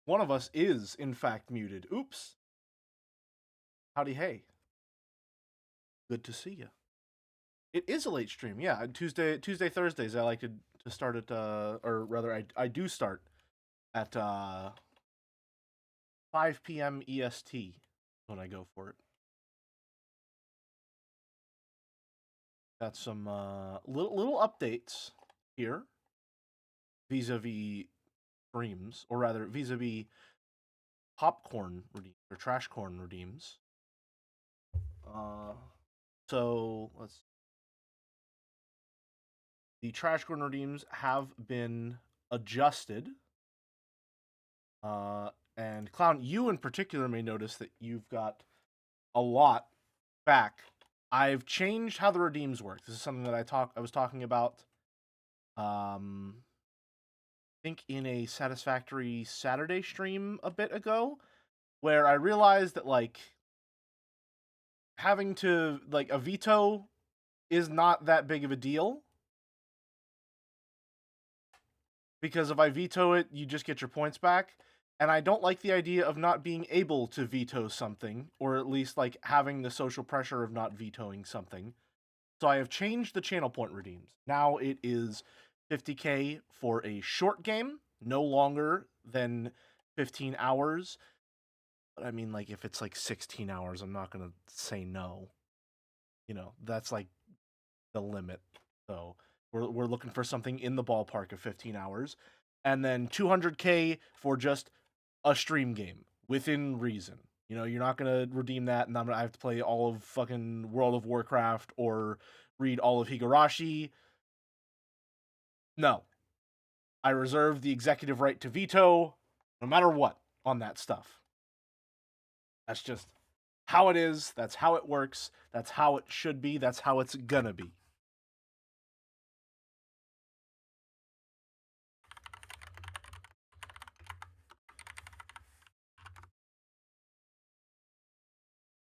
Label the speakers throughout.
Speaker 1: One of us is, in fact, muted. Oops. Howdy, hey. Good to see you. It is a late stream, yeah. Tuesday, Thursdays. I like to start at, or rather, I do start at 5 p.m. EST when I go for it. Got some little updates here vis-a-vis streams, or rather, vis-a-vis popcorn redeems or trash corn redeems. So let's. The trash corn redeems have been adjusted. And Clown, you in particular may notice that you've got a lot back. I've changed how the redeems work. This is something that I was talking about I think in a Satisfactory Saturday stream a bit ago, where I realized that like having to like a veto is not that big of a deal. Because if I veto it, you just get your points back. And I don't like the idea of not being able to veto something, or at least like having the social pressure of not vetoing something. So I have changed the channel point redeems. Now it is 50k for a short game, no longer than 15 hours. But I mean, like, if it's like 16 hours, I'm not going to say no. You know, that's like the limit. So we're looking for something in the ballpark of 15 hours. And then 200k for just a stream game within reason. You know, you're not gonna redeem that, and I have to play all of fucking World of Warcraft or read all of Higurashi. No, I reserve the executive right to veto, no matter what, on that stuff. That's just how it is. That's how it works. That's how it should be. That's how it's gonna be.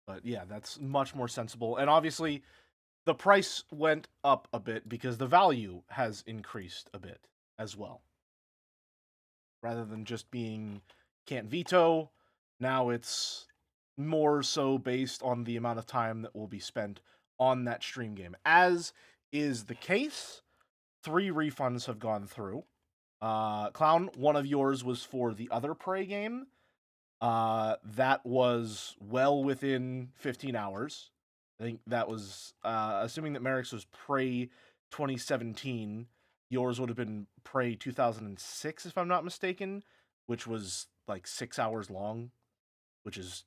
Speaker 1: But yeah, that's much more sensible. And obviously, the price went up a bit because the value has increased a bit as well. Rather than just being can't veto, now it's more so based on the amount of time that will be spent on that stream game. As is the case, 3 refunds have gone through. Clown, one of yours was for the other Prey game. That was well within 15 hours. I think that was, assuming that Merrick's was Prey 2017, yours would have been Prey 2006, if I'm not mistaken, which was like 6 hours long, which is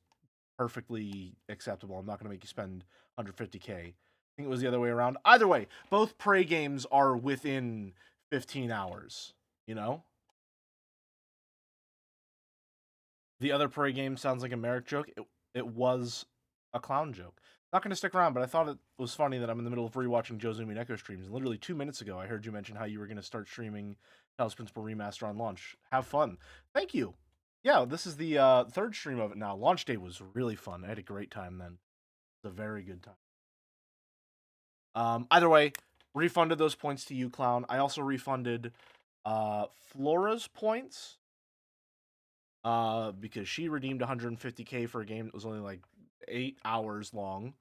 Speaker 1: perfectly acceptable. I'm not going to make you spend 150k. I think it was the other way around. Either way, both Prey games are within 15 hours, you know? The other Prey game sounds like a Merrick joke. It was a clown joke. Not going to stick around, but I thought it was funny that I'm in the middle of rewatching Jozumi Neko streams. And literally 2 minutes ago, I heard you mention how you were going to start streaming Talos Principal Remaster on launch. Have fun. Thank you. Yeah, this is the third stream of it now. Launch day was really fun. I had a great time then. It's a very good time. Either way, refunded those points to you, Clown. I also refunded Flora's points because she redeemed 150k for a game that was only like 8 hours long.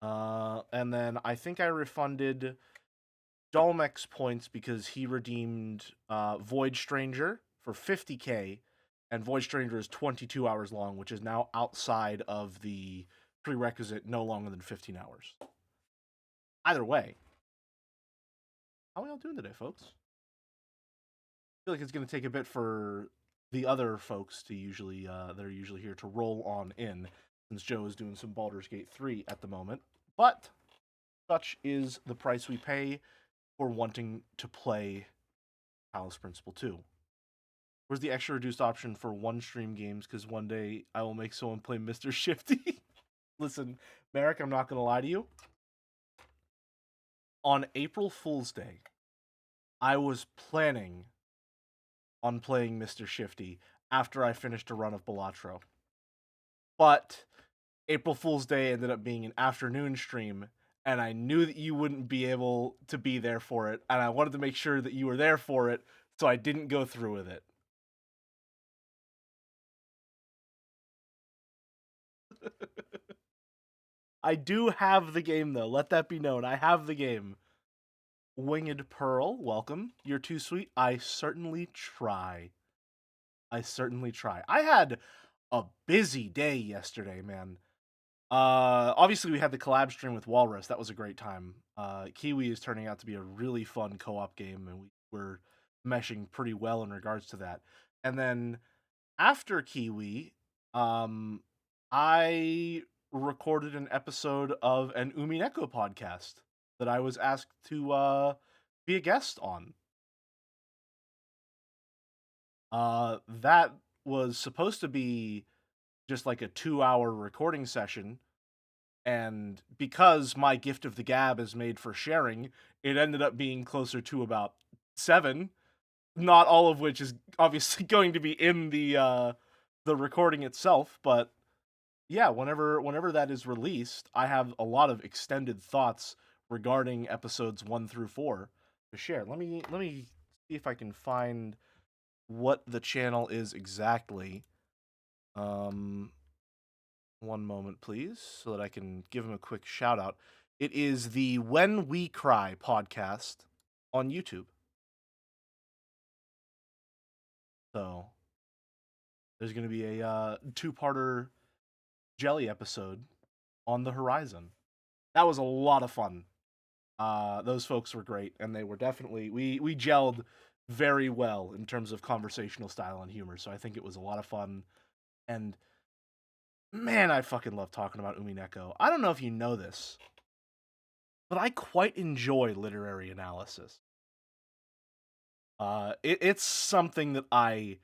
Speaker 1: And then I think I refunded Dolmek's points because he redeemed Void Stranger for 50k, and Void Stranger is 22 hours long, which is now outside of the prerequisite no longer than 15 hours. Either way, how are we all doing today, folks? I feel like it's going to take a bit for the other folks to usually that are usually here to roll on in, since Joe is doing some Baldur's Gate 3 at the moment. But such is the price we pay for wanting to play Talos Principle 2. Where's the extra reduced option for one stream games? Because one day I will make someone play Mr. Shifty. Listen, Merrick, I'm not going to lie to you. On April Fool's Day, I was planning on playing Mr. Shifty after I finished a run of Balatro. But April Fool's Day ended up being an afternoon stream, and I knew that you wouldn't be able to be there for it, and I wanted to make sure that you were there for it, so I didn't go through with it. I do have the game, though. Let that be known. I have the game. Winged Pearl, welcome. You're too sweet. I certainly try. I certainly try. I had a busy day yesterday, man. Obviously we had the collab stream with Walrus. That was a great time. Kiwi is turning out to be a really fun co-op game, and we're meshing pretty well in regards to that. And then after Kiwi, I recorded an episode of an Umineko podcast that I was asked to be a guest on. That was supposed to be just like a 2-hour recording session, and because my gift of the gab is made for sharing, it ended up being closer to about 7, not all of which is obviously going to be in the recording itself. But yeah, whenever that is released, I have a lot of extended thoughts regarding episodes 1 through 4 to share. Let me see if I can find what the channel is exactly. One moment, please, so that I can give him a quick shout out. It is the When We Cry podcast on YouTube. So there's going to be a 2-parter Jelly episode on the horizon. That was a lot of fun. Those folks were great, and they were definitely we gelled very well in terms of conversational style and humor. So I think it was a lot of fun, and man, I fucking love talking about Umineko. I don't know if you know this, but I quite enjoy literary analysis. It's something that I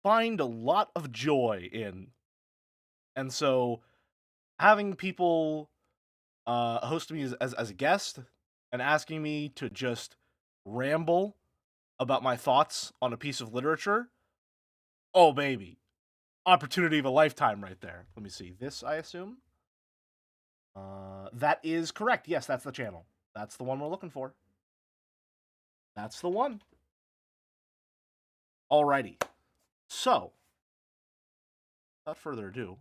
Speaker 1: find a lot of joy in, and so having people host me as a guest and asking me to just ramble about my thoughts on a piece of literature, oh baby, opportunity of a lifetime right there. Let me see. This, I assume? That is correct. Yes, that's the channel. That's the one we're looking for. That's the one. Alrighty. So, without further ado,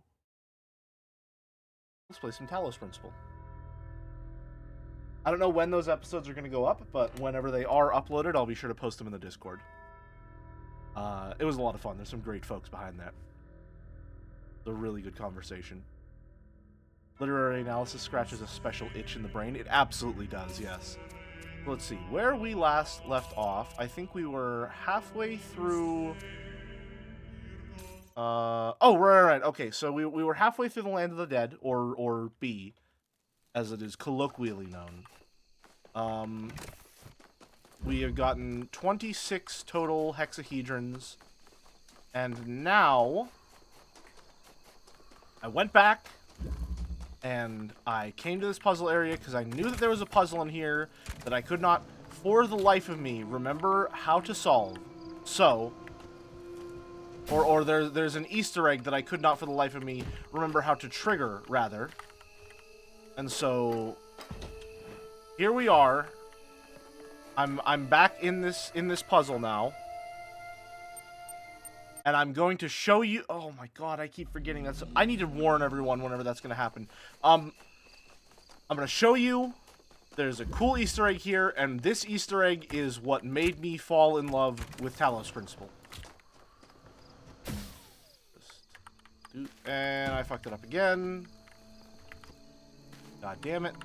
Speaker 1: let's play some Talos Principle. I don't know when those episodes are going to go up, but whenever they are uploaded, I'll be sure to post them in the Discord. It was a lot of fun. There's some great folks behind that. It's a really good conversation. Literary analysis scratches a special itch in the brain. It absolutely does, yes. Let's see. Where we last left off, I think we were halfway through... Oh, right. Okay, so we were halfway through the Land of the Dead, or B, as it is colloquially known. We have gotten 26 total hexahedrons, and now I went back and I came to this puzzle area because I knew that there was a puzzle in here that I could not, for the life of me, remember how to solve. So, or there's an Easter egg that I could not, for the life of me, remember how to trigger, rather. And so, here we are. I'm back in this puzzle now. And I'm going to show you... Oh my god, I keep forgetting that. I need to warn everyone whenever that's going to happen. I'm going to show you... There's a cool Easter egg here, and this Easter egg is what made me fall in love with Talos Principle. And I fucked it up again. God damn it.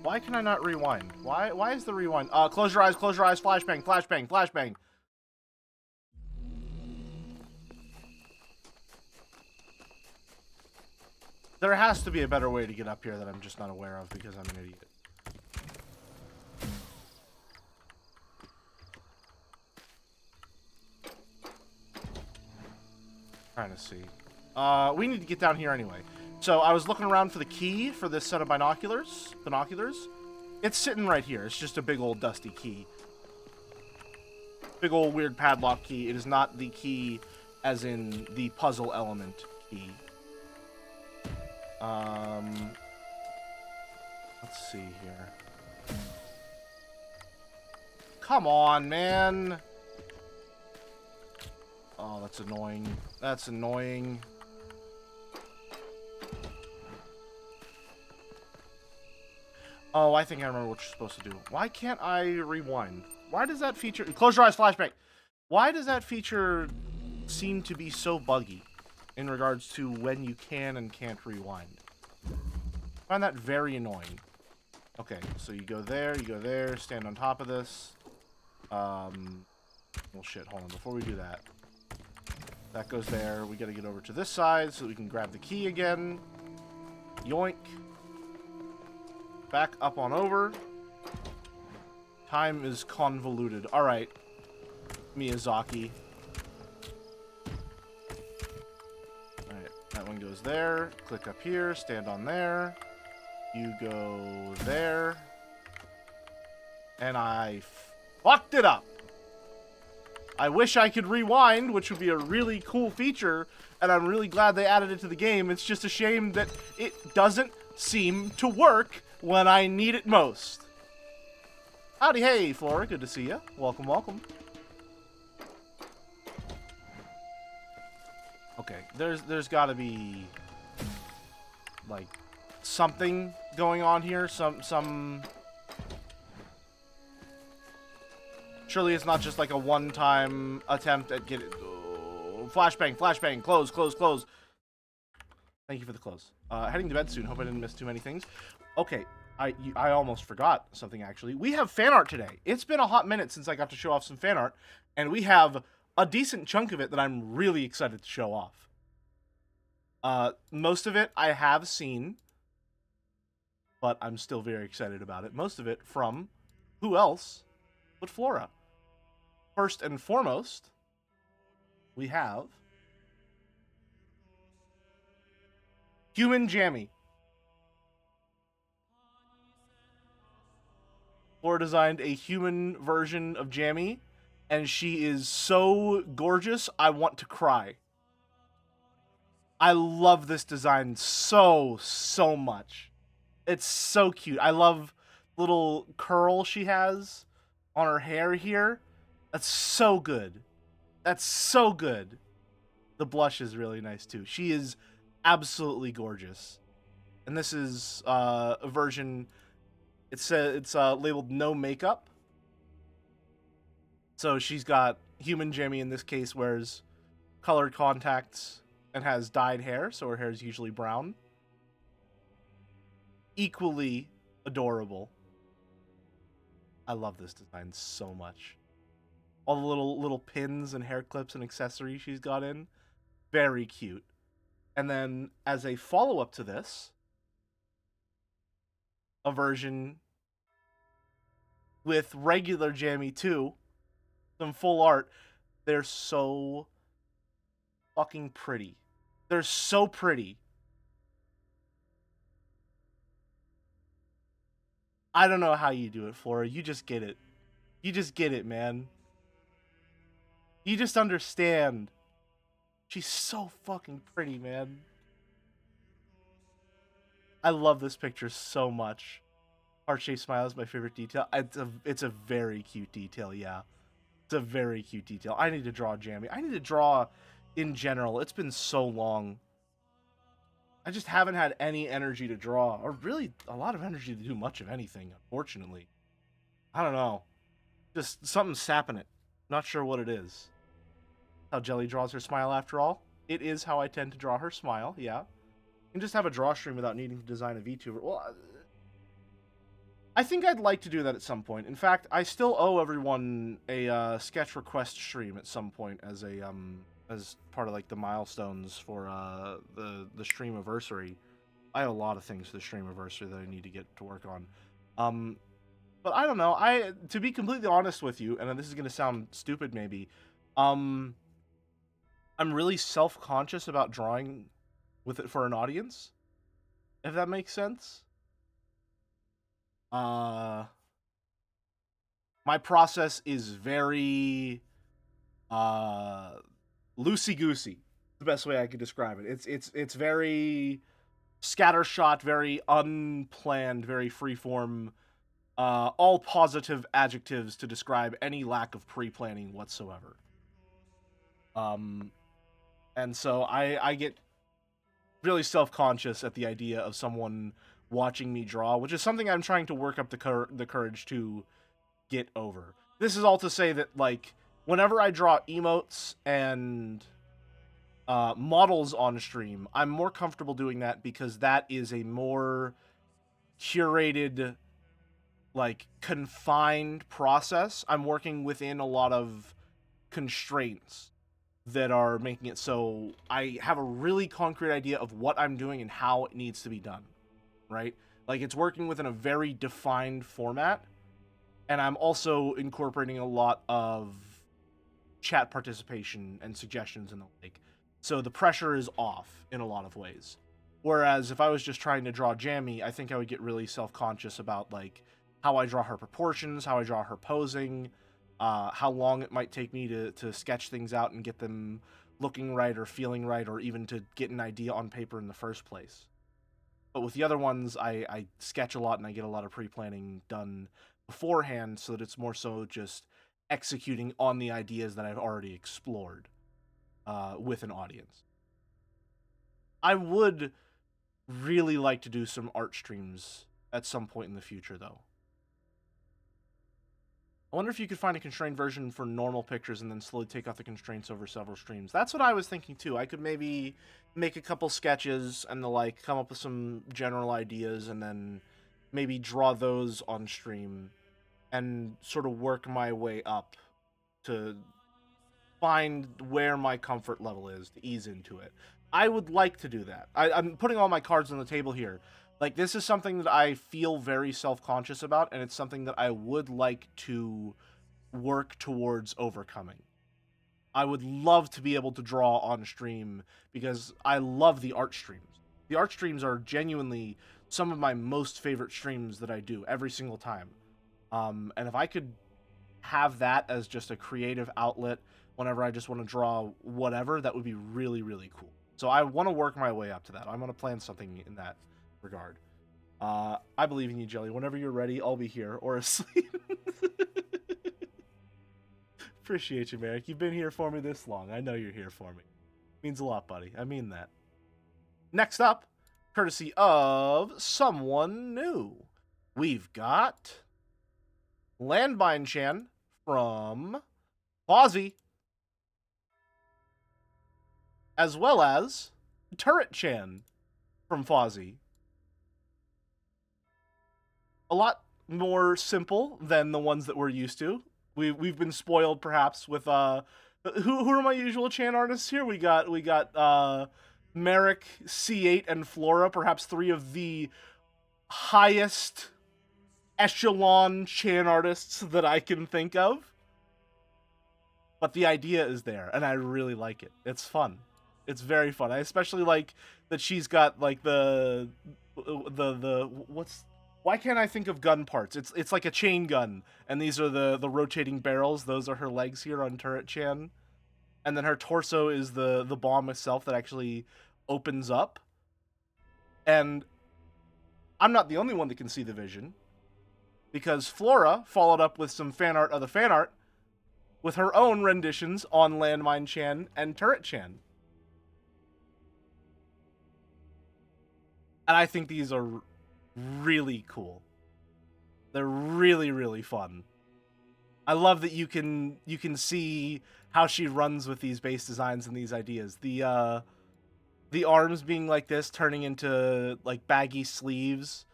Speaker 1: Why can I not rewind? Why is the rewind... close your eyes, flashbang, flashbang, flashbang. There has to be a better way to get up here that I'm just not aware of because I'm an idiot. Trying to see. We need to get down here anyway. So I was looking around for the key for this set of binoculars. It's sitting right here. It's just a big old dusty key. Big old weird padlock key. It is not the key as in the puzzle element key. Let's see here. Come on, man. Oh, that's annoying. That's annoying. Oh, I think I remember what you're supposed to do. Why can't I rewind? Why does that feature... Close your eyes, flashback. Why does that feature seem to be so buggy in regards to when you can and can't rewind? I find that very annoying. Okay, so you go there, stand on top of this. Well, shit, hold on. Before we do that, that goes there. We gotta get over to this side so that we can grab the key again. Yoink. Back up on over. Time is convoluted. Alright. Miyazaki. Alright, that one goes there. Click up here, stand on there. You go there. And I fucked it up. I wish I could rewind, which would be a really cool feature, and I'm really glad they added it to the game. It's just a shame that it doesn't seem to work when I need it most. Howdy, hey, Flora. Good to see you. Welcome, welcome. Okay, there's got to be like something going on here. Some. Surely it's not just like a one-time attempt at getting... Oh, flashbang, flashbang, close, close, close. Thank you for the close. Heading to bed soon. Hope I didn't miss too many things. Okay, I almost forgot something, actually. We have fan art today. It's been a hot minute since I got to show off some fan art, and we have a decent chunk of it that I'm really excited to show off. Most of it I have seen, but I'm still very excited about it. Most of it from who else but Flora. First and foremost, we have Human Jammy. Flora designed a human version of Jammy, and she is so gorgeous, I want to cry. I love this design so much. It's so cute. I love the little curl she has on her hair here. That's so good. That's so good. The blush is really nice too. She is absolutely gorgeous. And this is a version. It's labeled no makeup. So she's got human Jammy in this case wears colored contacts and has dyed hair, so her hair is usually brown. Equally adorable. I love this design so much. All the little pins and hair clips and accessories she's got in. Very cute. And then, as a follow-up to this, a version with regular Jammy too. Some full art. They're so fucking pretty. They're so pretty. I don't know how you do it, Flora. You just get it. You just get it, man. You just understand. She's so fucking pretty, man. I love this picture so much. Heart-shaped smile is my favorite detail. It's a very cute detail, yeah. It's a very cute detail. I need to draw Jammy. I need to draw in general. It's been so long. I just haven't had any energy to draw, or really a lot of energy to do much of anything, unfortunately. I don't know. Just something's sapping it. Not sure what it is. How Jelly draws her smile, after all. It is how I tend to draw her smile, yeah. You can just have a draw stream without needing to design a VTuber. Well, I think I'd like to do that at some point. In fact, I still owe everyone a sketch request stream at some point as part of like the milestones for the streamiversary. I have a lot of things for the streamiversary that I need to get to work on. But I don't know. To be completely honest with you, and this is gonna sound stupid maybe, I'm really self-conscious about drawing with it for an audience, if that makes sense. My process is very loosey-goosey. The best way I could describe it. It's very scattershot, very unplanned, very freeform. All positive adjectives to describe any lack of pre-planning whatsoever. And so I get really self-conscious at the idea of someone watching me draw, which is something I'm trying to work up the courage to get over. This is all to say that, like, whenever I draw emotes and models on stream, I'm more comfortable doing that because that is a more curated, like, confined process. I'm working within a lot of constraints that are making it so I have a really concrete idea of what I'm doing and how it needs to be done, right? Like, it's working within a very defined format, and I'm also incorporating a lot of chat participation and suggestions and the like. So the pressure is off in a lot of ways. Whereas if I was just trying to draw Jammy, I think I would get really self-conscious about, like, how I draw her proportions, how I draw her posing, how long it might take me to sketch things out and get them looking right or feeling right, or even to get an idea on paper in the first place. But with the other ones, I sketch a lot and I get a lot of pre-planning done beforehand, so that it's more so just executing on the ideas that I've already explored with an audience. I would really like to do some art streams at some point in the future, though. I wonder if you could find a constrained version for normal pictures and then slowly take off the constraints over several streams. That's what I was thinking too. I could maybe make a couple sketches and the like, come up with some general ideas, and then maybe draw those on stream and sort of work my way up to find where my comfort level is to ease into it. I would like to do that. I'm putting all my cards on the table here. Like, this is something that I feel very self-conscious about, and it's something that I would like to work towards overcoming. I would love to be able to draw on stream because I love the art streams. The art streams are genuinely some of my most favorite streams that I do every single time. And if I could have that as just a creative outlet whenever I just want to draw whatever, that would be really, really cool. So I want to work my way up to that. I'm going to plan something in that regard. I believe in you, Jelly. Whenever you're ready, I'll be here or asleep. Appreciate you, Merrick. You've been here for me this long. I know you're here for me. Means a lot, buddy. I mean that. Next up, courtesy of someone new, we've got Landmine Chan from Fozzie, as well as Turret Chan from Fozzie. A lot more simple than the ones that we're used to. We've been spoiled perhaps with who are my usual Chan artists here? We got Merrick, C8, and Flora, perhaps three of the highest echelon Chan artists that I can think of. But the idea is there, and I really like it. It's fun. It's very fun. I especially like that she's got, like, the what's, why can't I think of gun parts? It's like a chain gun, and these are the rotating barrels. Those are her legs here on Turret Chan, and then her torso is the bomb itself that actually opens up. And I'm not the only one that can see the vision, because Flora followed up with some fan art of the fan art with her own renditions on Landmine Chan and Turret Chan. And I think these are really cool. They're really, really fun. I love that you can see how she runs with these base designs and these ideas. The arms being like this, turning into, like, baggy sleeves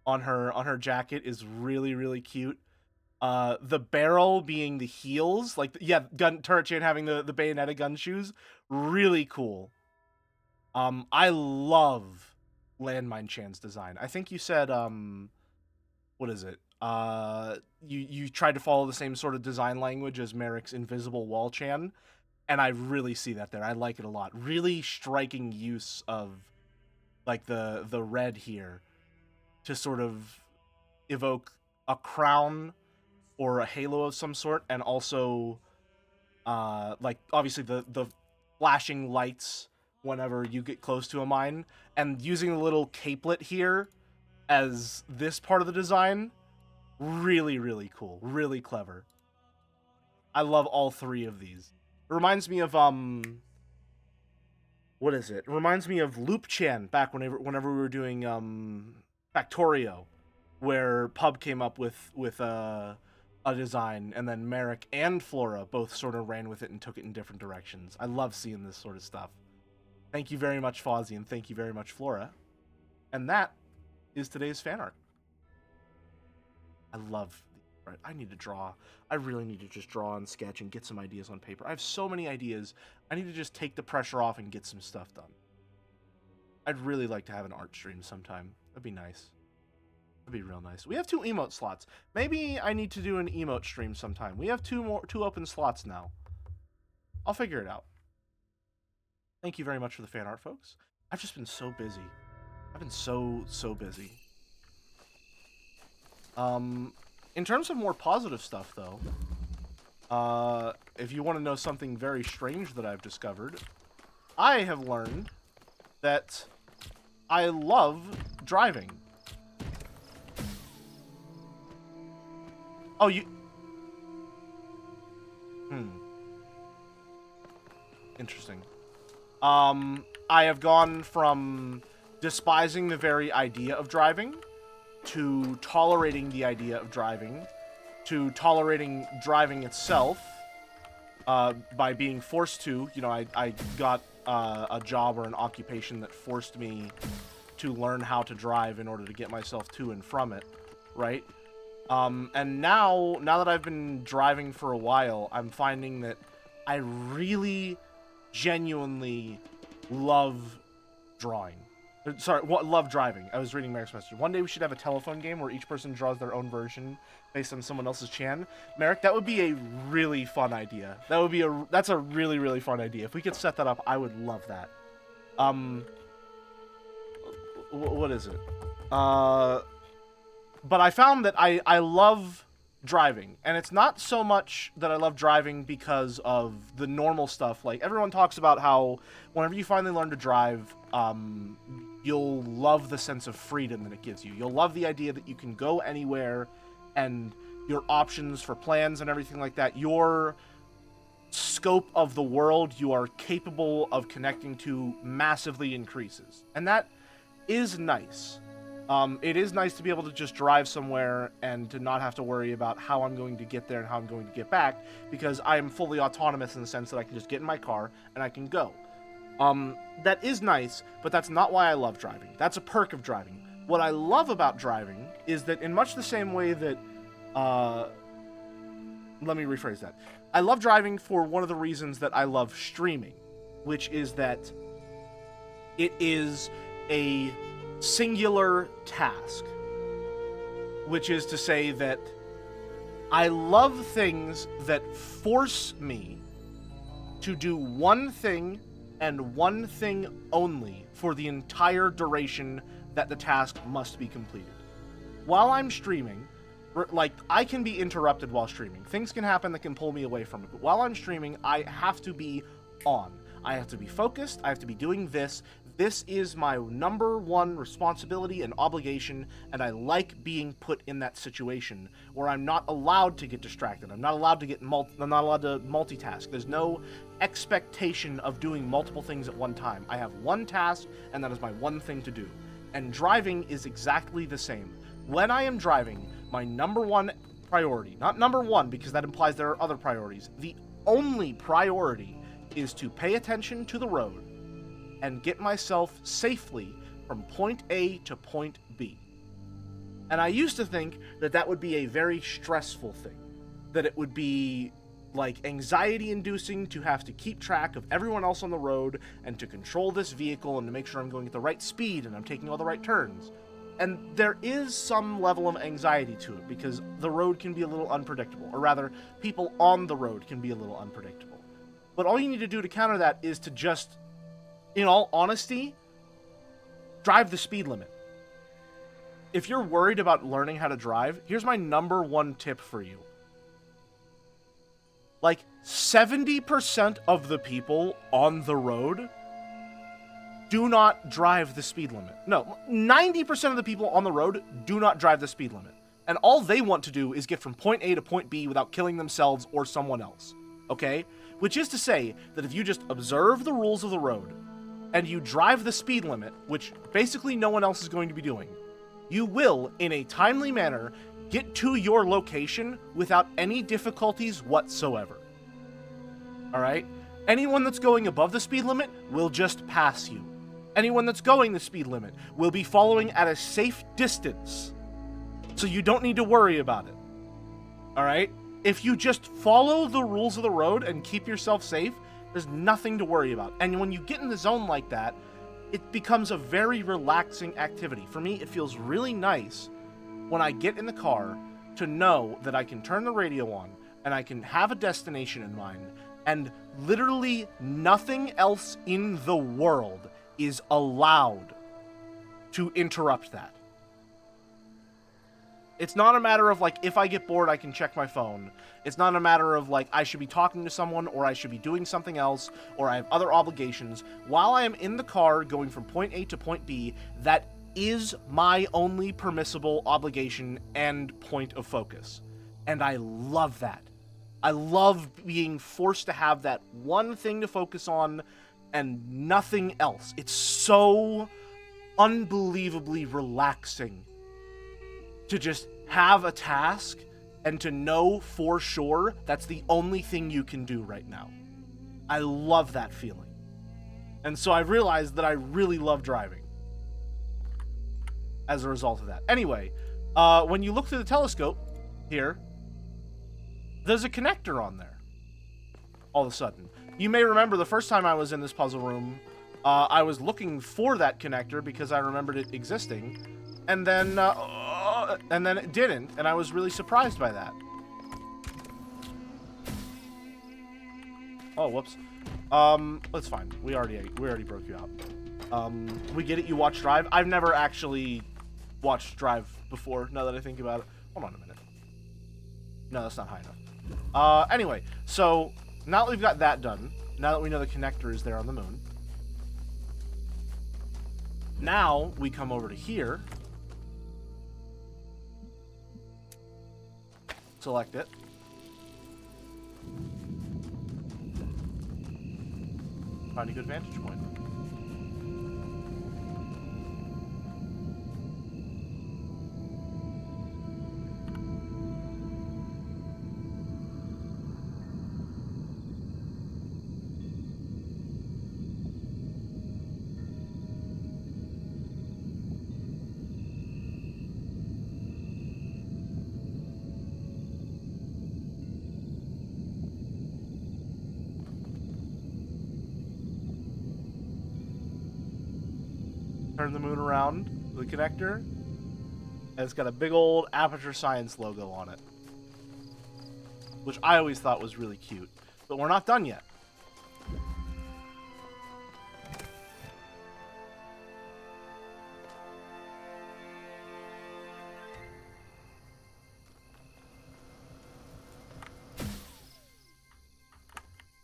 Speaker 1: on her jacket is really, really cute. The barrel being the heels, like, yeah, Turret Chan having the Bayonetta gun shoes, really cool. I love Landmine Chan's design. I think you said, what is it? You tried to follow the same sort of design language as Merrick's Invisible Wall Chan, and I really see that there. I like it a lot. Really striking use of, like, the red here to sort of evoke a crown or a halo of some sort, and also like, obviously the flashing lights whenever you get close to a mine, and using a little capelet here as this part of the design, really, really cool, really clever. I love all three of these. It reminds me of what is it? It reminds me of Loop Chan back whenever we were doing Factorio, where Pub came up with a design, and then Merrick and Flora both sort of ran with it and took it in different directions. I love seeing this sort of stuff. Thank you very much, Fozzie, and thank you very much, Flora. And that is today's fan art. I love the, I need to draw. I really need to just draw and sketch and get some ideas on paper. I have so many ideas. I need to just take the pressure off and get some stuff done. I'd really like to have an art stream sometime. That'd be nice. That'd be real nice. We have 2 emote slots. Maybe I need to do an emote stream sometime. We have 2 open slots now. I'll figure it out. Thank you very much for the fan art, folks. I've just been so busy. I've been so busy. In terms of more positive stuff, though, if you want to know something very strange that I've discovered, I have learned that I love driving. Oh, you... Interesting. I have gone from despising the very idea of driving to tolerating the idea of driving to tolerating driving itself by being forced to. You know, I got a job or an occupation that forced me to learn how to drive in order to get myself to and from it, right? And now that I've been driving for a while, I'm finding that I really genuinely love drawing. Sorry, love driving. I was reading Merrick's message. One day we should have a telephone game where each person draws their own version based on someone else's chan. Merrick, that would be a really fun idea. That's a really, really fun idea. If we could set that up, I would love that. What is it? But I found that I love driving, and it's not so much that I love driving because of the normal stuff. Like, everyone talks about how whenever you finally learn to drive, you'll love the sense of freedom that it gives you. You'll love the idea that you can go anywhere, and your options for plans and everything like that, your scope of the world you are capable of connecting to massively increases. And that is nice. It is nice to be able to just drive somewhere and to not have to worry about how I'm going to get there and how I'm going to get back, because I am fully autonomous in the sense that I can just get in my car and I can go. That is nice, but that's not why I love driving. That's a perk of driving. What I love about driving is that in much the same way that, let me rephrase that. I love driving for one of the reasons that I love streaming, which is that it is a singular task, which is to say that I love things that force me to do one thing and one thing only for the entire duration that the task must be completed. While I'm streaming, like, I can be interrupted while streaming. Things can happen that can pull me away from it, but while I'm streaming, I have to be on. I have to be focused, I have to be doing this. This is my number one responsibility and obligation, and I like being put in that situation where I'm not allowed to get distracted. I'm not allowed to multitask. There's no expectation of doing multiple things at one time. I have one task, and that is my one thing to do. And driving is exactly the same. When I am driving, my number one priority, not number one because that implies there are other priorities, the only priority is to pay attention to the road and get myself safely from point A to point B. And I used to think that that would be a very stressful thing, that it would be like anxiety-inducing to have to keep track of everyone else on the road and to control this vehicle and to make sure I'm going at the right speed and I'm taking all the right turns. And there is some level of anxiety to it because the road can be a little unpredictable, or rather, people on the road can be a little unpredictable. But all you need to do to counter that is to just, in all honesty, drive the speed limit. If you're worried about learning how to drive, here's my number one tip for you. Like, 70% of the people on the road do not drive the speed limit. No, 90% of the people on the road do not drive the speed limit. And all they want to do is get from point A to point B without killing themselves or someone else. Okay? Which is to say that if you just observe the rules of the road, and you drive the speed limit, which basically no one else is going to be doing, you will, in a timely manner, get to your location without any difficulties whatsoever. Alright? Anyone that's going above the speed limit will just pass you. Anyone that's going the speed limit will be following at a safe distance. So you don't need to worry about it. Alright? If you just follow the rules of the road and keep yourself safe, there's nothing to worry about. And when you get in the zone like that, it becomes a very relaxing activity. For me, it feels really nice when I get in the car to know that I can turn the radio on and I can have a destination in mind, and literally nothing else in the world is allowed to interrupt that. It's not a matter of, like, if I get bored, I can check my phone. It's not a matter of, like, I should be talking to someone, or I should be doing something else, or I have other obligations. While I am in the car going from point A to point B, that is my only permissible obligation and point of focus. And I love that. I love being forced to have that one thing to focus on and nothing else. It's so unbelievably relaxing to just have a task and to know for sure that's the only thing you can do right now. I love that feeling. And so I realized that I really love driving as a result of that. Anyway, when you look through the telescope here, there's a connector on there all of a sudden. You may remember the first time I was in this puzzle room, I was looking for that connector because I remembered it existing, and then it didn't, and I was really surprised by that. Oh, whoops. That's fine. We already broke you out. We get it. You watch Drive. I've never actually watched Drive before. Now that I think about it, hold on a minute. No, that's not high enough. Anyway, so now that we've got that done, now that we know the connector is there on the moon, now we come over to here. Select it. Find a good vantage point. Turn the moon around the connector, and it's got a big old Aperture Science logo on it, which I always thought was really cute. But we're not done yet.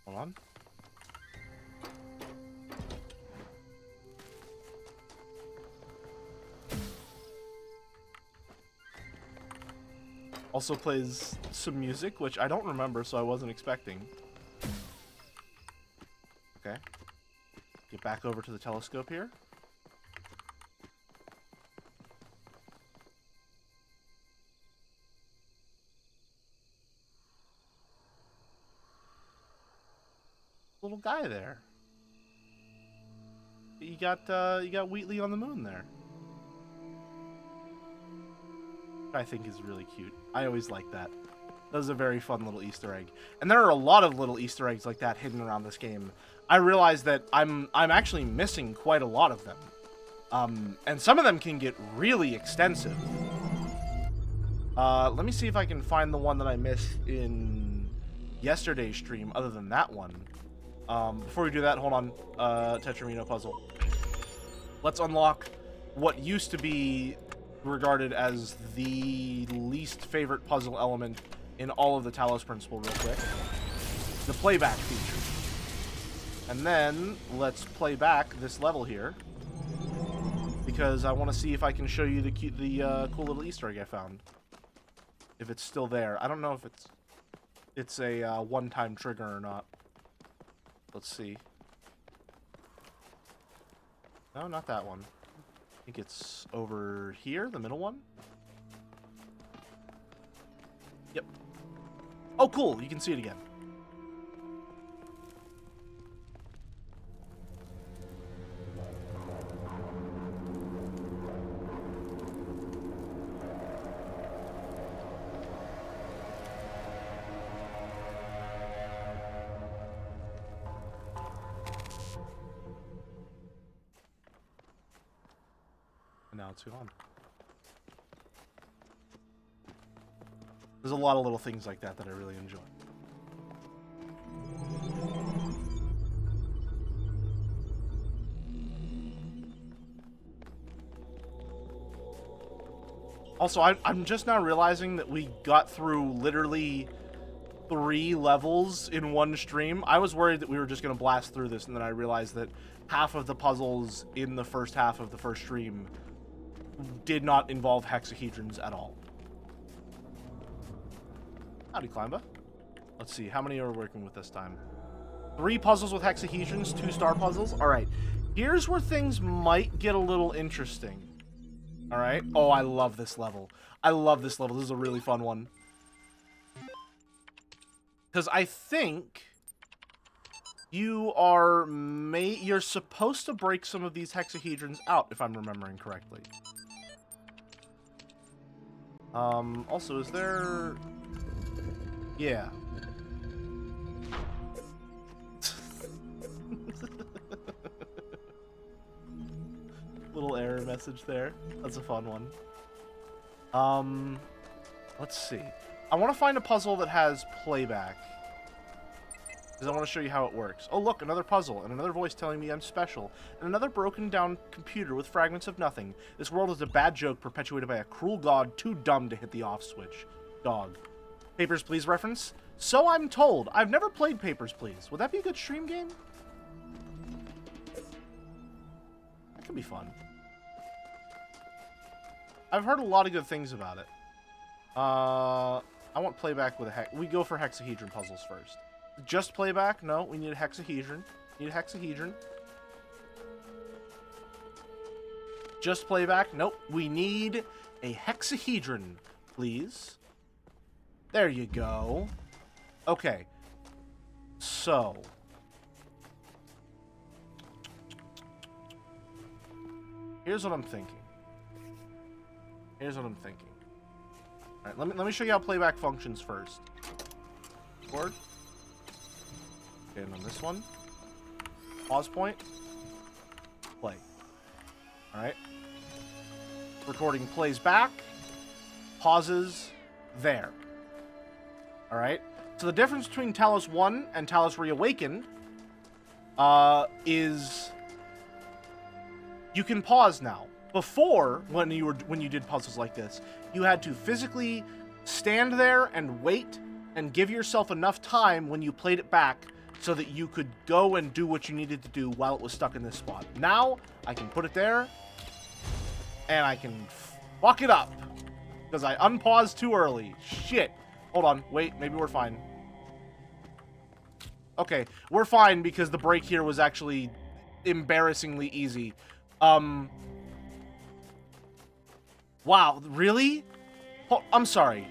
Speaker 1: Hold on. Also plays some music, which I don't remember, so I wasn't expecting. Okay. Get back over to the telescope here. Little guy there. You got Wheatley on the moon there. I think is really cute. I always like that. That was a very fun little Easter egg. And there are a lot of little Easter eggs like that hidden around this game. I realize that I'm actually missing quite a lot of them. And some of them can get really extensive. Let me see if I can find the one that I missed in yesterday's stream other than that one. Before we do that, hold on. Tetramino puzzle. Let's unlock what used to be regarded as the least favorite puzzle element in all of the Talos Principle real quick. The playback feature. And then let's play back this level here, because I want to see if I can show you the cool little Easter egg I found. If it's still there. I don't know if it's a one-time trigger or not. Let's see. No, not that one. think it's over here, the middle one. Yep. Oh, cool. You can see it again. And now it's gone. There's a lot of little things like that that I really enjoy. Also, I'm just now realizing that we got through literally 3 levels in one stream. I was worried that we were just going to blast through this, and then I realized that half of the puzzles in the first half of the first stream did not involve hexahedrons at all. Howdy, Climba. Let's see, how many are we working with this time? 3 puzzles with hexahedrons, 2 star puzzles. All right, here's where things might get a little interesting. All right. Oh, I love this level. I love this level. This is a really fun one. Because I think you're supposed to break some of these hexahedrons out, if I'm remembering correctly. Also, is there... Yeah. Little error message there. That's a fun one. Let's see. I want to find a puzzle that has playback. Because I want to show you how it works. Oh, look, another puzzle, and another voice telling me I'm special, and another broken down computer with fragments of nothing. This world is a bad joke perpetuated by a cruel god too dumb to hit the off switch. Dog. Papers, Please reference? So I'm told. I've never played Papers, Please. Would that be a good stream game? That could be fun. I've heard a lot of good things about it. I want playback with a we go for hexahedron puzzles first. Just playback? No, we need a hexahedron. Need a hexahedron. Just playback? Nope. We need a hexahedron, please. There you go. Okay. So. Here's what I'm thinking. Alright, let me show you how playback functions first. Record. Okay, and on this one. Pause point. Play. Alright. Recording plays back. Pauses there. Alright. So the difference between Talos 1 and Talos Reawakened is you can pause now. Before, when you did puzzles like this, you had to physically stand there and wait and give yourself enough time when you played it back so that you could go and do what you needed to do while it was stuck in this spot. Now, I can put it there, and I can fuck it up because I unpaused too early. Shit. Hold on. Wait, maybe we're fine. Okay, we're fine because the break here was actually embarrassingly easy. Wow, really? Oh, I'm sorry.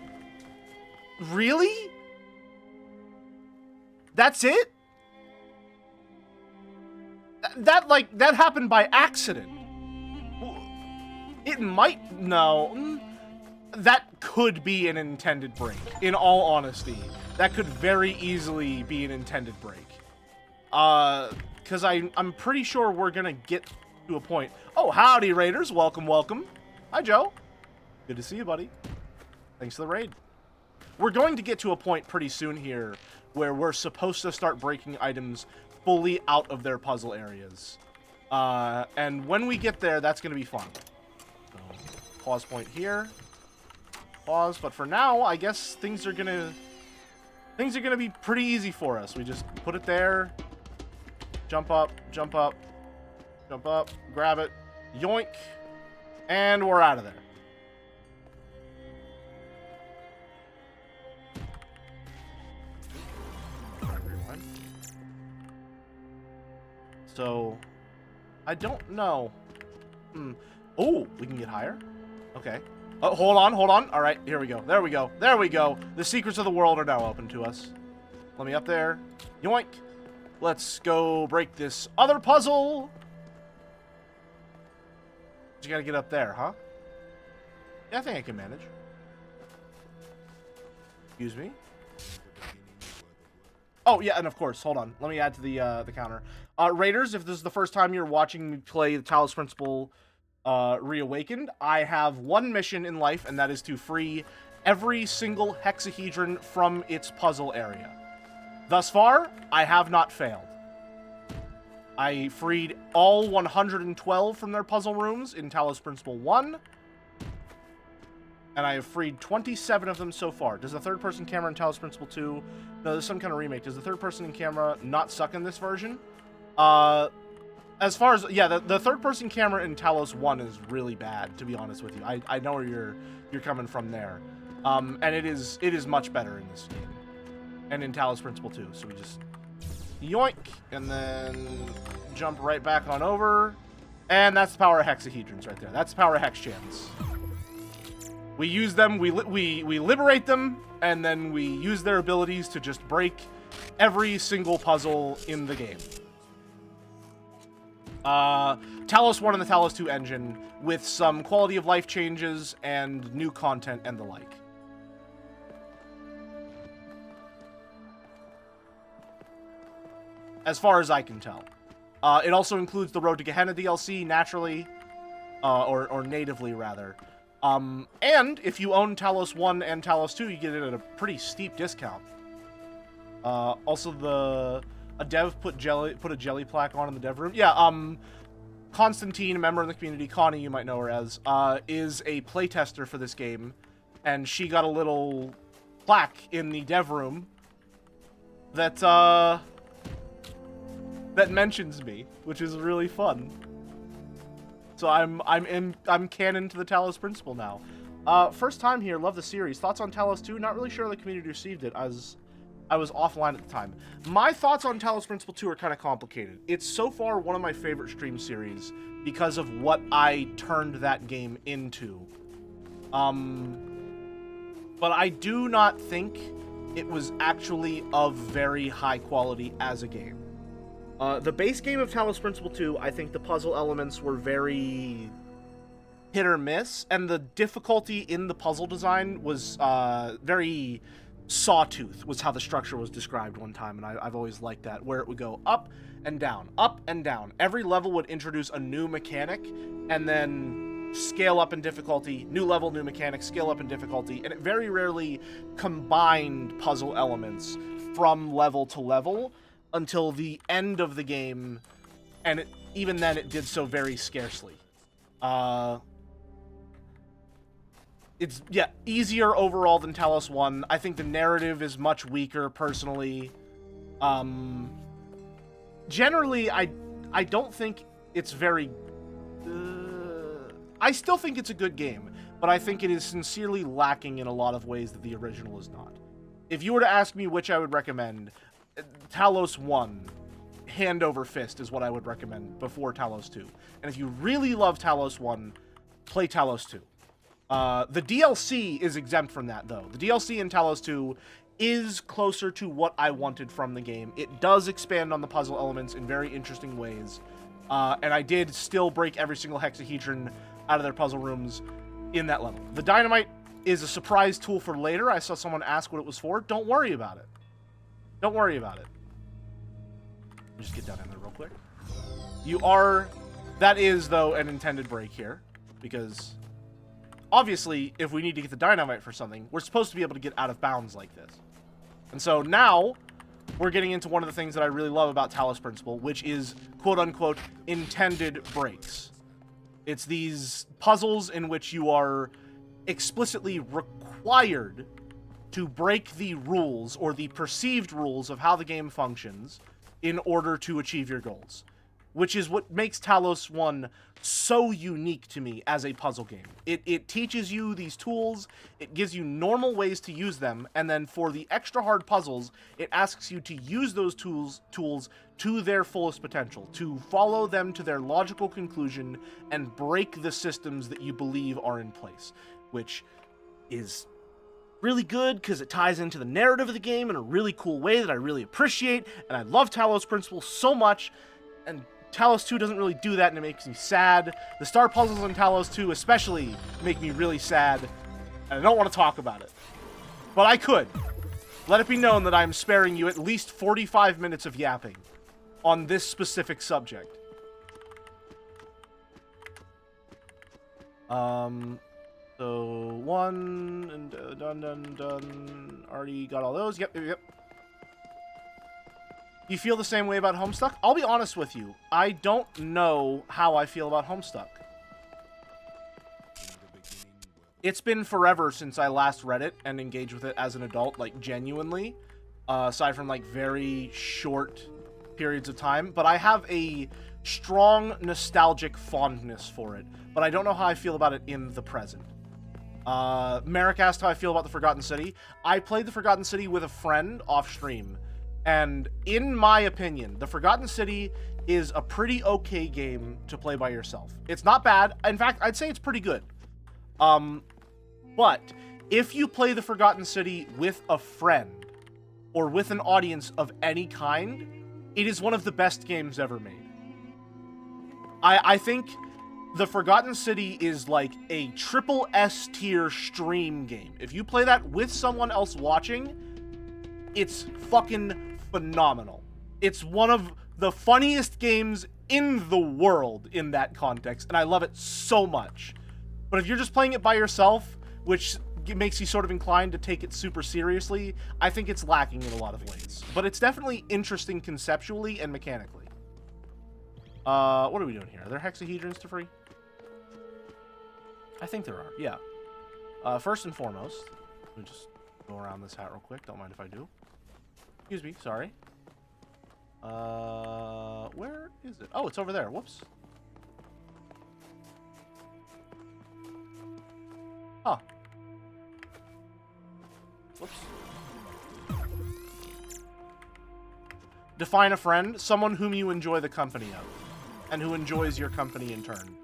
Speaker 1: Really? That's it? That happened by accident. It might, no. That could be an intended break, in all honesty. That could very easily be an intended break. Because I'm pretty sure we're gonna get to a point. Oh, howdy, Raiders. Welcome, welcome. Hi, Joe. Good to see you, buddy. Thanks for the raid. We're going to get to a point pretty soon here where we're supposed to start breaking items fully out of their puzzle areas. And when we get there, that's going to be fun. So, pause point here. Pause, but for now, I guess things are gonna be pretty easy for us. We just put it there, jump up, jump up, jump up, grab it, yoink, and we're out of there. So, I don't know. Oh, we can get higher? Okay. Oh, hold on. All right, here we go. There we go. The secrets of the world are now open to us. Let me up there. Yoink. Let's go break this other puzzle. You gotta get up there, huh? Yeah, I think I can manage. Excuse me. Oh, yeah, and of course, hold on. Let me add to the counter. Raiders, if this is the first time you're watching me play the Talos Principle Reawakened, I have one mission in life, and that is to free every single hexahedron from its puzzle area. Thus far, I have not failed. I freed all 112 from their puzzle rooms in Talos Principle 1, and I have freed 27 of them so far. Does the third-person camera in Talos Principle 2... No, there's some kind of remake. Does the third-person camera not suck in this version? As far as... Yeah, the third-person camera in Talos 1 is really bad, to be honest with you. I know where you're coming from there. And it is much better in this game. And in Talos Principle 2. So we just... Yoink! And then jump right back on over. And that's the power of hexahedrons right there. That's the power of hex chants. We use them, we liberate them, and then we use their abilities to just break every single puzzle in the game. Talos 1 and the Talos 2 engine with some quality of life changes and new content and the like. As far as I can tell. It also includes the Road to Gehenna DLC, naturally, or natively, rather. And if you own Talos 1 and Talos 2, you get it at a pretty steep discount. Also, a dev put a jelly plaque on in the dev room. Yeah, Constantine, a member of the community, Connie, you might know her as, is a playtester for this game, and she got a little plaque in the dev room that mentions me, which is really fun. So I'm canon to the Talos Principle now. First time here, love the series. Thoughts on Talos 2? Not really sure the community received it, as I was offline at the time. My thoughts on Talos Principle 2 are kind of complicated. It's so far one of my favorite stream series because of what I turned that game into. But I do not think it was actually of very high quality as a game. The base game of Talos Principle 2, I think the puzzle elements were very hit or miss, and the difficulty in the puzzle design was very sawtooth, was how the structure was described one time, and I've always liked that, where it would go up and down, up and down. Every level would introduce a new mechanic, and then scale up in difficulty, new level, new mechanic, scale up in difficulty, and it very rarely combined puzzle elements from level to level, until the end of the game, and even then it did so very scarcely. It's, yeah, easier overall than Talos 1. I think the narrative is much weaker, personally. Generally, I don't think it's very... I still think it's a good game, but I think it is sincerely lacking in a lot of ways that the original is not. If you were to ask me which I would recommend... Talos 1, hand over fist, is what I would recommend before Talos 2. And if you really love Talos 1, play Talos 2. The DLC is exempt from that, though. The DLC in Talos 2 is closer to what I wanted from the game. It does expand on the puzzle elements in very interesting ways. And I did still break every single hexahedron out of their puzzle rooms in that level. The dynamite is a surprise tool for later. I saw someone ask what it was for. Don't worry about it. Don't worry about it. Let me just get down in there real quick. That is, though, an intended break here. Because, obviously, if we need to get the dynamite for something, we're supposed to be able to get out of bounds like this. And so now, we're getting into one of the things that I really love about Talos Principle, which is, quote-unquote, intended breaks. It's these puzzles in which you are explicitly required to break the rules, or the perceived rules, of how the game functions in order to achieve your goals. which is what makes Talos 1 so unique to me as a puzzle game. It teaches you these tools, it gives you normal ways to use them, and then for the extra hard puzzles, it asks you to use those tools to their fullest potential, to follow them to their logical conclusion and break the systems that you believe are in place, which is really good because it ties into the narrative of the game in a really cool way that I really appreciate, and I love Talos Principle so much, and Talos 2 doesn't really do that, and it makes me sad. The star puzzles in Talos 2 especially make me really sad, and I don't want to talk about it. But I could. Let it be known that I'm sparing you at least 45 minutes of yapping on this specific subject. So, 1, and done. Already got all those. Yep. You feel the same way about Homestuck? I'll be honest with you. I don't know how I feel about Homestuck. It's been forever since I last read it and engaged with it as an adult, like, genuinely. Aside from, like, very short periods of time. But I have a strong nostalgic fondness for it. But I don't know how I feel about it in the present. Merrick asked how I feel about the Forgotten City. I played the Forgotten City with a friend off stream. And in my opinion, the Forgotten City is a pretty okay game to play by yourself. It's not bad. In fact, I'd say it's pretty good. But if you play the Forgotten City with a friend or with an audience of any kind, it is one of the best games ever made. I think the Forgotten City is like a triple S tier stream game. If you play that with someone else watching, it's fucking phenomenal. It's one of the funniest games in the world in that context, and I love it so much. But if you're just playing it by yourself, which makes you sort of inclined to take it super seriously, I think it's lacking in a lot of ways. But it's definitely interesting conceptually and mechanically. What are we doing here? Are there hexahedrons to free? I think there are, yeah. First and foremost, let me just go around this hat real quick. Don't mind if I do. Excuse me, sorry. Where is it? Oh, it's over there. Whoops. Huh. Whoops. Define a friend. Someone whom you enjoy the company of. And who enjoys your company in turn.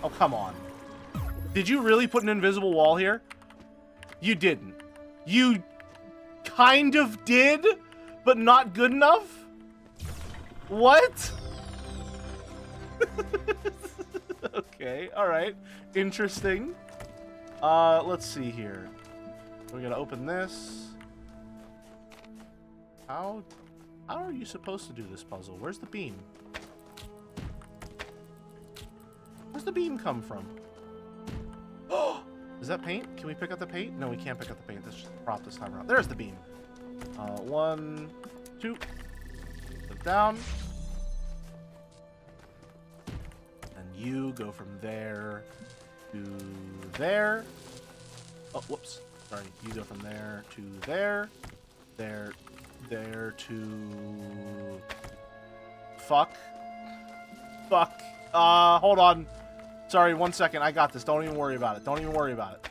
Speaker 1: Oh, come on. Did you really put an invisible wall here? You didn't. You kind of did, but not good enough? What? Okay, alright. Interesting. Let's see here. We're gonna open this. How are you supposed to do this puzzle? Where's the beam? Where's the beam come from? Oh! Is that paint? Can we pick up the paint? No, we can't pick up the paint. That's just a prop this time around. There's the beam. 1, 2. Put it down. And you go from there to there. Oh, whoops. Sorry. You go from there to there. There to... Fuck. Hold on. Sorry, 1 second. I got this. Don't even worry about it. Don't even worry about it.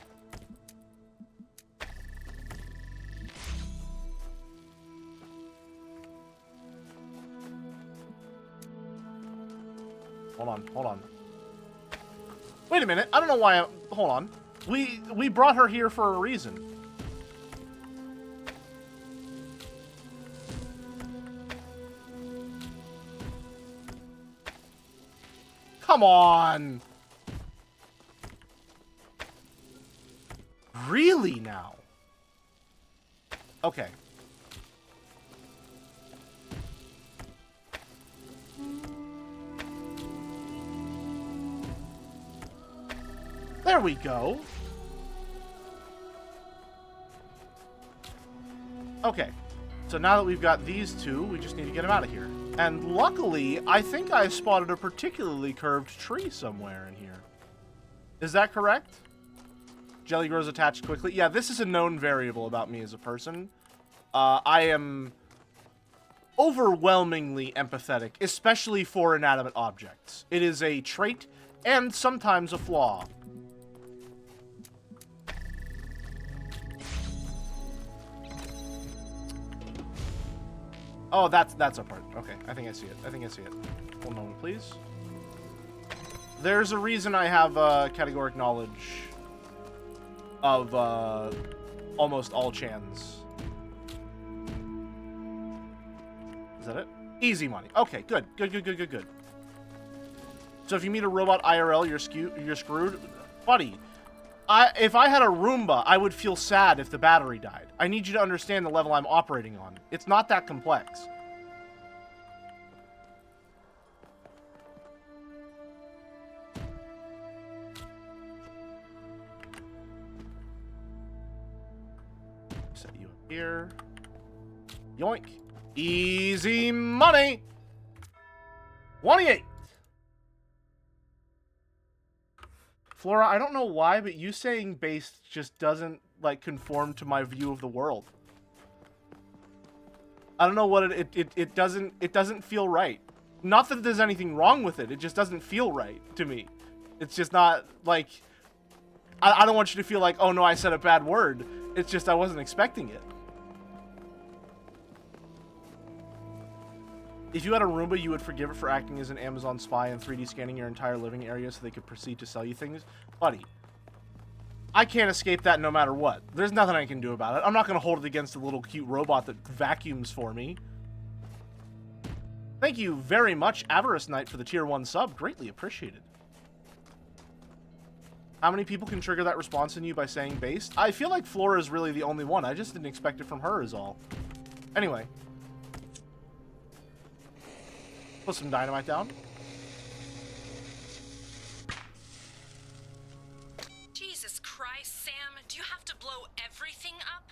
Speaker 1: Hold on. Wait a minute. I don't know why hold on. We brought her here for a reason. Come on. Really now? Okay. There we go. Okay. So now that we've got these two, we just need to get them out of here. And luckily, I think I spotted a particularly curved tree somewhere in here. Is that correct? Jelly grows attached quickly. Yeah, this is a known variable about me as a person. I am overwhelmingly empathetic, especially for inanimate objects. It is a trait and sometimes a flaw. Oh, that's a part. Okay, I think I see it. I think I see it. One moment, please. There's a reason I have categoric knowledge of almost all Chans. Is that it? Easy money. Okay, good. Good. So if you meet a robot IRL, you're screwed. Buddy, if I had a Roomba, I would feel sad if the battery died. I need you to understand the level I'm operating on. It's not that complex. Set you up here. Yoink. Easy money. 28. Flora, I don't know why, but you saying based just doesn't, like, conform to my view of the world. I don't know what it doesn't feel right. Not that there's anything wrong with it, it just doesn't feel right to me. It's just not, like, I don't want you to feel like, oh no, I said a bad word. It's just I wasn't expecting it. If you had a Roomba, you would forgive it for acting as an Amazon spy and 3D scanning your entire living area so they could proceed to sell you things? Buddy, I can't escape that no matter what. There's nothing I can do about it. I'm not going to hold it against a little cute robot that vacuums for me. Thank you very much, Avarice Knight, for the tier 1 sub. Greatly appreciated. How many people can trigger that response in you by saying based? I feel like Flora is really the only one. I just didn't expect it from her is all. Anyway. Put some dynamite down.
Speaker 2: Jesus Christ, Sam. Do you have to blow everything up?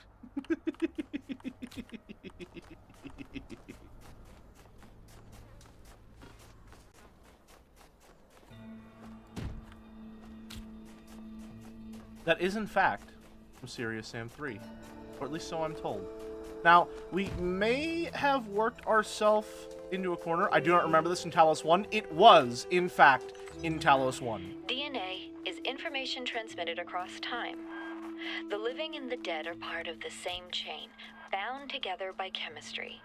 Speaker 1: That is, in fact, from Serious Sam 3. Or at least so I'm told. Now, we may have worked ourselves into a corner. I do not remember this in Talos 1. It was, in fact, in Talos 1.
Speaker 3: DNA is information transmitted across time. The living and the dead are part of the same chain, bound together by chemistry.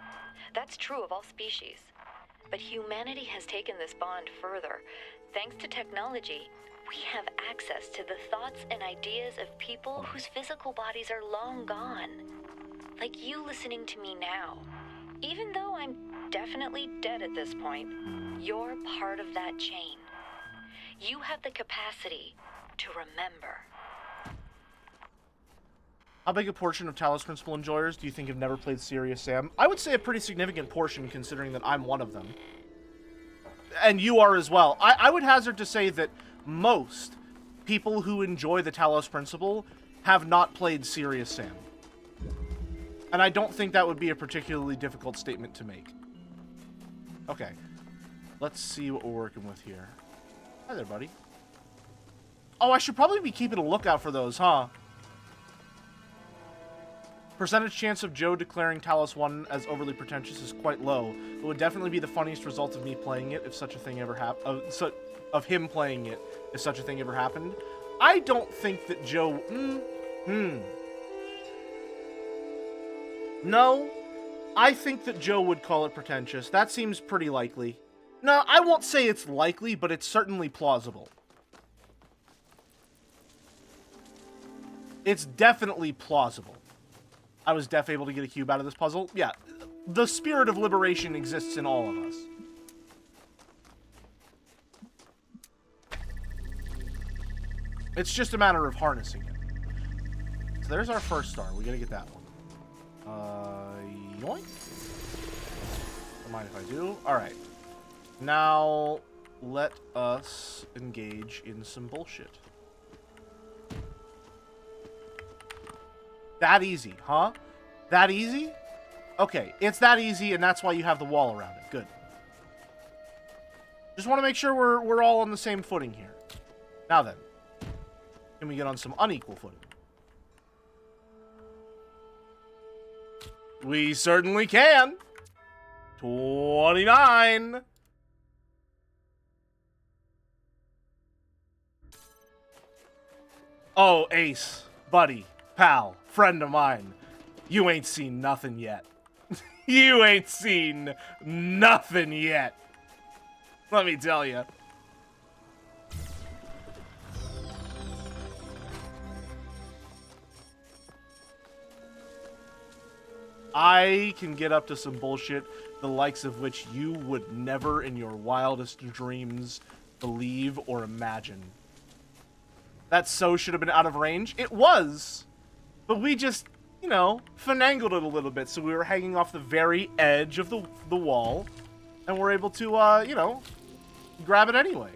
Speaker 3: That's true of all species. But humanity has taken this bond further. Thanks to technology, we have access to the thoughts and ideas of people whose physical bodies are long gone. Like you listening to me now. Even though I'm definitely dead at this point, you're part of that chain. You have the capacity to remember.
Speaker 1: How big a portion of Talos Principle enjoyers do you think have never played Serious Sam? I would say a pretty significant portion, considering that I'm one of them. And you are as well. I would hazard to say that most people who enjoy the Talos Principle have not played Serious Sam. And I don't think that would be a particularly difficult statement to make. Okay. Let's see what we're working with here. Hi there, buddy. Oh, I should probably be keeping a lookout for those, huh? Percentage chance of Joe declaring Talos 1 as overly pretentious is quite low. It would definitely be the funniest result of me playing it if such a thing ever happened. Of him playing it if such a thing ever happened. I don't think that Joe... No, I think that Joe would call it pretentious. That seems pretty likely. No, I won't say it's likely, but it's certainly plausible. It's definitely plausible. I was able to get a cube out of this puzzle. Yeah, the spirit of liberation exists in all of us. It's just a matter of harnessing it. So there's our first star. We gotta get that one. Yoink. Don't mind if I do. Alright. Now, let us engage in some bullshit. That easy, huh? That easy? Okay, it's that easy, and that's why you have the wall around it. Good. Just want to make sure we're all on the same footing here. Now then, can we get on some unequal footing? We certainly can. 29. Oh, Ace, buddy, pal, friend of mine, you ain't seen nothing yet. You ain't seen nothing yet. Let me tell you. I can get up to some bullshit the likes of which you would never in your wildest dreams believe or imagine. That so should have been out of range. It was, but we just, you know, finangled it a little bit, so we were hanging off the very edge of the wall, and we're able to, you know, grab it anyway.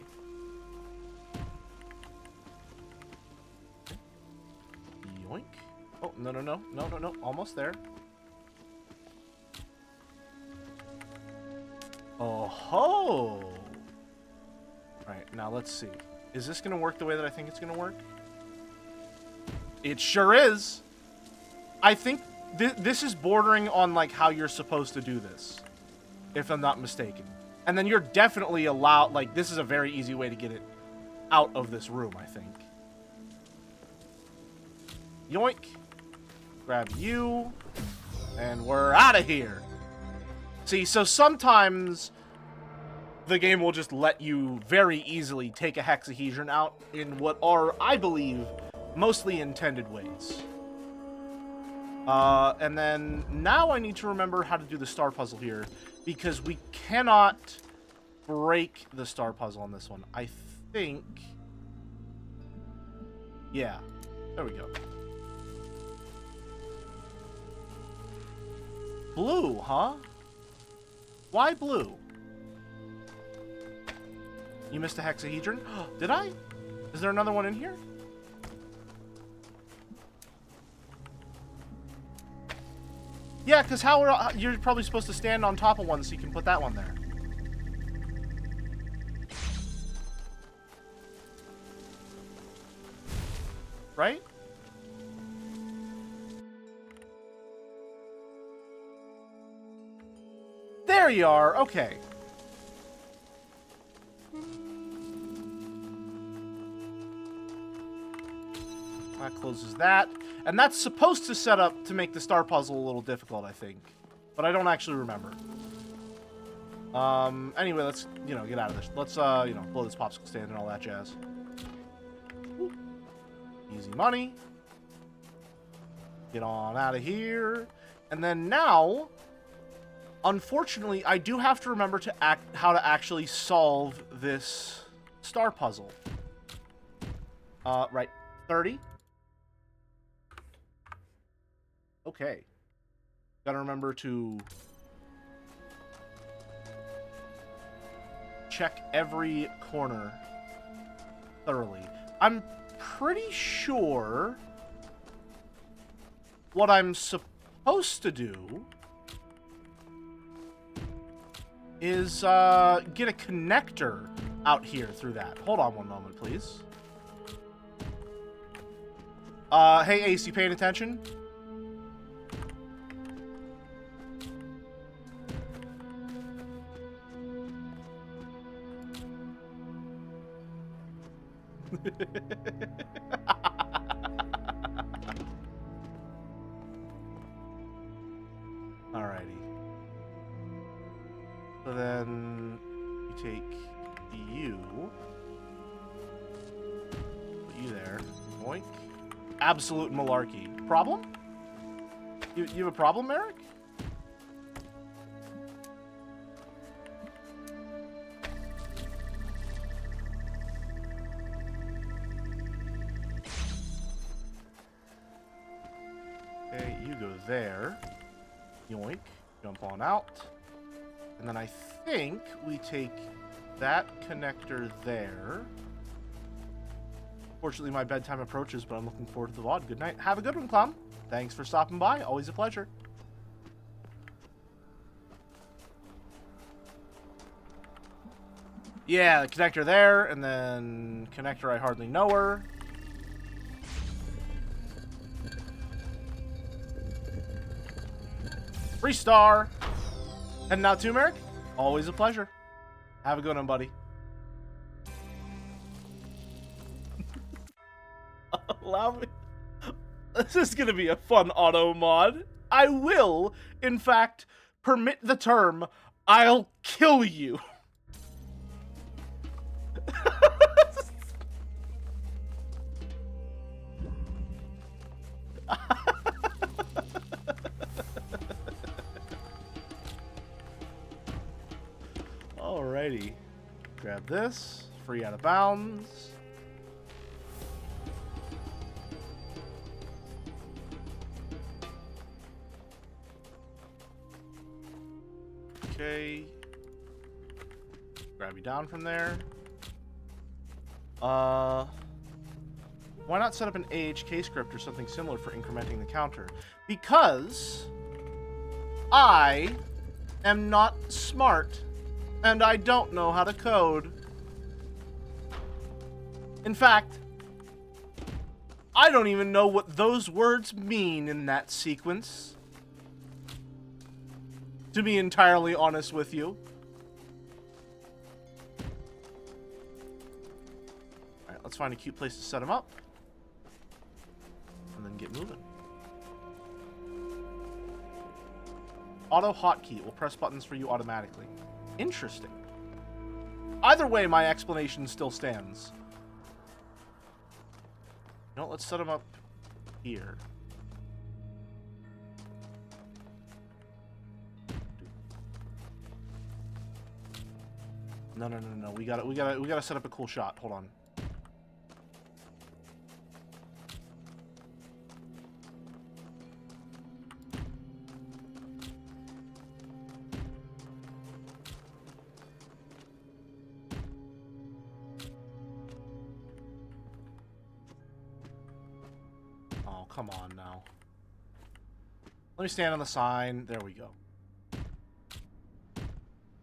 Speaker 1: Yoink. Oh, no, almost there. Oh ho! Alright, now let's see. Is this gonna work the way that I think it's gonna work? It sure is! I think this is bordering on, like, how you're supposed to do this. If I'm not mistaken. And then you're definitely allowed, like, this is a very easy way to get it out of this room, I think. Yoink. Grab you. And we're out of here! See, so sometimes the game will just let you very easily take a hexahedron out in what are, I believe, mostly intended ways. And then now I need to remember how to do the star puzzle here, because we cannot break the star puzzle on this one. I think... yeah. There we go. Blue, huh? Why blue? You missed a hexahedron? Did I? Is there another one in here? Yeah, because you're probably supposed to stand on top of one so you can put that one there. Right? There you are. Okay. That closes that. And that's supposed to set up to make the star puzzle a little difficult, I think. But I don't actually remember. Anyway, let's, you know, get out of this. Let's, you know, blow this popsicle stand and all that jazz. Woo. Easy money. Get on out of here. And then now... unfortunately, I do have to remember how to actually solve this star puzzle. Right. 30. Okay. Gotta remember to check every corner thoroughly. I'm pretty sure what I'm supposed to do is get a connector out here through that. Hold on one moment, please. Hey Ace, you paying attention? Alrighty. So then you take you, put you there, boink. Absolute malarkey. Problem? You have a problem, Eric? Okay, you go there. Yoink. Jump on out. And then I think we take that connector there. Fortunately, my bedtime approaches, but I'm looking forward to the VOD. Good night. Have a good one, Clown. Thanks for stopping by. Always a pleasure. Yeah, the connector there, and then connector I hardly know her. Free star. Heading out too, Merrick? Always a pleasure. Have a good one, buddy. Allow me. This is going to be a fun auto mod. I will, in fact, permit the term, I'll kill you. Alrighty. Grab this. Free out of bounds. Okay. Grab you down from there. Why not set up an AHK script or something similar for incrementing the counter? Because I am not smart and I don't know how to code. In fact, I don't even know what those words mean in that sequence. To be entirely honest with you. Alright, let's find a cute place to set them up. And then get moving. Auto hotkey will press buttons for you automatically. Interesting. Either way, my explanation still stands. You know what, let's set them up here. No. We gotta set up a cool shot. Hold on. Oh, come on now. Let me stand on the sign. There we go.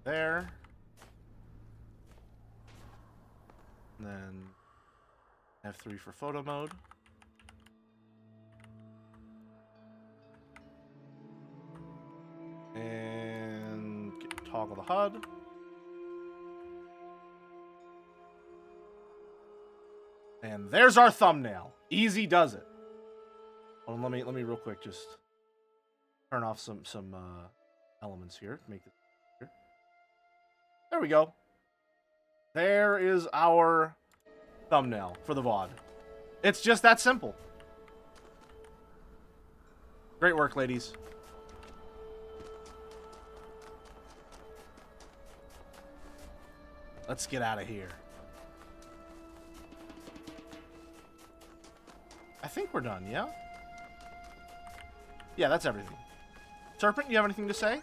Speaker 1: There. And then F3 for photo mode. And toggle the HUD. And there's our thumbnail. Easy does it. Hold on, let me real quick just turn off some elements here. Make this here. There we go. There is our thumbnail for the VOD. It's just that simple. Great work, ladies. Let's get out of here. I think we're done, yeah? Yeah, that's everything. Serpent, you have anything to say?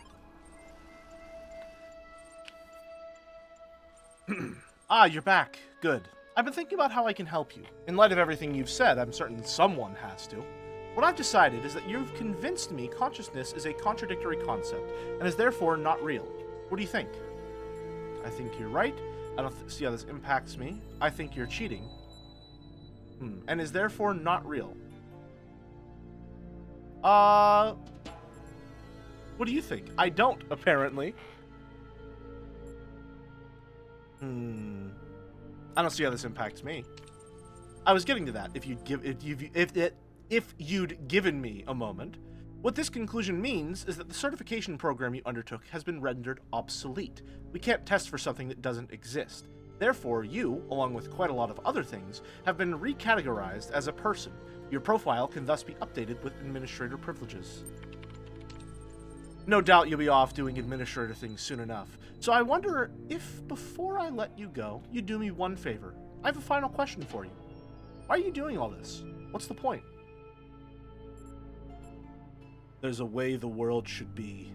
Speaker 1: Ah, you're back. Good. I've been thinking about how I can help you. In light of everything you've said, I'm certain someone has to. What I've decided is that you've convinced me consciousness is a contradictory concept, and is therefore not real. What do you think? I think you're right. I don't see how this impacts me. I think you're cheating. And is therefore not real. What do you think? I don't, apparently. I don't see how this impacts me. I was getting to that. If you'd given me a moment. What this conclusion means is that the certification program you undertook has been rendered obsolete. We can't test for something that doesn't exist. Therefore, you, along with quite a lot of other things, have been recategorized as a person. Your profile can thus be updated with administrator privileges. No doubt you'll be off doing administrator things soon enough. So I wonder if, before I let you go, you do me one favor. I have a final question for you. Why are you doing all this? What's the point? There's a way the world should be.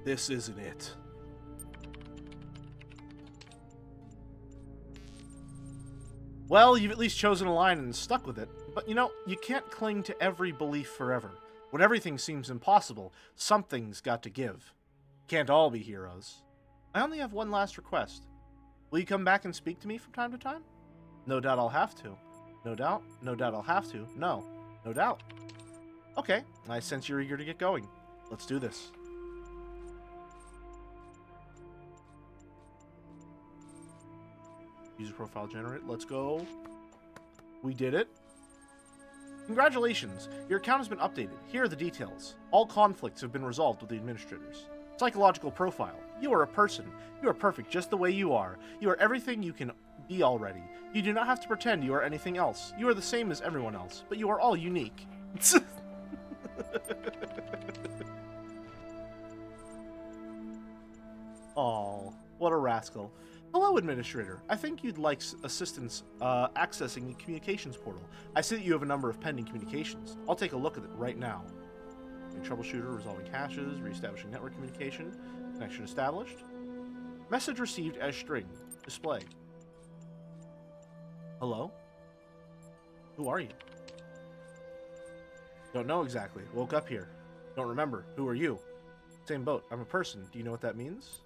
Speaker 1: This isn't it. Well, you've at least chosen a line and stuck with it. But you know, you can't cling to every belief forever. When everything seems impossible, something's got to give. Can't all be heroes. I only have one last request. Will you come back and speak to me from time to time? No doubt I'll have to. No doubt? No doubt I'll have to. No. No doubt. Okay, I sense you're eager to get going. Let's do this. User profile generate. Let's go. We did it. Congratulations. Your account has been updated. Here are the details. All conflicts have been resolved with the administrators. Psychological profile. You are a person. You are perfect just the way you are. You are everything you can be already. You do not have to pretend you are anything else. You are the same as everyone else, but you are all unique. Aw, what a rascal. Hello, Administrator. I think you'd like assistance accessing the communications portal. I see that you have a number of pending communications. I'll take a look at it right now. Troubleshooter, resolving caches, reestablishing network communication, connection established. Message received as string. Display. Hello? Who are you? Don't know exactly. Woke up here. Don't remember. Who are you? Same boat. I'm a person. Do you know what that means?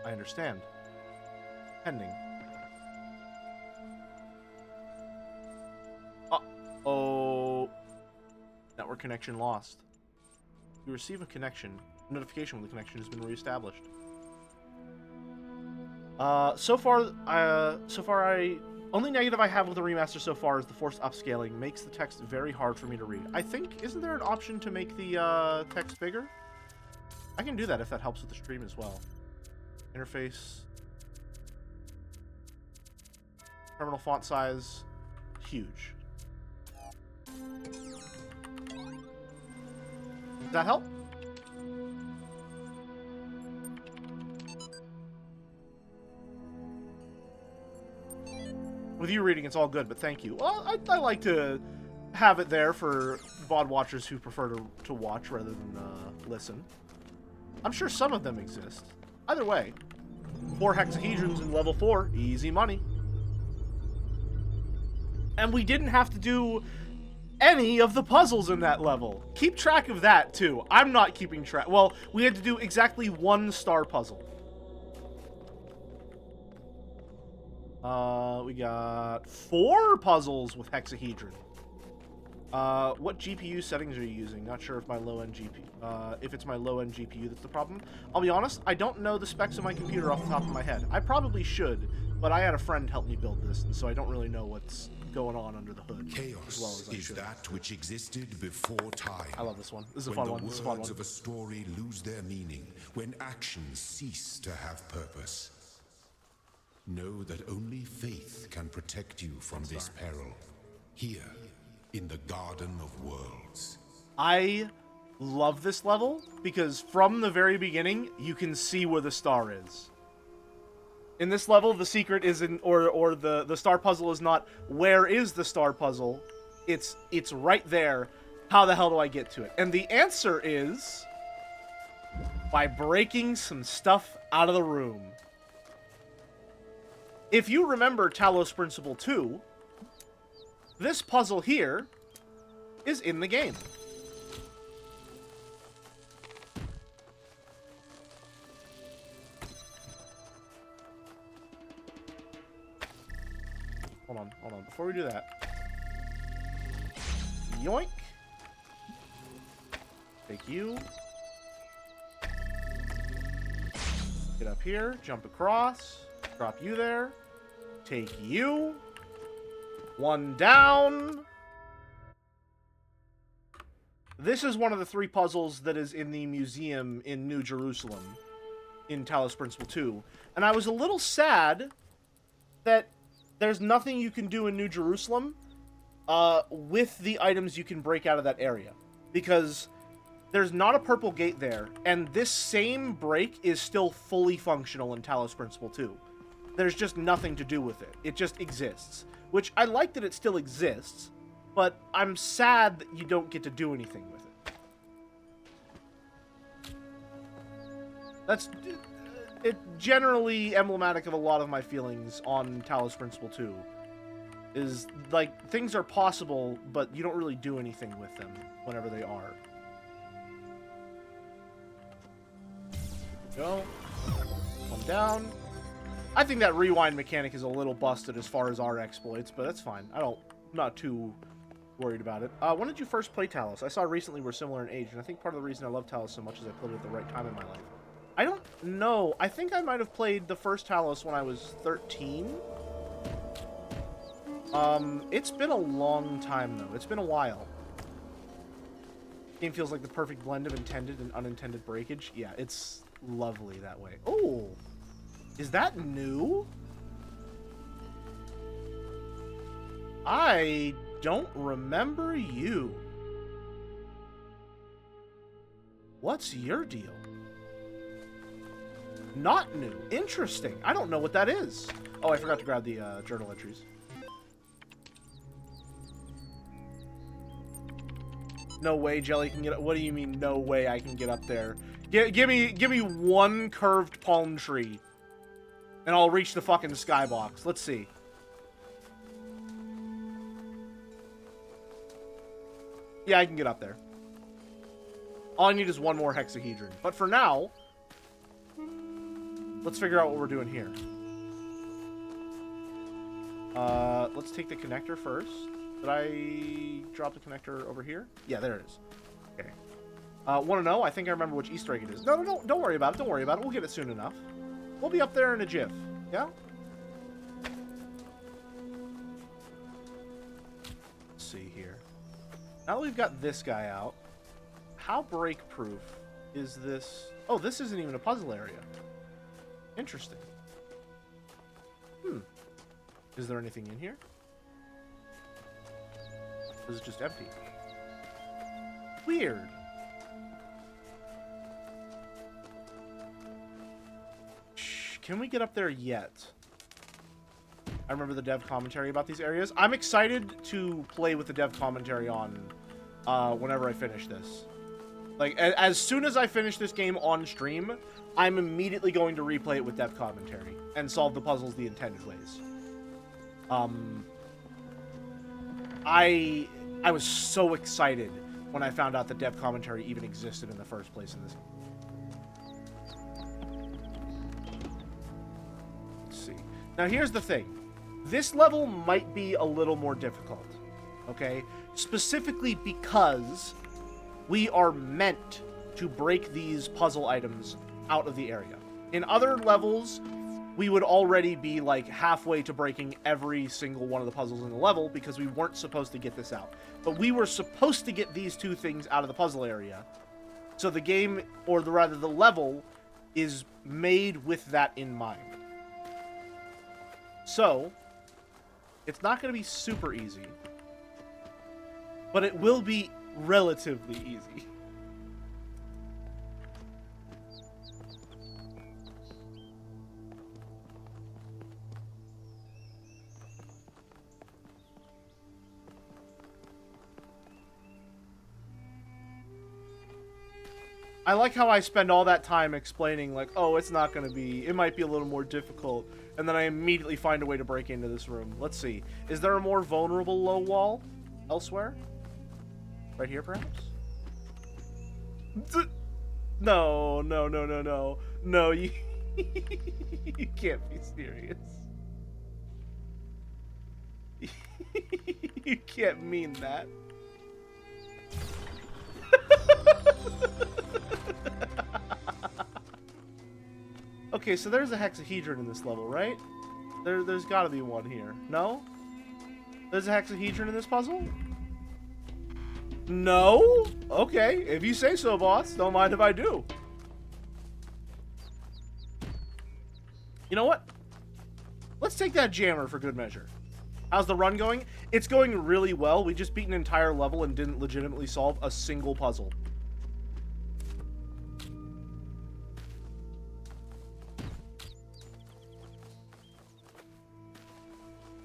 Speaker 1: I understand. Pending. Uh-oh. Network connection lost. You receive a notification when the connection has been reestablished. So far, only negative I have with the remaster so far is the forced upscaling makes the text very hard for me to read. I think, isn't there an option to make the text bigger? I can do that if that helps with the stream as well. Interface. Terminal font size. Huge. Does that help? With you reading, it's all good, but thank you. Well, I like to have it there for VOD watchers who prefer to watch rather than listen. I'm sure some of them exist. Either way, 4 hexahedrons in level 4, easy money. And we didn't have to do any of the puzzles in that level. Keep track of that, too. I'm not keeping track. Well, we had to do exactly 1 star puzzle. We got 4 puzzles with hexahedron. What GPU settings are you using? Not sure if my low-end GPU, if it's my low-end GPU that's the problem. I'll be honest, I don't know the specs of my computer off the top of my head. I probably should, but I had a friend help me build this, and so I don't really know what's going on under the hood.
Speaker 4: Chaos
Speaker 1: as well as I
Speaker 4: is
Speaker 1: should.
Speaker 4: that which existed before time.
Speaker 1: I love this one. This is a fun one. This is a fun
Speaker 4: When the
Speaker 1: one.
Speaker 4: words of a story lose their meaning, when actions cease to have purpose. Know that only faith can protect you from this peril. Here, in the Garden of Worlds.
Speaker 1: I love this level because from the very beginning, you can see where the star is. In this level, the secret isn't, or the star puzzle is not, where is the star puzzle? It's right there. How the hell do I get to it? And the answer is by breaking some stuff out of the room. If you remember Talos Principle 2, this puzzle here is in the game. Hold on. Before we do that. Yoink. Take you. Get up here, jump across, drop you there. Take you. 1 down. This is one of the 3 puzzles that is in the museum in New Jerusalem in Talos Principle 2. And I was a little sad that there's nothing you can do in New Jerusalem with the items you can break out of that area. Because there's not a purple gate there, and this same break is still fully functional in Talos Principle 2. There's just nothing to do with it. It just exists. Which, I like that it still exists, but I'm sad that you don't get to do anything with it. That's generally emblematic of a lot of my feelings on Talos Principle 2. Is, like, things are possible, but you don't really do anything with them whenever they are. Go. 1 down. I think that rewind mechanic is a little busted as far as our exploits, but that's fine. I'm not too worried about it. When did you first play Talos? I saw recently we're similar in age, and I think part of the reason I love Talos so much is I played it at the right time in my life. I don't know. I think I might have played the first Talos when I was 13. It's been a long time, though. It's been a while. Game feels like the perfect blend of intended and unintended breakage. Yeah, it's lovely that way. Oh, is that new? I don't remember you. What's your deal? Not new. Interesting. I don't know what that is. Oh, I forgot to grab the journal entries. No way Jelly can get up. What do you mean, no way I can get up there? Give me one curved palm tree, and I'll reach the fucking skybox. Let's see. Yeah, I can get up there. All I need is one more hexahedron. But for now, let's figure out what we're doing here. Let's take the connector first. Did I drop the connector over here? Yeah, there it is. Okay. Want to know? I think I remember which Easter egg it is. No, don't worry about it. Don't worry about it. We'll get it soon enough. We'll be up there in a jiff. Yeah? Let's see here. Now that we've got this guy out, how break-proof is this? Oh, this isn't even a puzzle area. Interesting. Is there anything in here? Or is it just empty? Weird. Shh, can we get up there yet? I remember the dev commentary about these areas. I'm excited to play with the dev commentary on whenever I finish this. Like, as soon as I finish this game on stream, I'm immediately going to replay it with dev commentary and solve the puzzles the intended ways. I was so excited when I found out that dev commentary even existed in the first place in this. Let's see. Now here's the thing. This level might be a little more difficult, okay? Specifically because we are meant to break these puzzle items out of the area. In other levels, we would already be like halfway to breaking every single one of the puzzles in the level because we weren't supposed to get this out. But we were supposed to get these two things out of the puzzle area. So the game, or rather the level, is made with that in mind. So, it's not going to be super easy, but it will be relatively easy. I like how I spend all that time explaining, like, oh, it's not going to be, it might be a little more difficult, and then I immediately find a way to break into this room. Let's see. Is there a more vulnerable low wall elsewhere? Right here, perhaps? No. No, you, you can't be serious. You can't mean that. Okay, so there's a hexahedron in this level, right? There's got to be one here. No? There's a hexahedron in this puzzle? No? Okay, if you say so, boss. Don't mind if I do. You know what? Let's take that jammer for good measure. How's the run going? It's going really well. We just beat an entire level and didn't legitimately solve a single puzzle.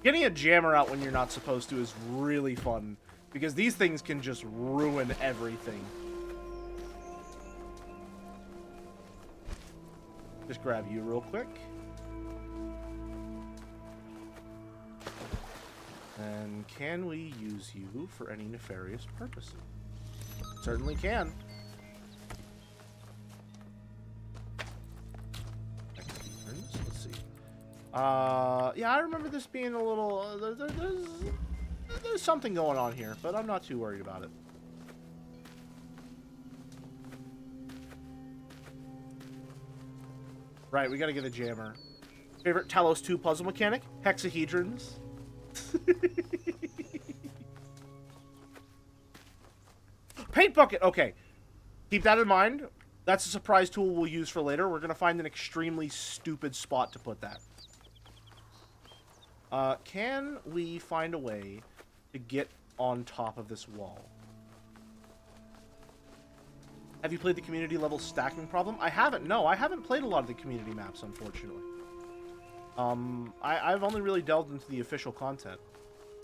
Speaker 1: Getting a jammer out when you're not supposed to is really fun, because these things can just ruin everything. Just grab you real quick. And can we use you for any nefarious purposes? Certainly can. Let's see. Yeah, I remember this being a little... there's something going on here, but I'm not too worried about it. Right, we gotta get a jammer. Favorite Talos 2 puzzle mechanic? Hexahedrons. Paint bucket! Okay. Keep that in mind. That's a surprise tool we'll use for later. We're gonna find an extremely stupid spot to put that. Can we find a way to get on top of this wall? Have you played the community level stacking problem? I haven't. No, I haven't played a lot of the community maps, unfortunately. I've only really delved into the official content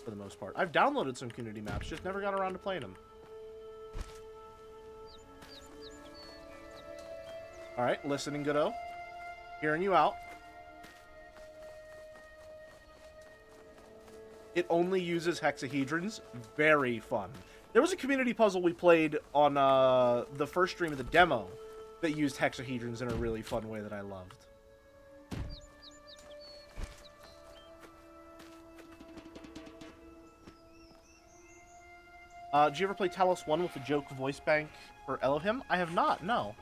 Speaker 1: for the most part. I've downloaded some community maps, just never got around to playing them. Alright, listening, Godot. Hearing you out. It only uses hexahedrons. Very fun. There was a community puzzle we played on the first stream of the demo that used hexahedrons in a really fun way that I loved. Did you ever play Talos 1 with the joke voice bank for Elohim? I have not, no.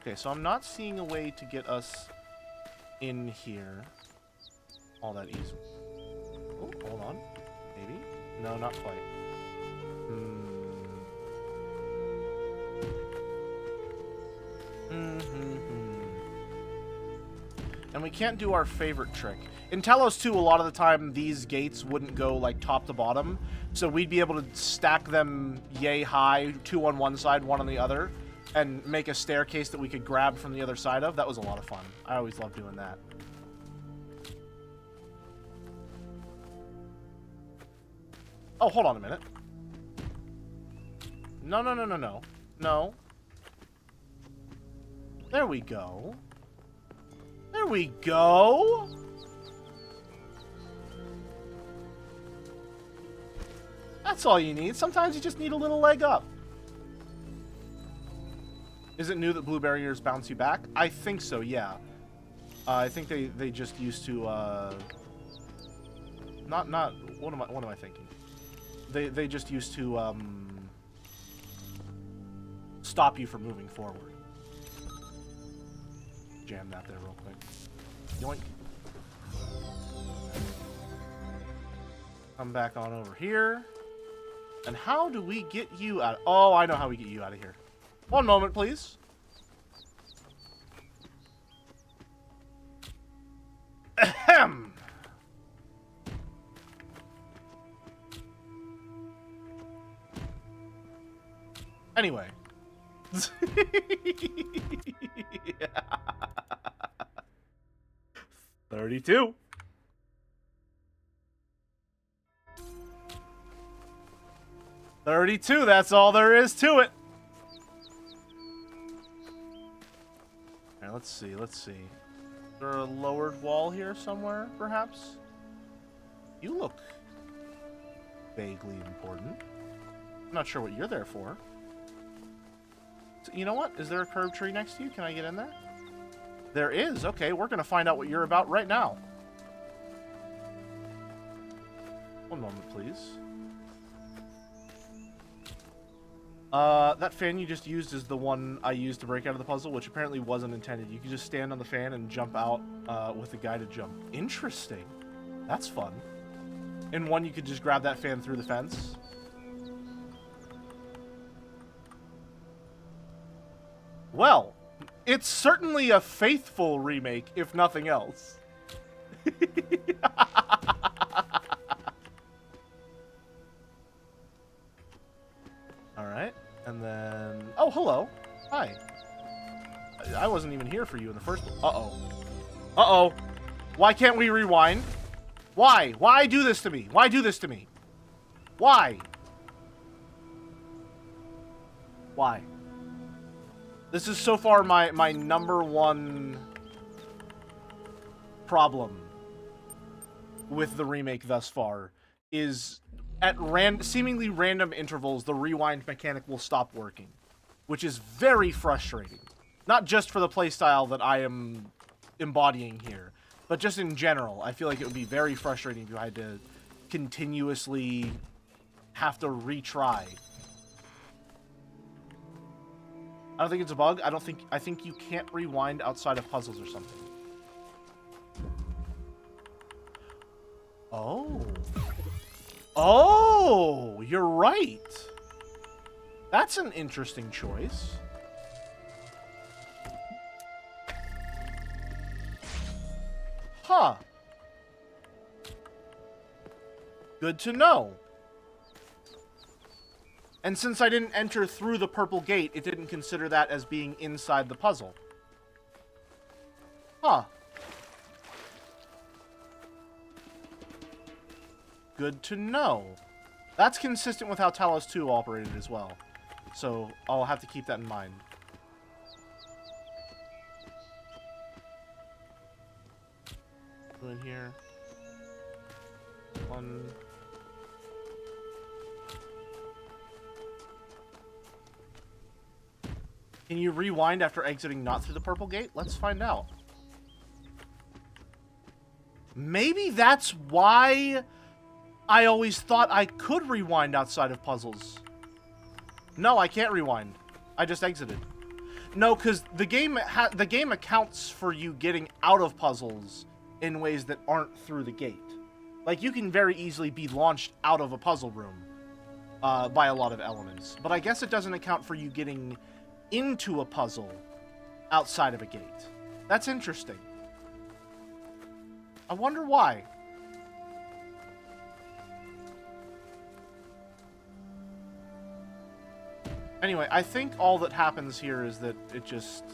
Speaker 1: Okay, so I'm not seeing a way to get us in here all that easy. Oh, hold on. Maybe? No, not quite. And we can't do our favorite trick. In Talos 2, a lot of the time, these gates wouldn't go, like, top to bottom. So we'd be able to stack them yay high, 2 on one side, 1 on the other, and make a staircase that we could grab from the other side of. That was a lot of fun. I always loved doing that. Oh, hold on a minute. No, no, no, no, no. No. There we go. There we go! That's all you need. Sometimes you just need a little leg up. Is it new that blue barriers bounce you back? I think so, yeah. I think they just used to, Not, what am I thinking? They just used to, stop you from moving forward. Jam that there real quick. Yoink. Come back on over here. And how do we get you out? Oh, I know how we get you out of here. One moment, please. Ahem. Anyway. Yeah. 32. That's all there is to it. Alright, let's see. Is there a lowered wall here somewhere, perhaps? You look vaguely important. I'm not sure what you're there for. So, you know what? Is there a curved tree next to you? Can I get in there? There is. Okay, we're going to find out what you're about right now. One moment, please. That fan you just used is the one I used to break out of the puzzle, which apparently wasn't intended. You can just stand on the fan and jump out with a guided jump. Interesting. That's fun. In one, you could just grab that fan through the fence. Well, it's certainly a faithful remake, if nothing else. Alright, and then... Oh, hello. Hi. I wasn't even here for you in the first place. Uh-oh. Uh-oh. Why can't we rewind? Why? Why do this to me? Why do this to me? Why? Why? This is so far my number one problem with the remake thus far, is at seemingly random intervals, the rewind mechanic will stop working, which is very frustrating. Not just for the playstyle that I am embodying here, but just in general. I feel like it would be very frustrating if you had to continuously have to retry. I don't think it's a bug. I think you can't rewind outside of puzzles or something. Oh. Oh, you're right. That's an interesting choice. Huh. Good to know. And since I didn't enter through the purple gate, it didn't consider that as being inside the puzzle. Huh. Good to know. That's consistent with how Talos 2 operated as well. So I'll have to keep that in mind. Go in here. One. Can you rewind after exiting not through the purple gate? Let's find out. Maybe that's why I always thought I could rewind outside of puzzles. No, I can't rewind. I just exited. No, because the game accounts for you getting out of puzzles in ways that aren't through the gate. Like, you can very easily be launched out of a puzzle room by a lot of elements. But I guess it doesn't account for you getting into a puzzle outside of a gate. That's interesting. I wonder why. Anyway, I think all that happens here is that it just...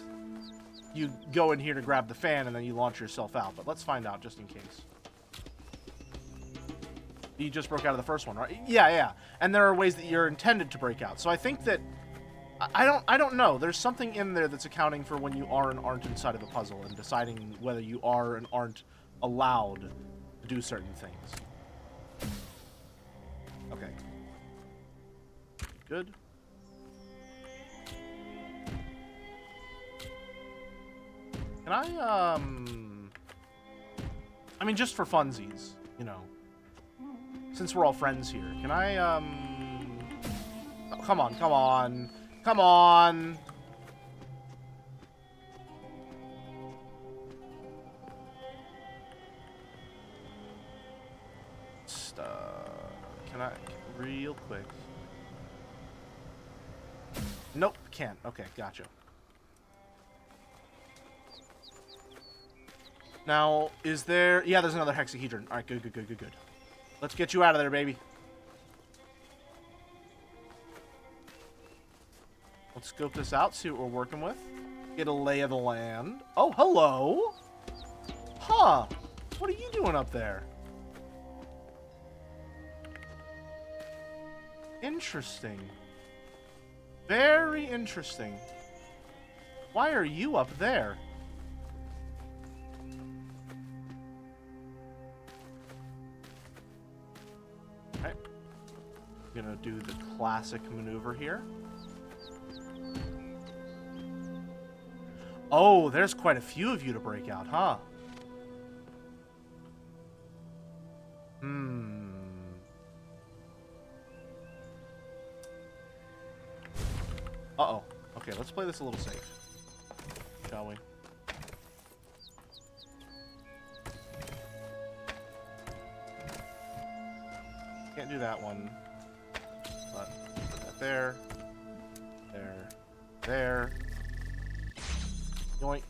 Speaker 1: You go in here to grab the fan and then you launch yourself out. But let's find out just in case. You just broke out of the first one, right? Yeah. And there are ways that you're intended to break out. So I think that... I don't know. There's something in there that's accounting for when you are and aren't inside of a puzzle and deciding whether you are and aren't allowed to do certain things. Okay. Good. Can I mean, just for funsies, you know. Since we're all friends here, can I, Oh, come on. Come on! Can I... Real quick. Nope, can't. Okay, gotcha. Now, is there... Yeah, there's another hexahedron. Alright, good. Let's get you out of there, baby. Let's scope this out, see what we're working with. Get a lay of the land. Oh, hello! Huh. What are you doing up there? Interesting. Very interesting. Why are you up there? Okay. Gonna do the classic maneuver here. Oh, there's quite a few of you to break out, huh? Uh-oh. Okay, let's play this a little safe. Shall we? Can't do that one. But put that there. There. Yoink.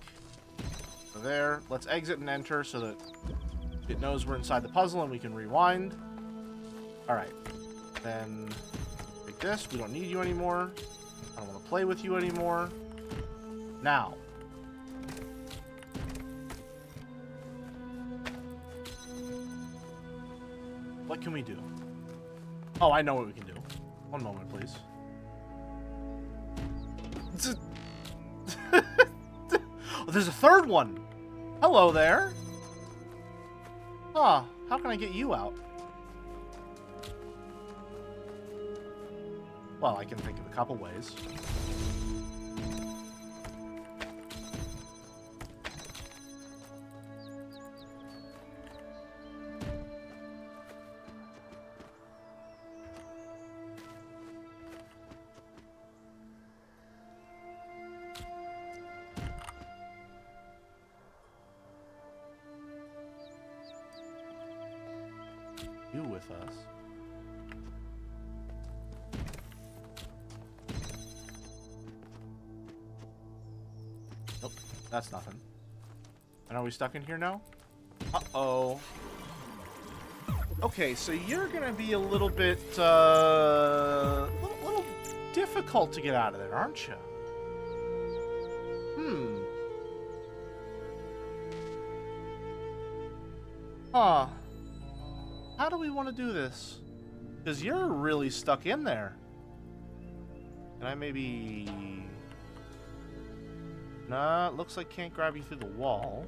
Speaker 1: There. Let's exit and enter so that it knows we're inside the puzzle and we can rewind. Alright. Then take this. We don't need you anymore. I don't want to play with you anymore. Now. What can we do? Oh, I know what we can do. One moment, please. Oh, there's a third one! Hello there! Huh, how can I get you out? Well, I can think of a couple ways. you with us. Nope, that's nothing. And are we stuck in here now? Uh-oh. Okay, so you're gonna be a little bit, little difficult to get out of there, aren't you? Huh. How do we want to do this? Because you're really stuck in there. Can I maybe... Nah, looks like can't grab you through the wall.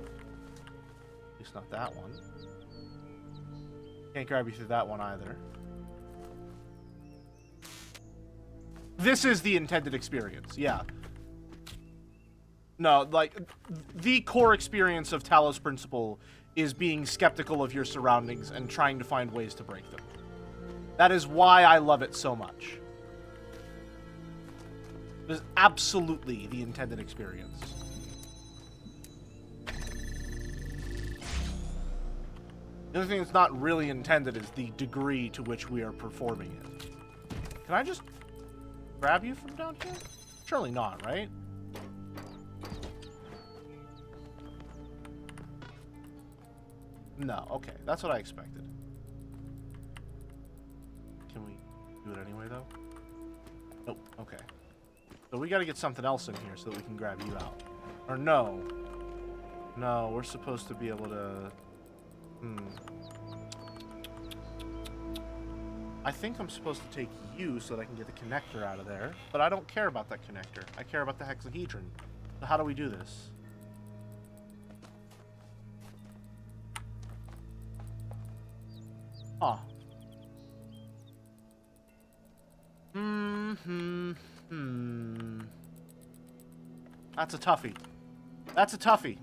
Speaker 1: At least not that one. Can't grab you through that one either. This is the intended experience, yeah. No, like, the core experience of Talos Principle is being skeptical of your surroundings and trying to find ways to break them. That is why I love it so much. It is absolutely the intended experience. The only thing that's not really intended is the degree to which we are performing it. Can I just grab you from down here? Surely not, right? No, okay. That's what I expected. Can we do it anyway, though? Nope, okay. So we gotta get something else in here so that we can grab you out. Or no. No, we're supposed to be able to... I think I'm supposed to take you so that I can get the connector out of there. But I don't care about that connector. I care about the hexahedron. So how do we do this? Huh. That's a toughie. That's a toughie.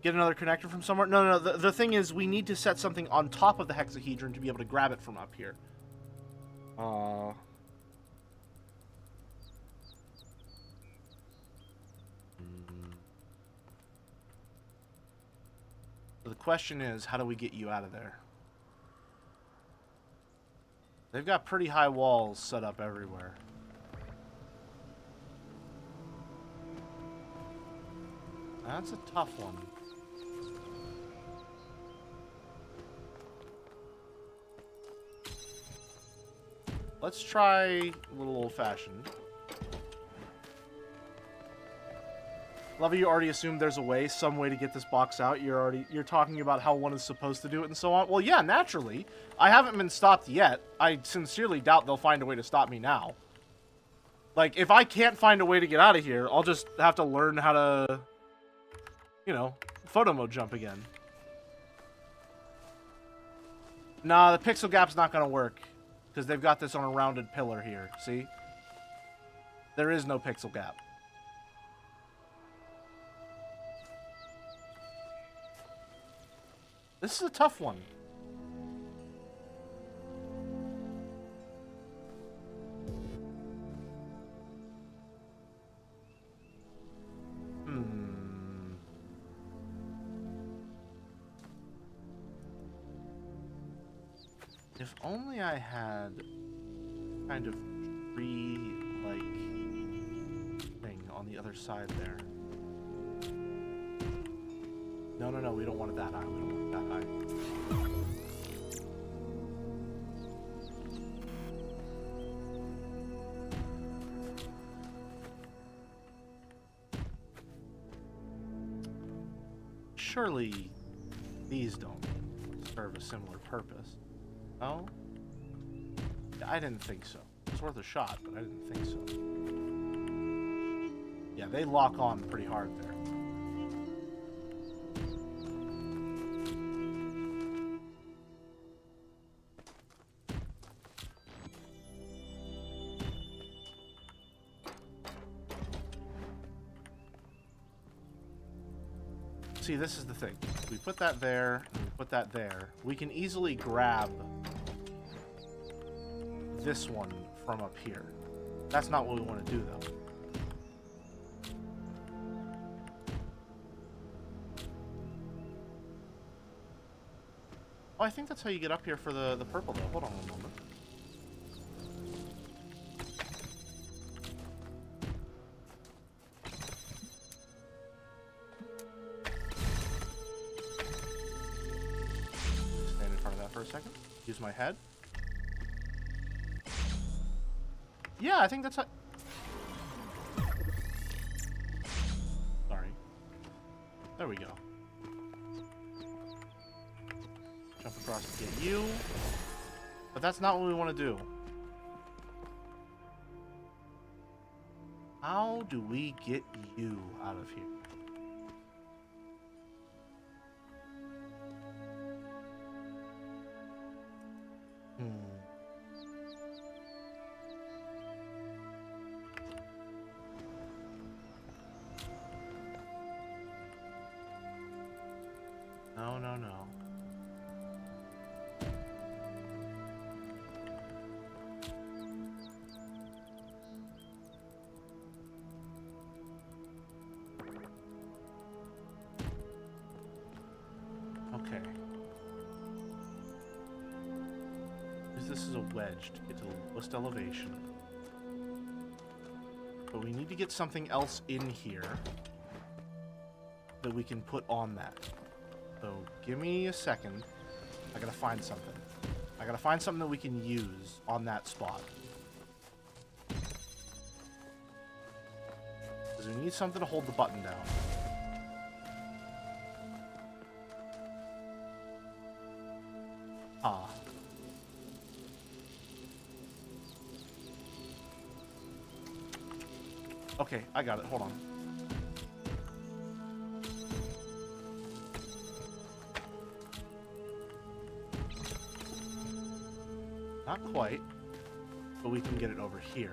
Speaker 1: Get another connector from somewhere? No. The thing is, we need to set something on top of the hexahedron to be able to grab it from up here. So the question is, how do we get you out of there? They've got pretty high walls set up everywhere. That's a tough one. Let's try a little old-fashioned. Love you already assumed there's a way, some way to get this box out. You're talking about how one is supposed to do it and so on. Well, yeah, naturally. I haven't been stopped yet. I sincerely doubt they'll find a way to stop me now. Like, if I can't find a way to get out of here, I'll just have to learn how to, you know, photo mode jump again. Nah, the pixel gap's not gonna work. Because they've got this on a rounded pillar here. See? There is no pixel gap. This is a tough one. If only I had kind of tree-like thing on the other side there. No, we don't want that eye. We don't want that eye. Surely these don't serve a similar purpose. No? I didn't think so. It's worth a shot, but I didn't think so. Yeah, they lock on pretty hard there. See, this is the thing. We put that there, and we put that there. We can easily grab this one from up here. That's not what we want to do, though. Oh, I think that's how you get up here for the purple, though. Hold on one moment. Stand in front of that for a second. Use my head. Yeah, I think that's how... Sorry. There we go. Jump across to get you. But that's not what we want to do. How do we get you out of here? No, no, no. Okay. Use this as a wedge to get to the lowest elevation. But we need to get something else in here that we can put on that. So give me a second. I gotta find something. I gotta find something that we can use on that spot. Because we need something to hold the button down. Ah. Okay, I got it. Hold on. Not quite, but we can get it over here.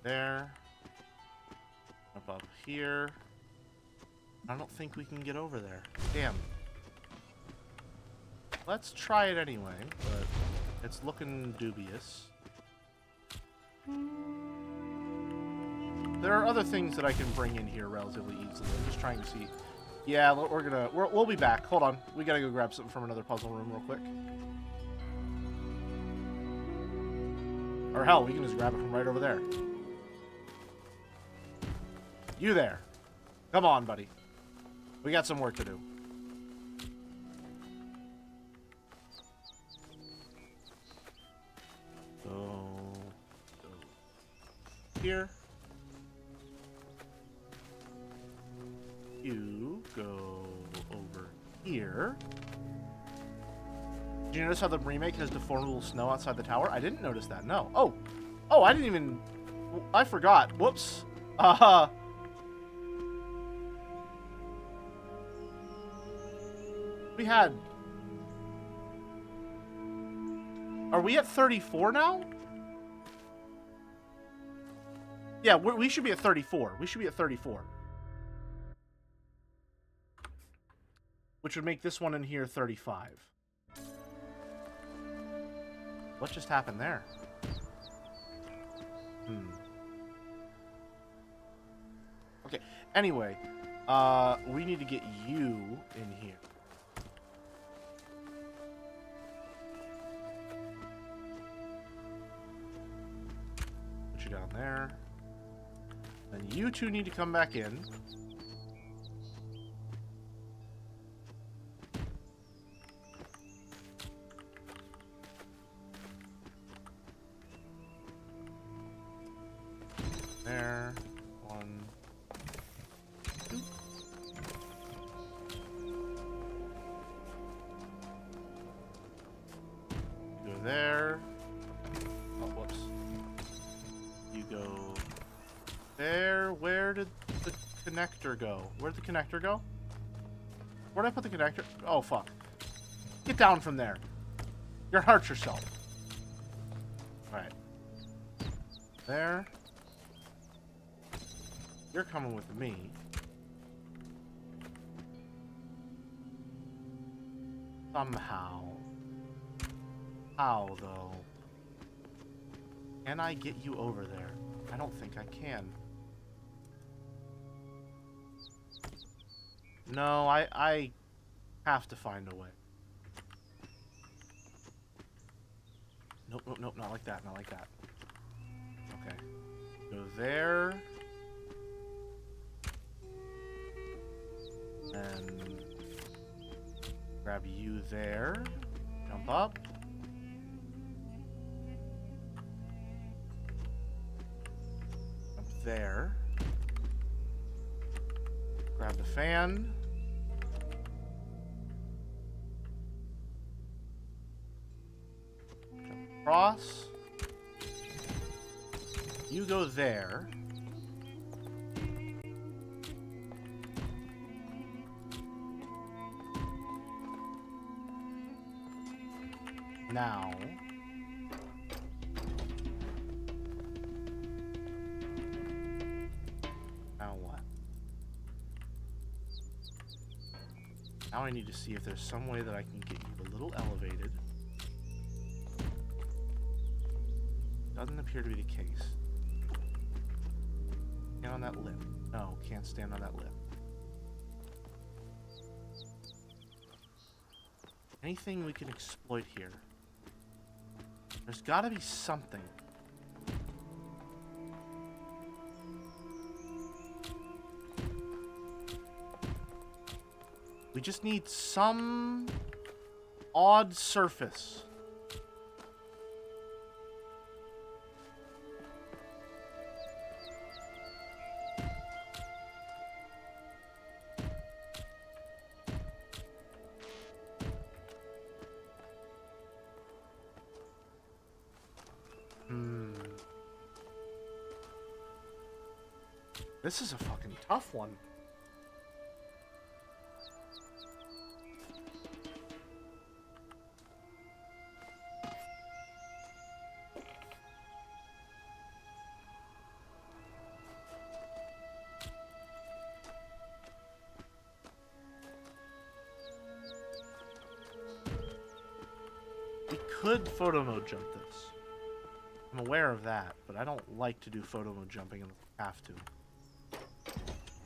Speaker 1: There. Up here. I don't think we can get over there. Damn. Let's try it anyway, but it's looking dubious. There are other things that I can bring in here relatively easily. I'm just trying to see. Yeah, we'll be back. Hold on. We gotta go grab something from another puzzle room real quick. Or hell, we can just grab it from right over there. You there. Come on, buddy. We got some work to do. Go here. You go over here. Did you notice how the remake has deformable snow outside the tower? I didn't notice that, no. Oh, I didn't even... I forgot. Whoops. We had... Are we at 34 now? Yeah, we should be at 34. We should be at 34. Which would make this one in here 35. What just happened there? Okay, anyway. We need to get you in here. Put you down there. Then you two need to come back in. There. 1, 2. You go there. Oh, whoops. You go there. Where did the connector go? Where'd the connector go? Where'd I put the connector? Oh, fuck. Get down from there. You're hurt yourself. Alright. There. You're coming with me. Somehow. How, though? Can I get you over there? I don't think I can. No, I have to find a way. Nope, nope, nope, not like that, not like that. Okay. Go there. And grab you there. Jump up. Jump there. Grab the fan. Jump across. You go there. Now. Now what? Now I need to see if there's some way that I can get you a little elevated. Doesn't appear to be the case. Stand on that lip. No, can't stand on that lip. Anything we can exploit here? There's gotta be something. We just need some odd surface. This is a fucking tough one. We could photo mode jump this. I'm aware of that, but I don't like to do photo mode jumping unless I have to.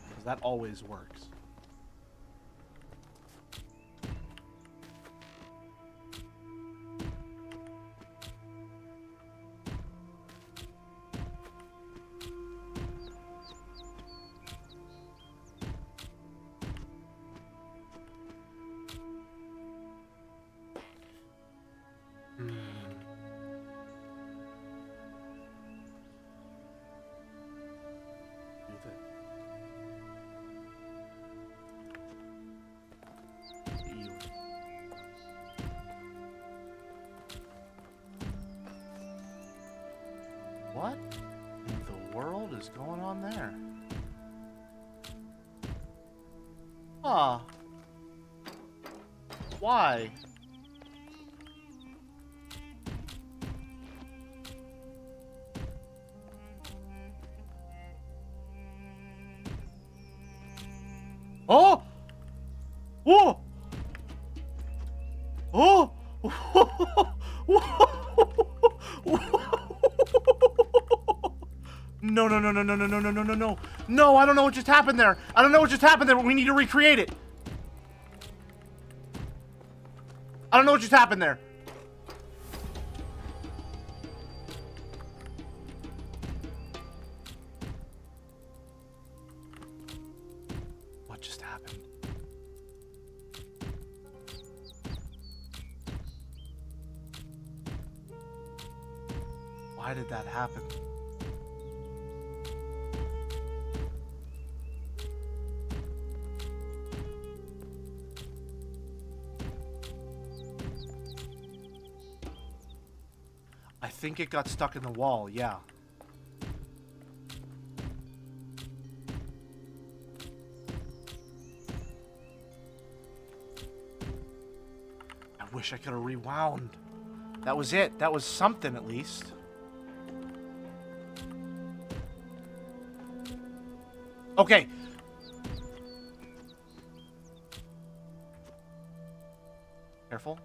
Speaker 1: Because that always works. What in the world is going on there? Huh. Why? Oh! Whoa! Oh! No, no, no, no, no, no, no, no, no, no, no. No, I don't know what just happened there. I don't know what just happened there, but we need to recreate it. I don't know what just happened there. What just happened? Why did that happen? I think it got stuck in the wall, yeah. I wish I could have rewound. That was it. That was something at least. Okay. Careful.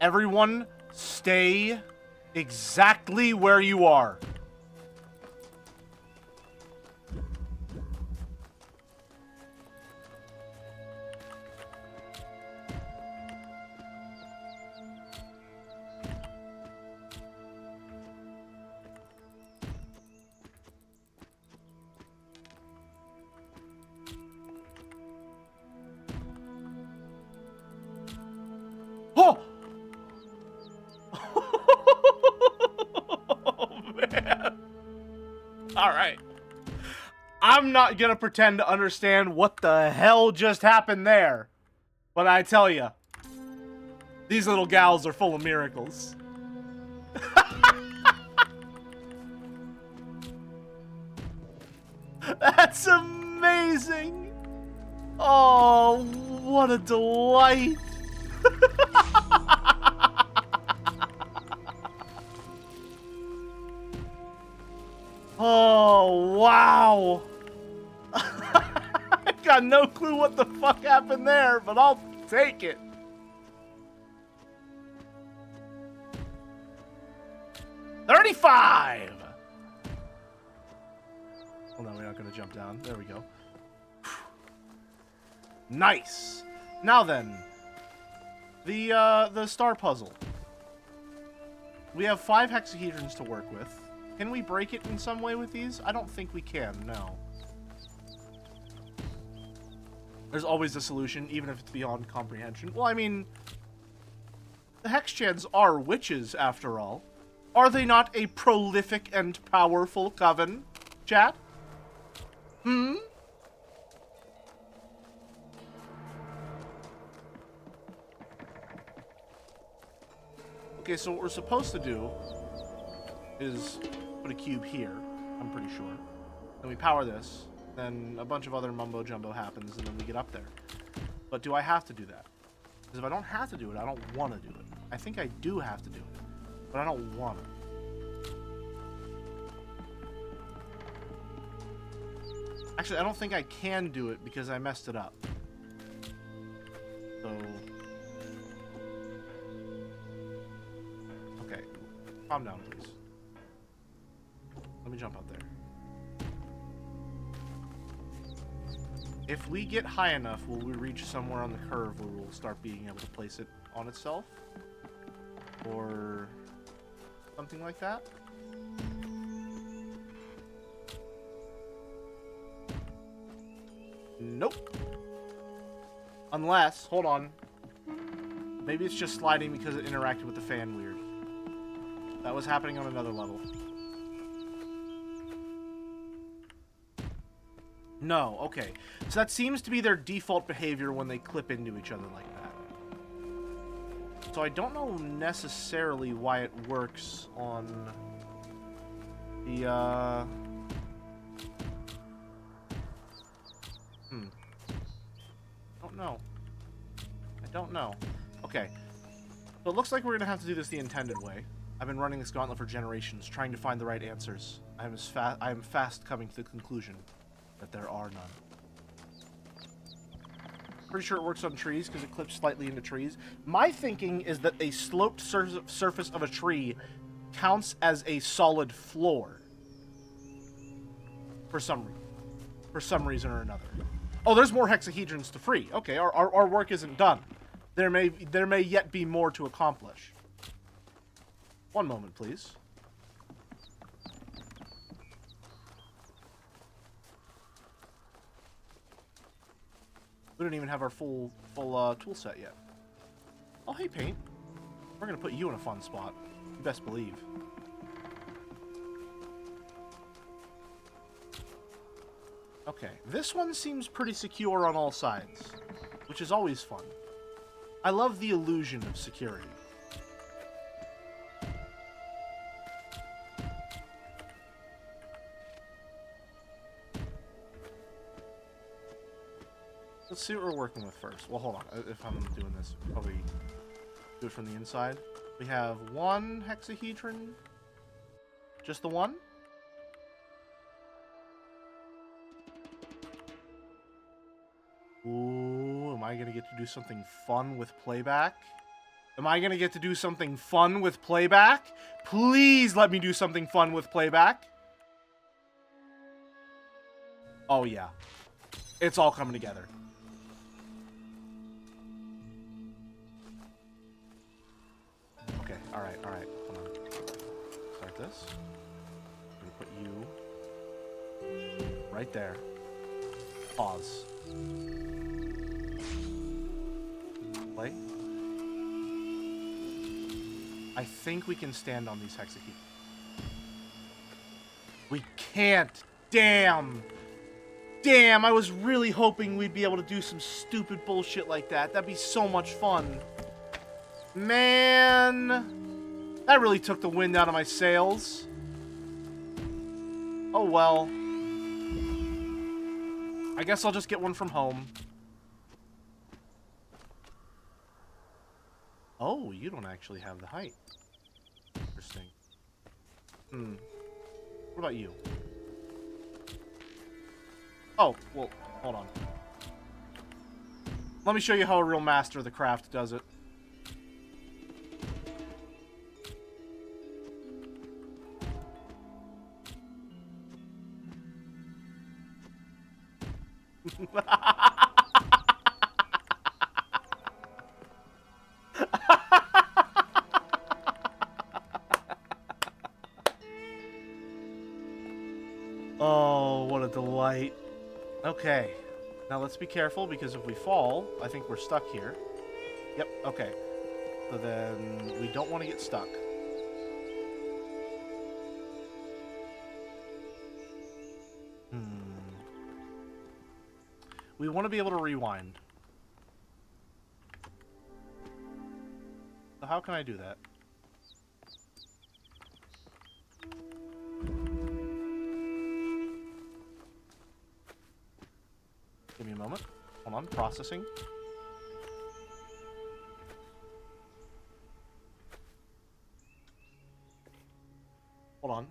Speaker 1: Everyone, stay exactly where you are. Oh! Oh, man. Alright. I'm not gonna pretend to understand what the hell just happened there. But I tell ya, these little gals are full of miracles. That's amazing! Oh, what a delight! Oh, wow! I got no clue what the fuck happened there, but I'll take it. $35! Oh no, we're not gonna jump down. There we go. Nice! Now then, the star puzzle. We have 5 hexahedrons to work with. Can we break it in some way with these? I don't think we can, no. There's always a solution, even if it's beyond comprehension. Well, I mean, the Hexchans are witches, after all. Are they not a prolific and powerful coven, chat? Hmm? Okay, so what we're supposed to do is put a cube here, I'm pretty sure. Then we power this, then a bunch of other mumbo-jumbo happens, and then we get up there. But do I have to do that? Because if I don't have to do it, I don't want to do it. I think I do have to do it, but I don't want to. Actually, I don't think I can do it because I messed it up. So... okay, calm down, please. Let me jump up there. If we get high enough, will we reach somewhere on the curve where we'll start being able to place it on itself? Or something like that? Nope. Unless, hold on. Maybe it's just sliding because it interacted with the fan weird. That was happening on another level. No, okay. So that seems to be their default behavior when they clip into each other like that. So I don't know necessarily why it works on the, I don't know. I don't know. Okay. So it looks like we're going to have to do this the intended way. I've been running this gauntlet for generations, trying to find the right answers. I am fast coming to the conclusion that there are none. Pretty sure it works on trees because it clips slightly into trees. My thinking is that a sloped surface of a tree counts as a solid floor. For some reason or another. Oh, there's more hexahedrons to free. Okay, our work isn't done. There may yet be more to accomplish. One moment, please. We don't even have our full tool set yet. Oh, hey, Paint. We're gonna put you in a fun spot. You best believe. Okay, this one seems pretty secure on all sides, which is always fun. I love the illusion of security. Let's see what we're working with first. Well, hold on. If I'm doing this, probably do it from the inside. We have 1 hexahedron. Just the one? Ooh, am I going to get to do something fun with playback? Am I going to get to do something fun with playback? Please let me do something fun with playback. Oh, yeah. It's all coming together. Okay, alright. Hold on. Start this. I'm going to put you right there. Pause. Play. I think we can stand on these hexahedrons. We can't. Damn. Damn, I was really hoping we'd be able to do some stupid bullshit like that. That'd be so much fun. Man. That really took the wind out of my sails. Oh well. I guess I'll just get one from home. Oh, you don't actually have the height. Interesting. What about you? Oh, well, hold on. Let me show you how a real master of the craft does it. Oh, what a delight. Okay. Now let's be careful, because if we fall, I think we're stuck here. Yep, okay. So then we don't want to get stuck. We want to be able to rewind. So how can I do that? Give me a moment. Hold on, processing. Hold on.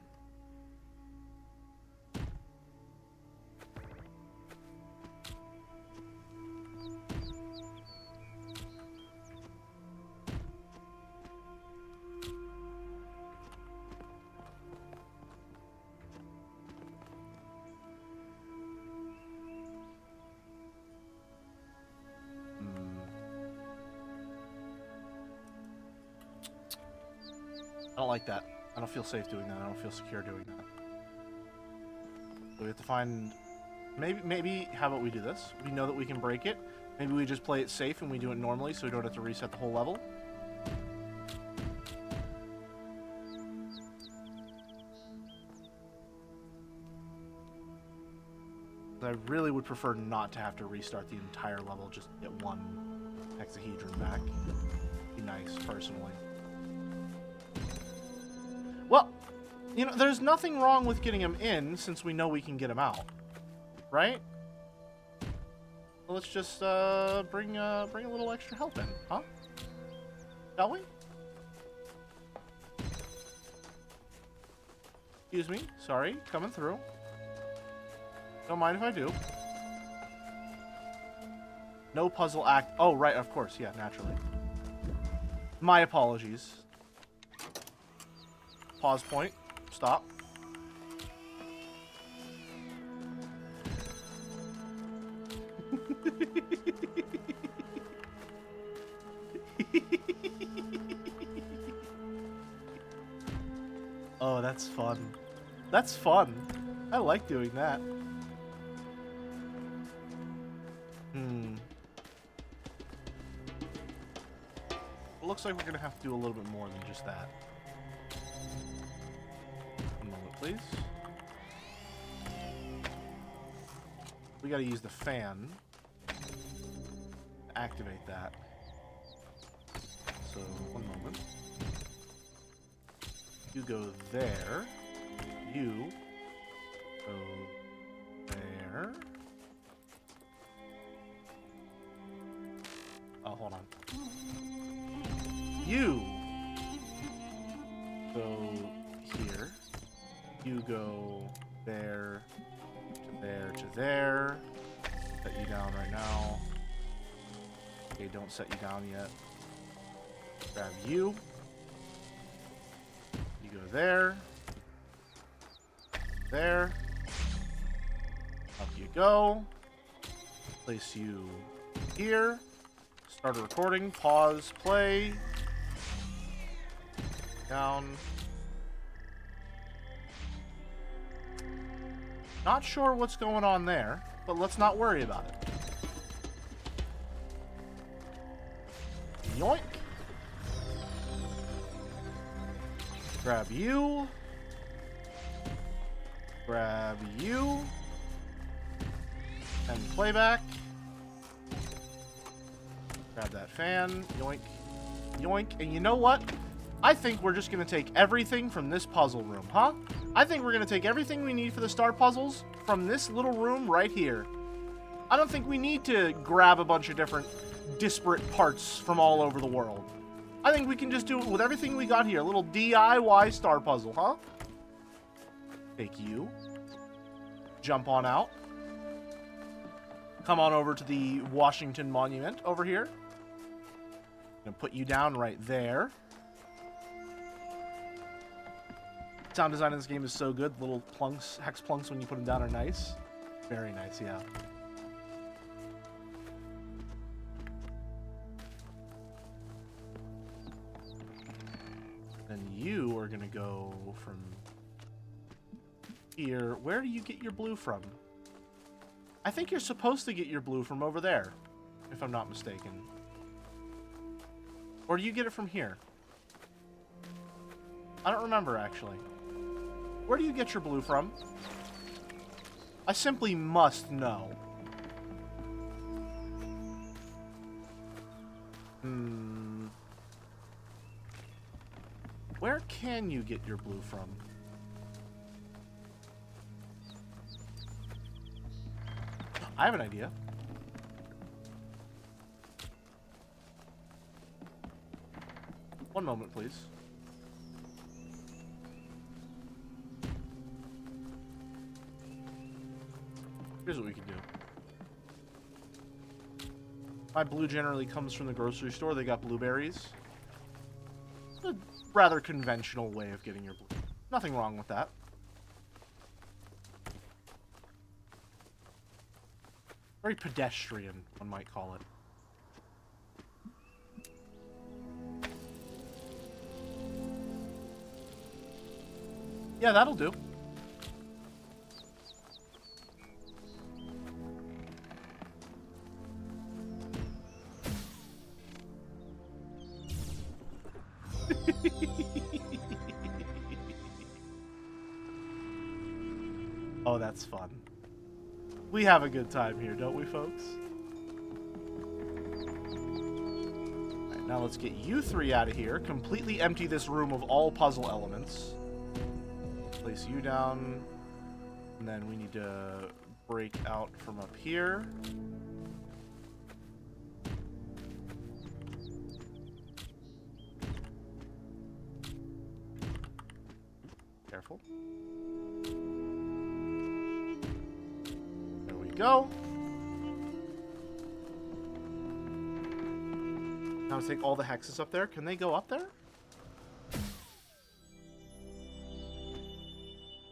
Speaker 1: I don't like that. I don't feel safe doing that. I don't feel secure doing that. So we have to find... Maybe, how about we do this? We know that we can break it. Maybe we just play it safe and we do it normally so we don't have to reset the whole level. I really would prefer not to have to restart the entire level just to get one hexahedron back. Be nice, personally. Well, you know, there's nothing wrong with getting him in since we know we can get him out, right? Well, let's just bring a little extra help in, huh? Shall we? Excuse me, sorry, coming through. Don't mind if I do. No puzzle act. Oh, right, of course, yeah, naturally. My apologies. Pause point. Stop. Oh, that's fun. That's fun. I like doing that. It looks like we're gonna have to do a little bit more than just that. One moment, please. We gotta use the fan to activate that. So, one moment. You go there. You go there. Oh, hold on. You go here. You go there, to there, to there. Set you down right now. Okay, don't set you down yet. Grab you. You go there. There. Up you go. Place you here. Start a recording. Pause. Play. Down. Not sure what's going on there, but let's not worry about it. Yoink. Grab you. Grab you. And playback. Grab that fan. Yoink. Yoink. And you know what? I think we're just going to take everything from this puzzle room, huh? I think we're going to take everything we need for the star puzzles from this little room right here. I don't think we need to grab a bunch of different disparate parts from all over the world. I think we can just do it with everything we got here. A little DIY star puzzle, huh? Take you. Jump on out. Come on over to the Washington Monument over here. I'm gonna put you down right there. Sound design in this game is so good. Little plunks, hex plunks when you put them down are nice. Very nice, yeah. Then you are gonna go from here. Where do you get your blue from? I think you're supposed to get your blue from over there, if I'm not mistaken. Or do you get it from here? I don't remember, actually. Where do you get your blue from? I simply must know. Where can you get your blue from? I have an idea. One moment, please. Here's what we can do. My blue generally comes from the grocery store. They got blueberries. It's a rather conventional way of getting your blue. Nothing wrong with that. Very pedestrian, one might call it. Yeah, that'll do. Oh, that's fun. We have a good time here, don't we, folks? Alright, now let's get you three out of here. Completely empty this room of all puzzle elements. Place you down. And then we need to break out from up here. Careful. There we go. Now let's take all the hexes up there. Can they go up there?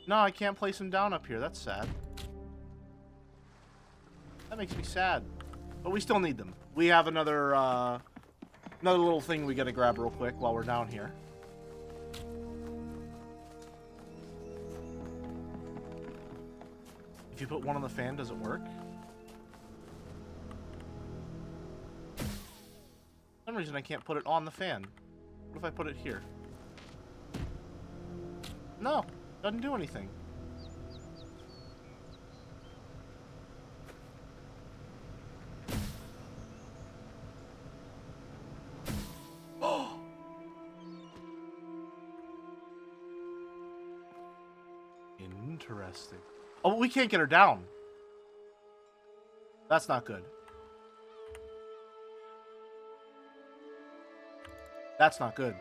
Speaker 1: No, I can't place them down up here. That's sad. That makes me sad. But we still need them. We have another another little thing we gotta grab real quick while we're down here. If you put one on the fan, does it work? For some reason I can't put it on the fan. What if I put it here? No, doesn't do anything. Interesting. Oh, we can't get her down. That's not good. That's not good.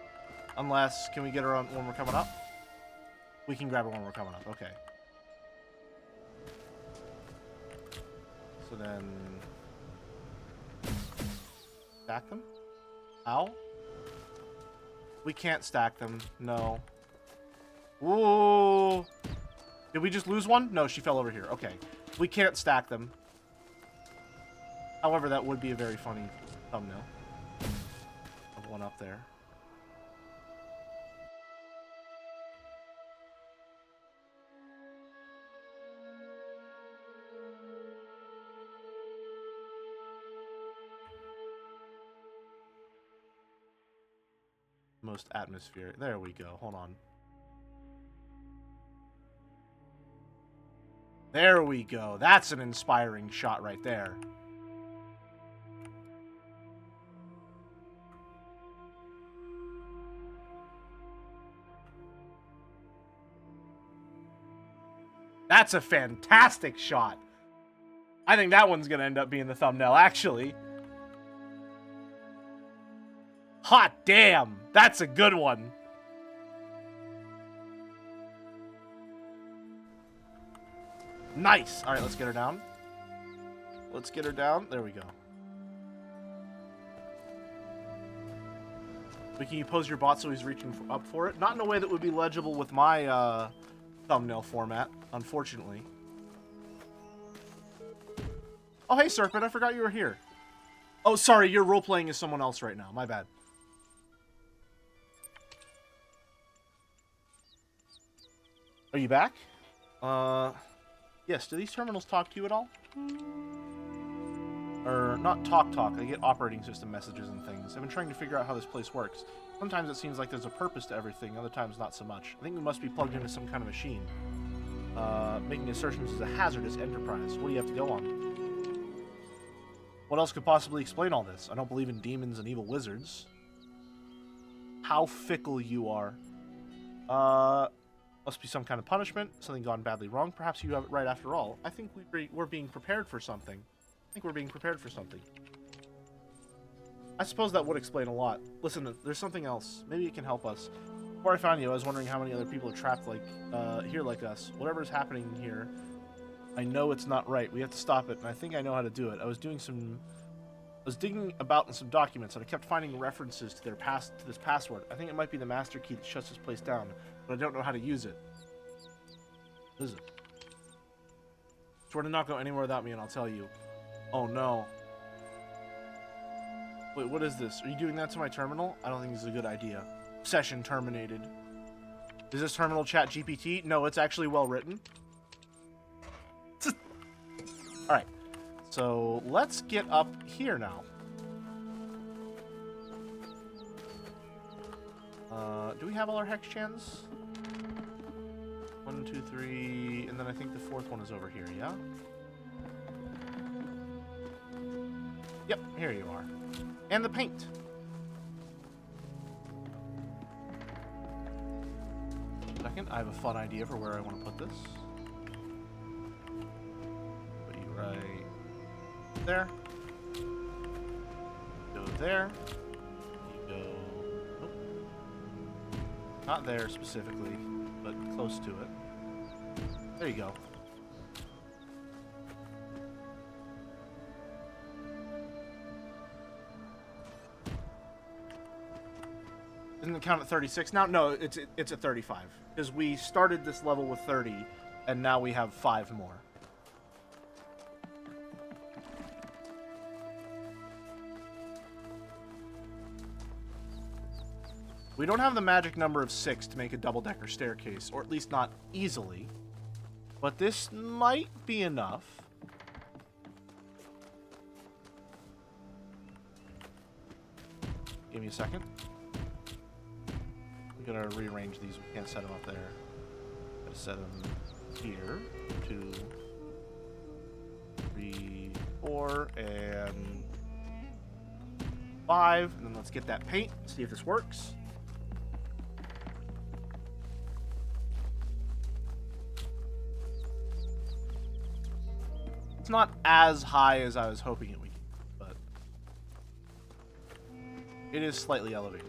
Speaker 1: Unless, can we get her on when we're coming up? We can grab her when we're coming up. Okay. So then... stack them? Ow? We can't stack them. No. Ooh! Did we just lose one? No, she fell over here. Okay. We can't stack them. However, that would be a very funny thumbnail. Of one up there. Most atmospheric. There we go. Hold on. There we go. That's an inspiring shot right there. That's a fantastic shot. I think that one's going to end up being the thumbnail, actually. Hot damn. That's a good one. Nice. All right, let's get her down. Let's get her down. There we go. But can you pose your bot so he's reaching up for it? Not in a way that would be legible with my thumbnail format, unfortunately. Oh, hey, Serpent. I forgot you were here. Oh, sorry. You're role-playing as someone else right now. My bad. Are you back? Yes. Do these terminals talk to you at all? Or, not talk. I get operating system messages and things. I've been trying to figure out how this place works. Sometimes it seems like there's a purpose to everything, other times not so much. I think we must be plugged into some kind of machine. Making assertions is a hazardous enterprise. What do you have to go on? What else could possibly explain all this? I don't believe in demons and evil wizards. How fickle you are. Must be some kind of punishment. Something gone badly wrong. Perhaps you have it right after all. I think we're being prepared for something. I suppose that would explain a lot. Listen, there's something else. Maybe it can help us. Before I found you, I was wondering how many other people are trapped here like us. Whatever is happening here, I know it's not right. We have to stop it, and I think I know how to do it. I was digging about in some documents, and I kept finding references to this password. I think it might be the master key that shuts this place down, but I don't know how to use it. What is it? Swear to not go anywhere without me, and I'll tell you. Oh no. Wait, what is this? Are you doing that to my terminal? I don't think this is a good idea. Session terminated. Is this terminal chat GPT? No, it's actually well written. Alright. So, let's get up here now. Do we have all our hex chans? 1, 2, 3, and then I think the fourth one is over here, yeah? Yep, here you are. And the paint. Second, I have a fun idea for where I want to put this. Put you right there. Go there. You go... Nope. Not there specifically, but close to it. There you go. Doesn't it count at 36 now? No, it's at 35. Because we started this level with 30, and now we have 5 more. We don't have the magic number of 6 to make a double-decker staircase, or at least not easily. But this might be enough. Give me a second. We gotta rearrange these. We can't set them up there. Gotta set them here. 2, 3, 4, and 5. And then let's get that paint. See if this works. It's not as high as I was hoping it would be, but it is slightly elevated.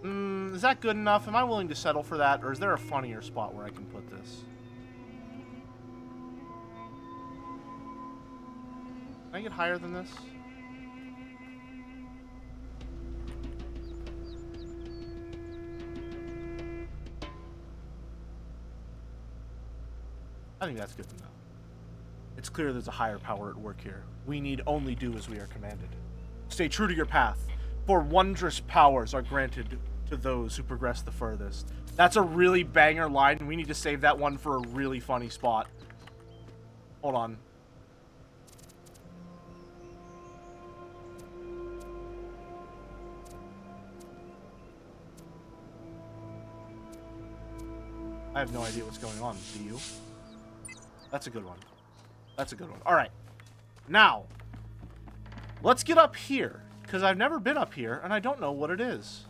Speaker 1: Is that good enough? Am I willing to settle for that, or is there a funnier spot where I can put this? Can I get higher than this? I think that's good enough. It's clear there's a higher power at work here. We need only do as we are commanded. Stay true to your path, for wondrous powers are granted to those who progress the furthest. That's a really banger line, and we need to save that one for a really funny spot. Hold on. I have no idea what's going on. Do you? That's a good one. That's a good one. All right. Now, let's get up here, because I've never been up here, and I don't know what it is.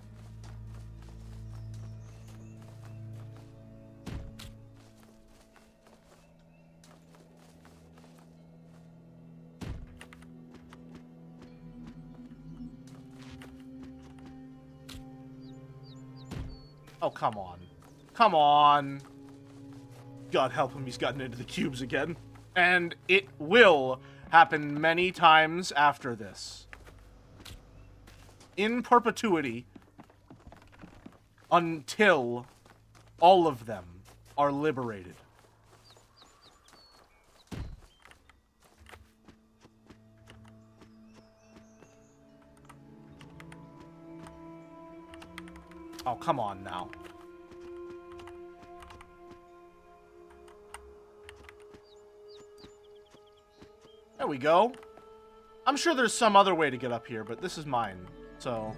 Speaker 1: Oh, come on. Come on. God help him, he's gotten into the cubes again. And it will happen many times after this. In perpetuity. Until all of them are liberated. Oh, come on now. There we go. I'm sure there's some other way to get up here, but this is mine, so...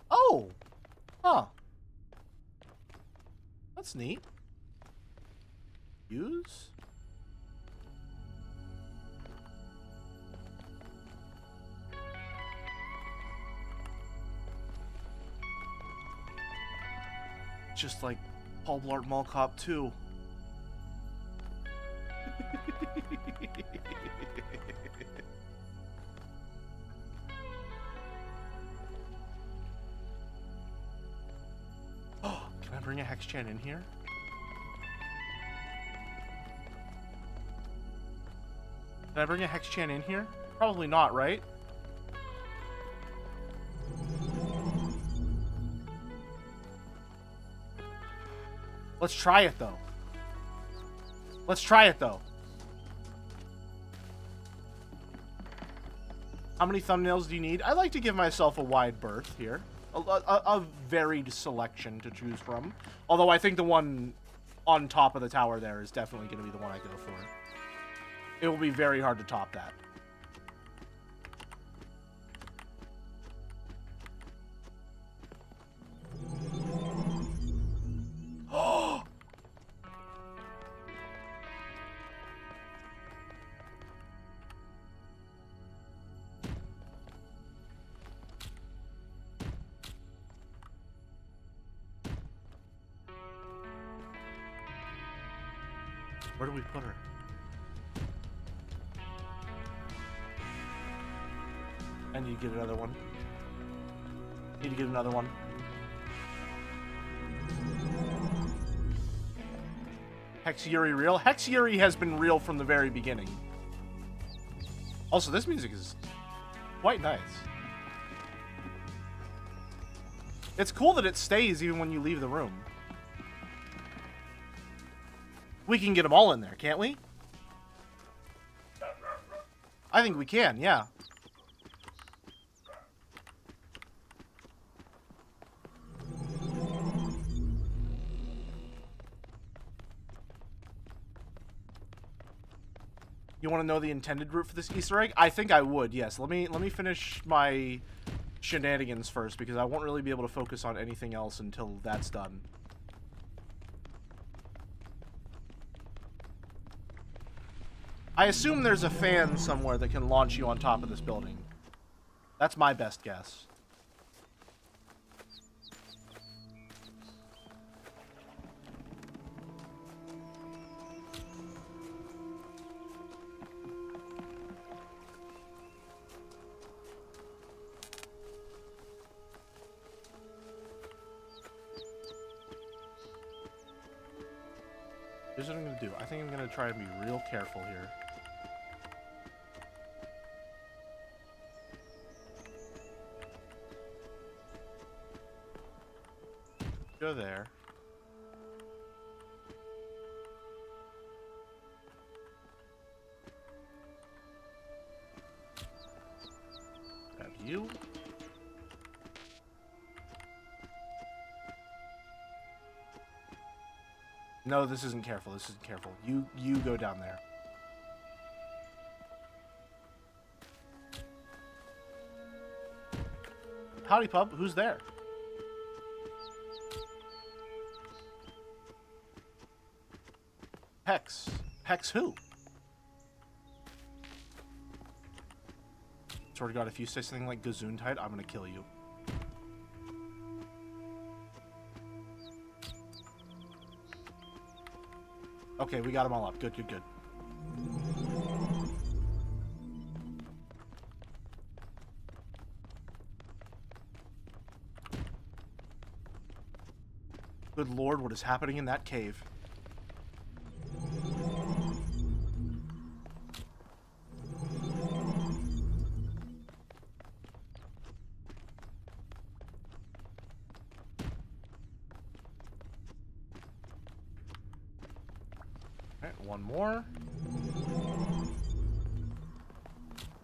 Speaker 1: Oh! Huh. That's neat. Use? Just like Paul Blart Mall Cop 2. Oh, can I bring a Hex Chan in here? Can I bring a Hex Chan in here? Probably not, right? Let's try it, though. Let's try it, though. How many thumbnails do you need? I like to give myself a wide berth here. A varied selection to choose from. Although I think the one on top of the tower there is definitely going to be the one I go for. It will be very hard to top that. Where do we put her? I need to get another one. Need to get another one. Hex Yuri real? Hex Yuri has been real from the very beginning. Also, this music is quite nice. It's cool that it stays even when you leave the room. We can get them all in there, can't we? I think we can, yeah. You want to know the intended route for this Easter egg? I think I would, yes. Let me finish my shenanigans first, because I won't really be able to focus on anything else until that's done. I assume there's a fan somewhere that can launch you on top of this building. That's my best guess. Here's what I'm going to do. I think I'm going to try and be real careful here. Go there. Grab you. No, this isn't careful. This isn't careful. You go down there. Howdy, pup. Who's there? Hex. Hex who? Swear to God, if you say something like Gesundheit, I'm gonna kill you. Okay, we got them all up. Good, good, good. Good lord, what is happening in that cave? Alright, one more.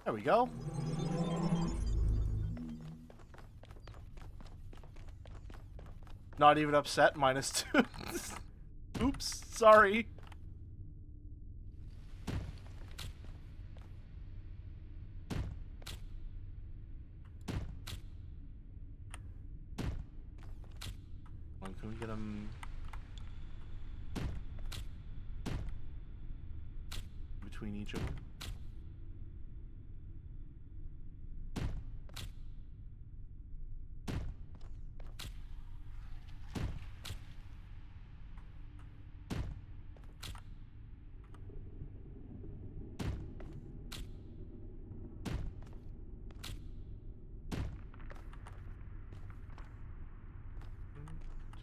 Speaker 1: There we go. Not even upset, -2. Oops, sorry. Can we get him between each of them?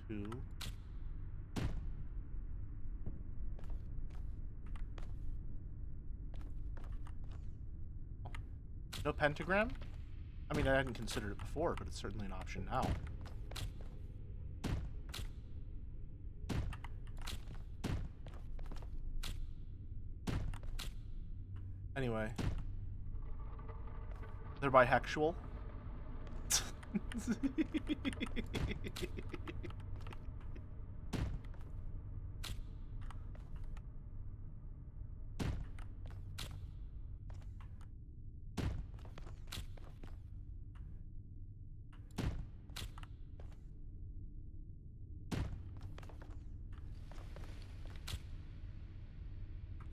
Speaker 1: Two. No pentagram? I mean, I hadn't considered it before, but it's certainly an option now. Anyway. They're bihexual.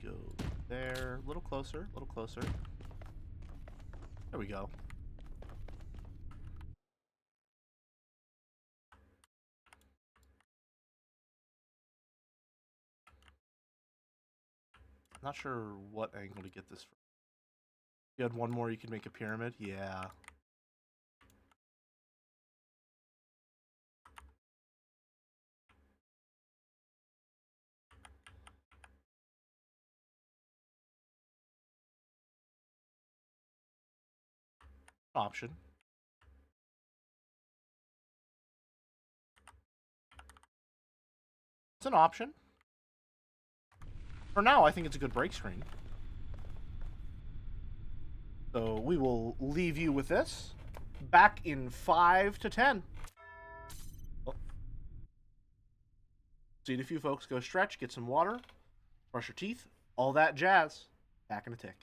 Speaker 1: Go there. A little closer, a little closer. There we go. Not sure what angle to get this from. You had one more, you could make a pyramid? Yeah. Option. It's an option. For now, I think it's a good break screen. So we will leave you with this. Back in 5 to 10. Oh. See you, few folks. Go stretch, get some water, brush your teeth, all that jazz. Back in a tick.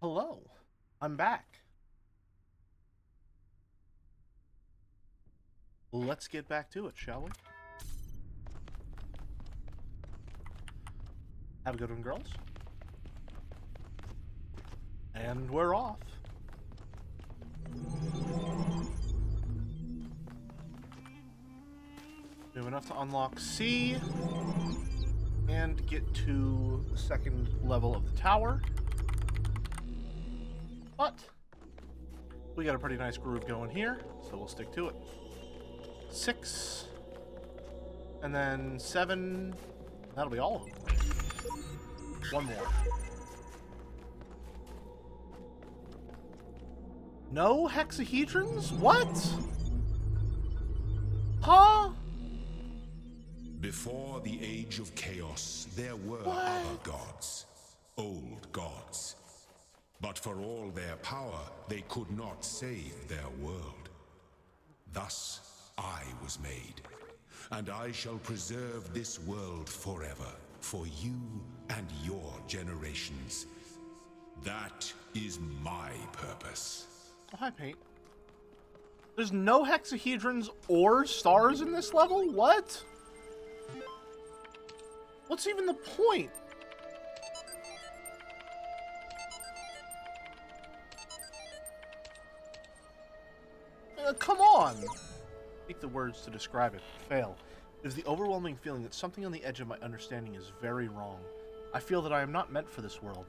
Speaker 1: Hello, I'm back. Let's get back to it, shall we? Have a good one, girls. And we're off. We have enough to unlock C and get to the second level of the tower. But we got a pretty nice groove going here, so we'll stick to it. 6, and then 7. That'll be all of them. One more. No hexahedrons? What? Huh?
Speaker 4: Before the age of chaos, there were
Speaker 1: What?
Speaker 4: other gods, old gods. But for all their power, they could not save their world. Thus, I was made, and I shall preserve this world forever, for you and your generations. That is my purpose.
Speaker 1: Oh, hi, Paint. There's no hexahedrons or stars in this level? What? What's even the point? Come on! Speak the words to describe it. Fail. It is the overwhelming feeling that something on the edge of my understanding is very wrong. I feel that I am not meant for this world,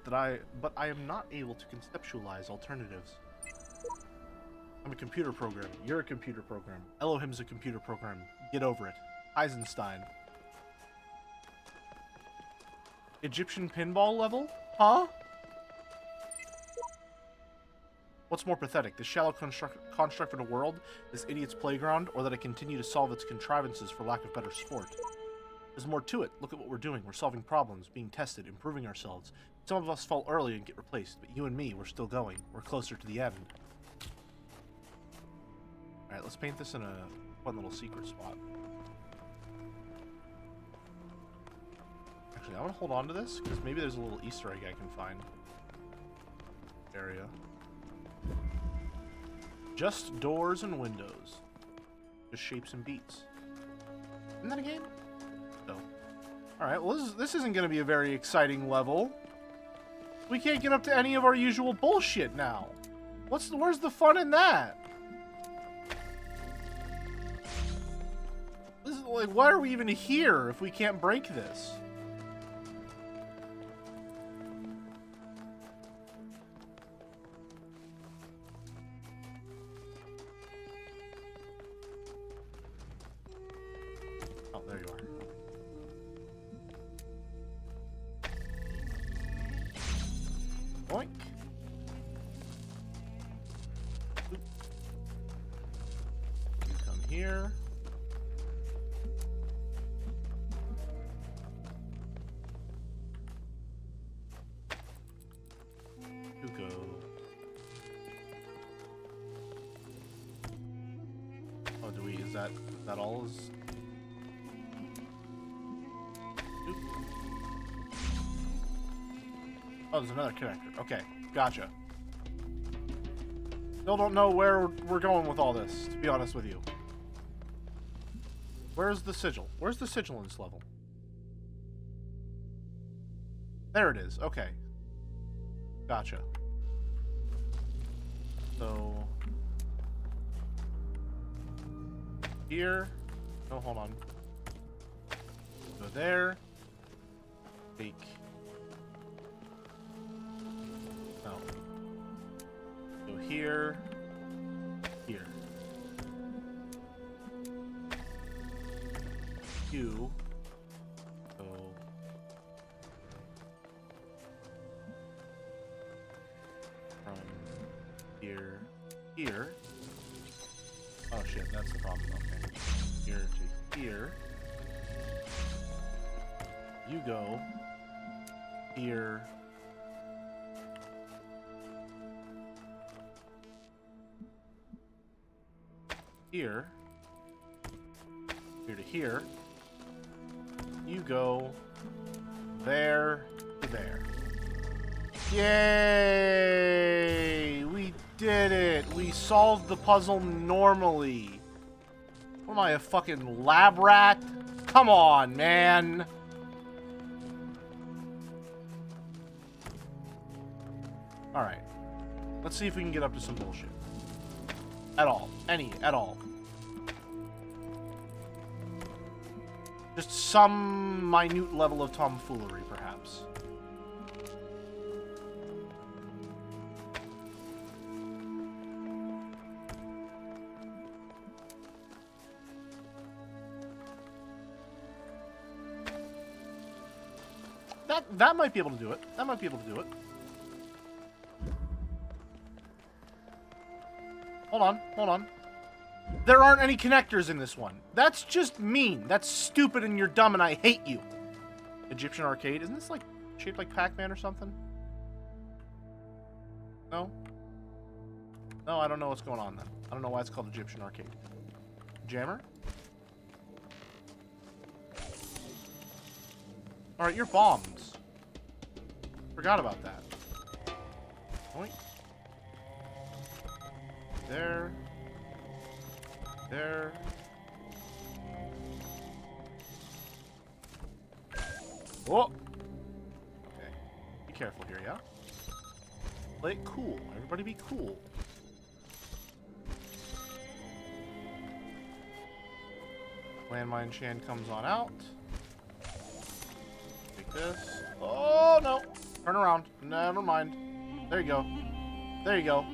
Speaker 1: but I am not able to conceptualize alternatives. I'm a computer program. You're a computer program. Elohim's a computer program. Get over it. Eisenstein. Egyptian pinball level? Huh? What's more pathetic, the shallow construct of a world, this idiot's playground, or that I continue to solve its contrivances for lack of better sport? There's more to it. Look at what we're doing. We're solving problems, being tested, improving ourselves. Some of us fall early and get replaced, but you and me, we're still going. We're closer to the end. Alright, let's paint this in a fun little secret spot. Actually, I want to hold on to this, because maybe there's a little Easter egg I can find. Area. Just doors and windows. Just shapes and beats. Isn't that a game? No. Alright, well this isn't going to be a very exciting level. We can't get up to any of our usual bullshit now. Where's the fun in that? This is like, why are we even here if we can't break this? Oh, there you are. Boink. Oop. You come here. You go. Oh, is that all is? Oop. Oh, there's another character. Okay, gotcha. Still don't know where we're going with all this, to be honest with you. Where's the sigil? Where's the sigil in this level? There it is. Okay. Gotcha. So... here. No, hold on. Go there. Take... no. Go here. Here. You. Go... from here. Here. Oh shit, that's the problem. Okay. Here to here. You go here. Here. Here to here. You go there to there. Yay! We did it! We solved the puzzle normally. What am I, a fucking lab rat? Come on, man! Alright. Let's see if we can get up to some bullshit. At all. Any. At all. Just some minute level of tomfoolery, perhaps. That might be able to do it. That might be able to do it. Hold on, hold on. There aren't any connectors in this one. That's just mean. That's stupid and you're dumb and I hate you. Egyptian arcade. Isn't this like shaped like Pac-Man or something? No? No, I don't know what's going on then. I don't know why it's called Egyptian arcade. Jammer? Alright, you're bombed. Forgot about that. Point. There. There. Whoa! Okay. Be careful here, yeah? Play it cool. Everybody be cool. Landmine Shan comes on out. Take this. Oh, no! Turn around. Never mind. There you go. There you go.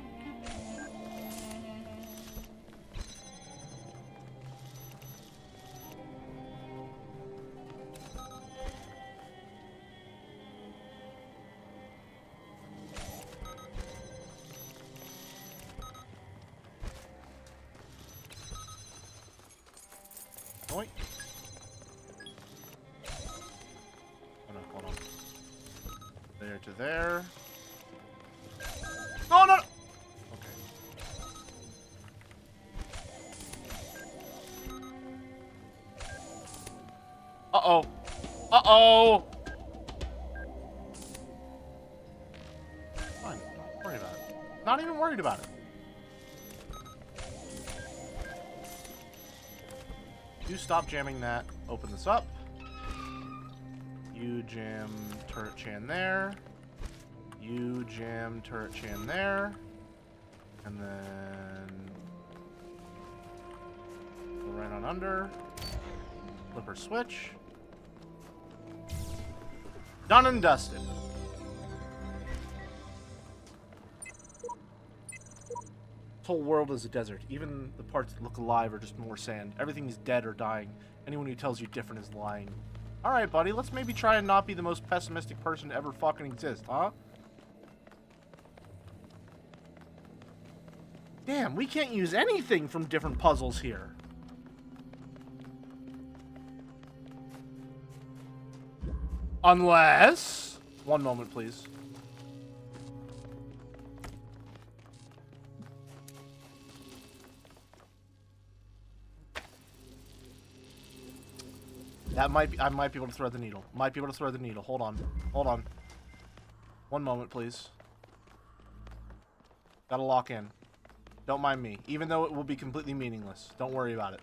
Speaker 1: Oink. Oh no, hold on. There to there. No, no, no! Okay. Uh-oh. Uh-oh! Fine, not worried about it. Not even worried about it. You stop jamming that. Open this up. You jam turret Chan there. You jam turret Chan there. And then go right on under. Flipper switch. Done and dusted. This whole world is a desert. Even the parts that look alive are just more sand. Everything is dead or dying. Anyone who tells you different is lying. Alright, buddy, let's maybe try and not be the most pessimistic person to ever fucking exist, huh? Damn, we can't use anything from different puzzles here. Unless... One moment, please. That might be... I might be able to thread the needle. Might be able to thread the needle. Hold on. Hold on. One moment, please. Gotta lock in. Don't mind me. Even though it will be completely meaningless. Don't worry about it.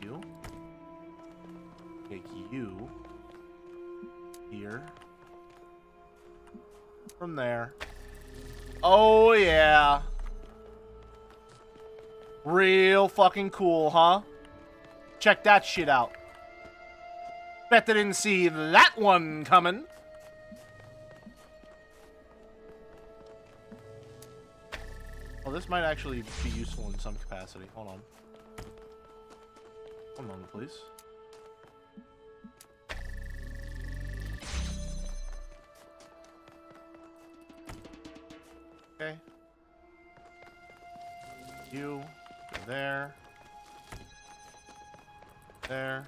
Speaker 1: You. Take you. Here. From there. Oh, yeah. Real fucking cool, huh? Check that shit out. Bet they didn't see that one coming. Well, this might actually be useful in some capacity. Hold on. One moment, please. Okay. You. Go there. There.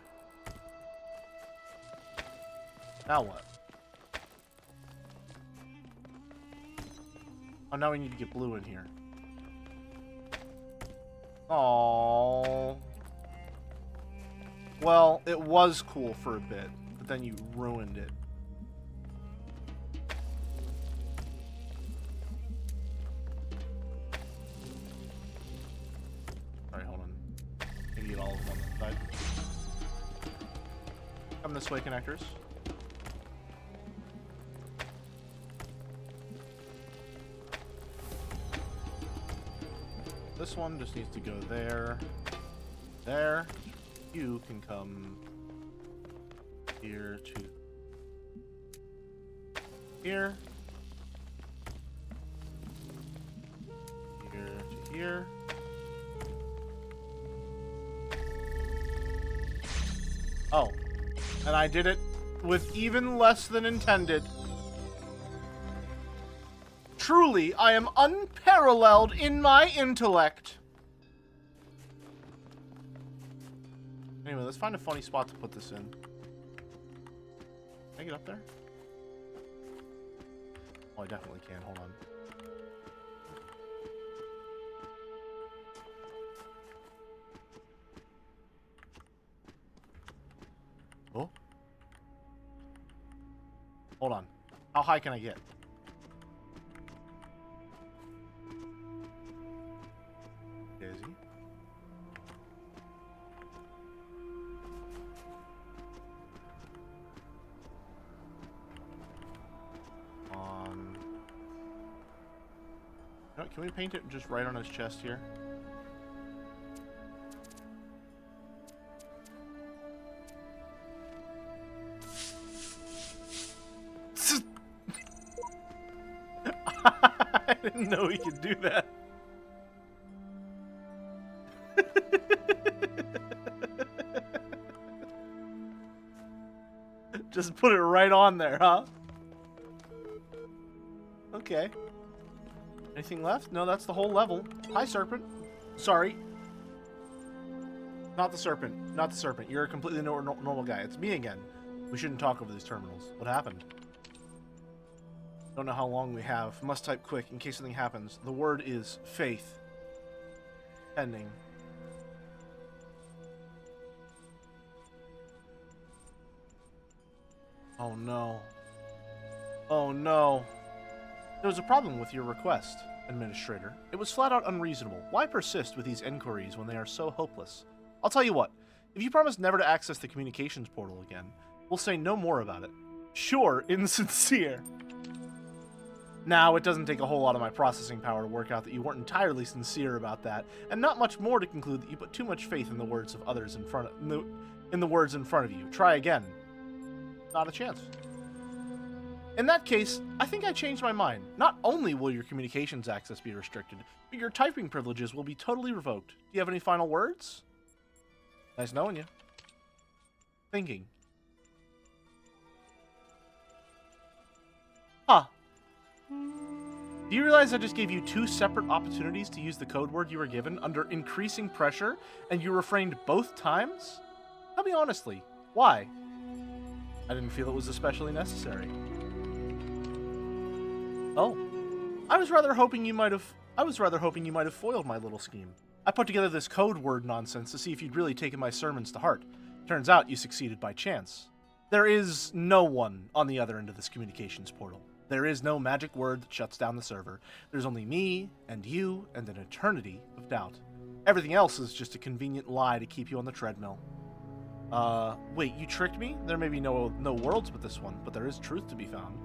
Speaker 1: Now what? Oh, now we need to get blue in here. Oh. Well, it was cool for a bit, but then you ruined it. come this way, connectors. This one just needs to go there. There. You can come here to here. Here to here. Oh. And I did it with even less than intended. Truly, I am unparalleled in my intellect. Anyway, let's find a funny spot to put this in. Can I get up there? Oh, I definitely can. Hold on. Oh. Hold on. How high can I get? Daisy. No, can we paint it just right on his chest here? I didn't know he could do that. Just put it right on there, huh? Okay. Anything left? No, that's the whole level. Hi, Serpent. Sorry. Not the Serpent. Not the Serpent. You're a completely normal guy. It's me again. We shouldn't talk over these terminals. What happened? Don't know how long we have. Must type quick in case something happens. The word is faith. Pending. Oh no. Oh no. There was a problem with your request, Administrator. It was flat out unreasonable. Why persist with these inquiries when they are so hopeless? I'll tell you what. If you promise never to access the communications portal again, we'll say no more about it. Sure, insincere. Now, it doesn't take a whole lot of my processing power to work out that you weren't entirely sincere about that, and not much more to conclude that you put too much faith in the words of others in front of you. Try again. Not a chance. In that case, I think I changed my mind. Not only will your communications access be restricted, but your typing privileges will be totally revoked. Do you have any final words? Nice knowing you. Thinking. Huh. Do you realize I just gave you 2 separate opportunities to use the code word you were given under increasing pressure, and you refrained both times? Tell me honestly, why? I didn't feel it was especially necessary. Oh. I was rather hoping you might have foiled my little scheme. I put together this code word nonsense to see if you'd really taken my sermons to heart. Turns out you succeeded by chance. There is no one on the other end of this communications portal. There is no magic word that shuts down the server. There's only me, and you, and an eternity of doubt. Everything else is just a convenient lie to keep you on the treadmill. Wait, you tricked me? There may be no worlds but this one, but there is truth to be found.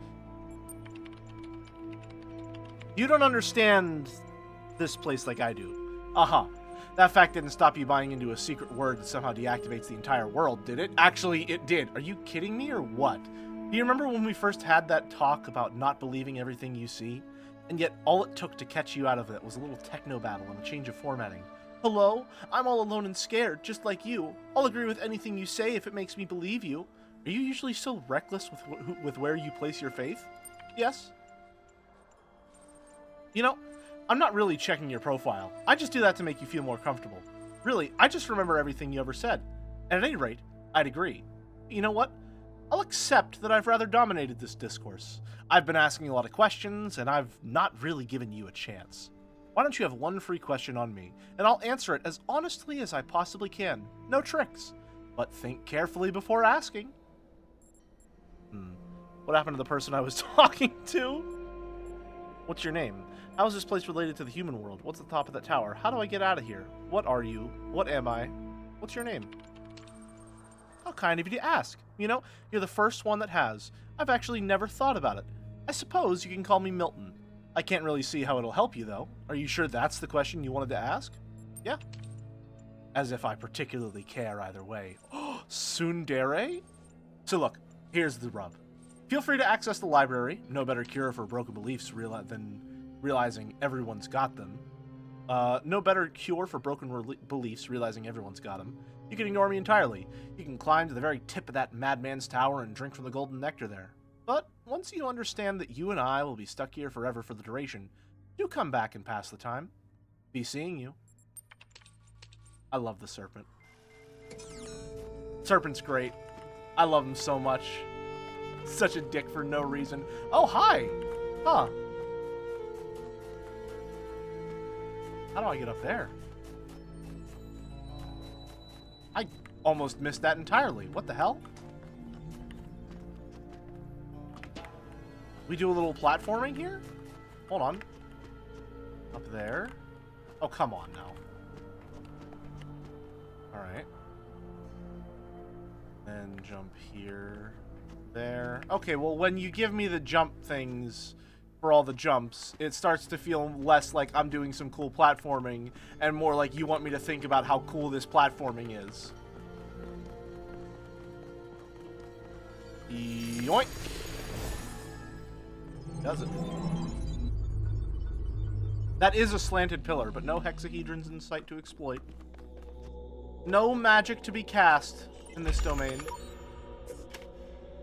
Speaker 1: You don't understand this place like I do. Uh-huh. That fact didn't stop you buying into a secret word that somehow deactivates the entire world, did it? Actually, it did. Are you kidding me or what? Do you remember when we first had that talk about not believing everything you see? And yet, all it took to catch you out of it was a little techno battle and a change of formatting. Hello? I'm all alone and scared, just like you. I'll agree with anything you say if it makes me believe you. Are you usually so reckless with where you place your faith? Yes? You know, I'm not really checking your profile. I just do that to make you feel more comfortable. Really, I just remember everything you ever said. And at any rate, I'd agree. You know what? I'll accept that I've rather dominated this discourse. I've been asking a lot of questions, and I've not really given you a chance. Why don't you have one free question on me, and I'll answer it as honestly as I possibly can. No tricks. But think carefully before asking. What happened to the person I was talking to? What's your name? How is this place related to the human world? What's at the top of that tower? How do I get out of here? What are you? What am I? What's your name? How kind of you to ask. You know, you're the first one that has. I've actually never thought about it. I suppose you can call me Milton. I can't really see how it'll help you, though. Are you sure that's the question you wanted to ask? Yeah. As if I particularly care either way. Tsundere? So look, here's the rub. Feel free to access the library. No better cure for broken beliefs than realizing everyone's got them. No better cure for broken beliefs realizing everyone's got them. You can ignore me entirely. You can climb to the very tip of that madman's tower and drink from the golden nectar there. But once you understand that you and I will be stuck here forever for the duration, do come back and pass the time. Be seeing you. I love the serpent. Serpent's great. I love him so much. Such a dick for no reason. Oh, hi! Huh. How do I get up there? I almost missed that entirely. What the hell? We do a little platforming here? Hold on. Up there. Oh, come on now. Alright. Then jump here. There. Okay, well, when you give me the jump things for all the jumps, it starts to feel less like I'm doing some cool platforming and more like you want me to think about how cool this platforming is. Yoink! Does it? That is a slanted pillar, but no hexahedrons in sight to exploit. No magic to be cast in this domain.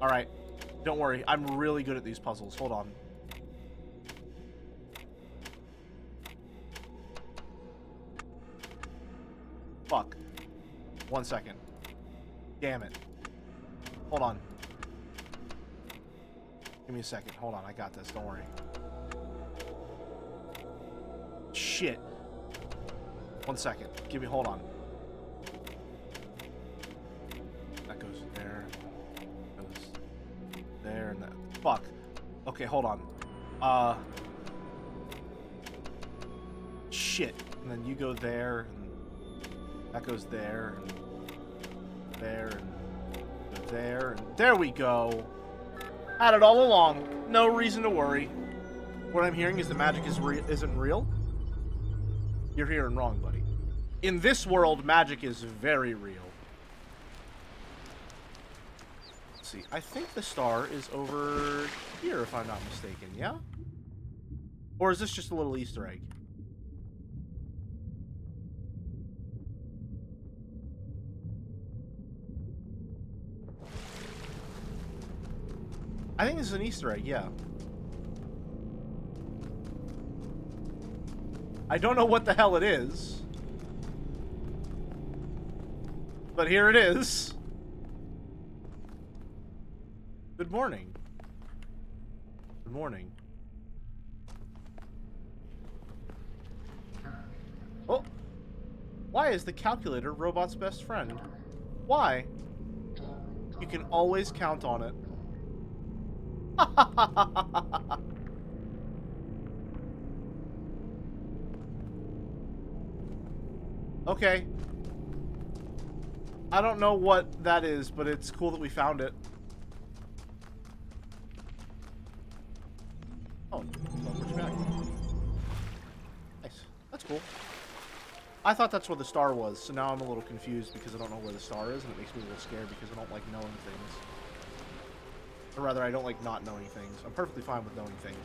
Speaker 1: Alright. Don't worry. I'm really good at these puzzles. Hold on. Fuck. 1 second. Damn it. Hold on. Give me a second. Hold on. I got this. Don't worry. Shit. 1 second. Hold on. That goes there. Goes there and that. Fuck. Okay, hold on. Shit. And then you go there, and that goes there, and there, and go there, and there we go. Had it all along. No reason to worry. What I'm hearing is the magic isn't real. You're hearing wrong, buddy. In this world, magic is very real. Let's see. I think the star is over here, if I'm not mistaken, yeah? Or is this just a little Easter egg? I think this is an Easter egg, yeah. I don't know what the hell it is. But here it is. Good morning. Good morning. Oh! Why is the calculator robot's best friend? Why? You can always count on it. Okay. I don't know what that is, but it's cool that we found it. Oh, teleports back. Nice. That's cool. I thought that's where the star was, so now I'm a little confused because I don't know where the star is, and it makes me a little scared because I don't like knowing things. Or rather, I don't like not knowing things. I'm perfectly fine with knowing things.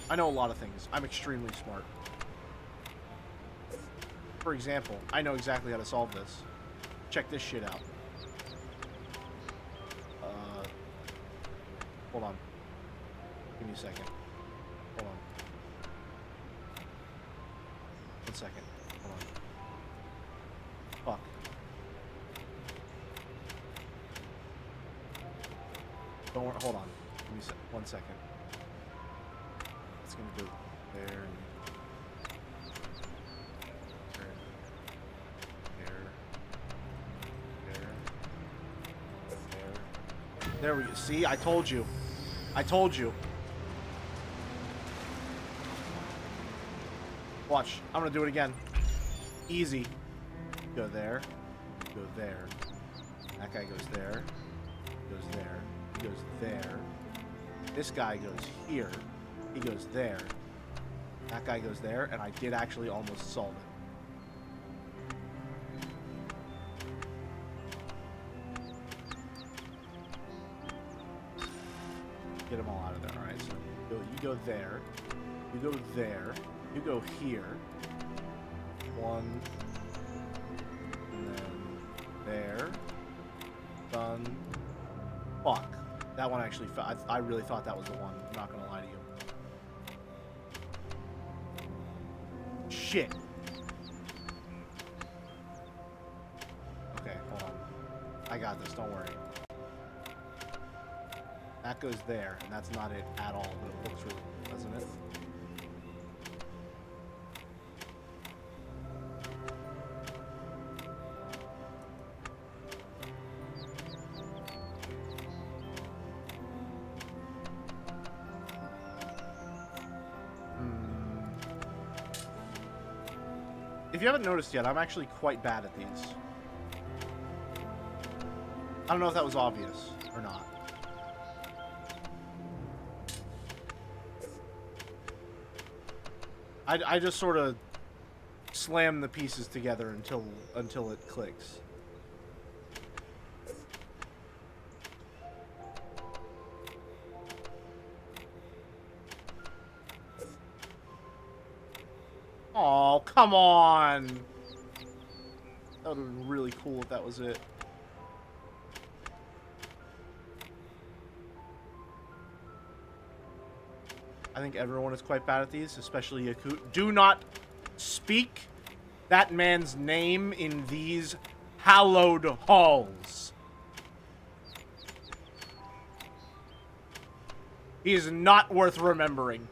Speaker 1: I know a lot of things. I'm extremely smart. For example, I know exactly how to solve this. Check this shit out. Hold on. Give me a second. Hold on. 1 second. Hold on. Fuck. Don't worry. Hold on. Give me 1 second. It's gonna go there and there we go. See, I told you. I told you. Watch. I'm gonna do it again. Easy. Go there. Go there. That guy goes there. Goes there. He goes there. This guy goes here. He goes there. That guy goes there, and I did actually almost solve it. Get them all out of there. Alright, so you go there. You go there. You go here. One. And then there. Done. Fuck. That one actually fell. I really thought that was the one. I'm not gonna lie to you. Shit. Okay, hold on. I got this, don't worry. That goes there, and that's not it at all, but it looks really cool, doesn't it? If you haven't noticed yet, I'm actually quite bad at these. I don't know if that was obvious or not. I just sort of slam the pieces together until it clicks. Oh, come on! That would have been really cool if that was it. I think everyone is quite bad at these, especially Yakut. Do not speak that man's name in these hallowed halls. He is not worth remembering.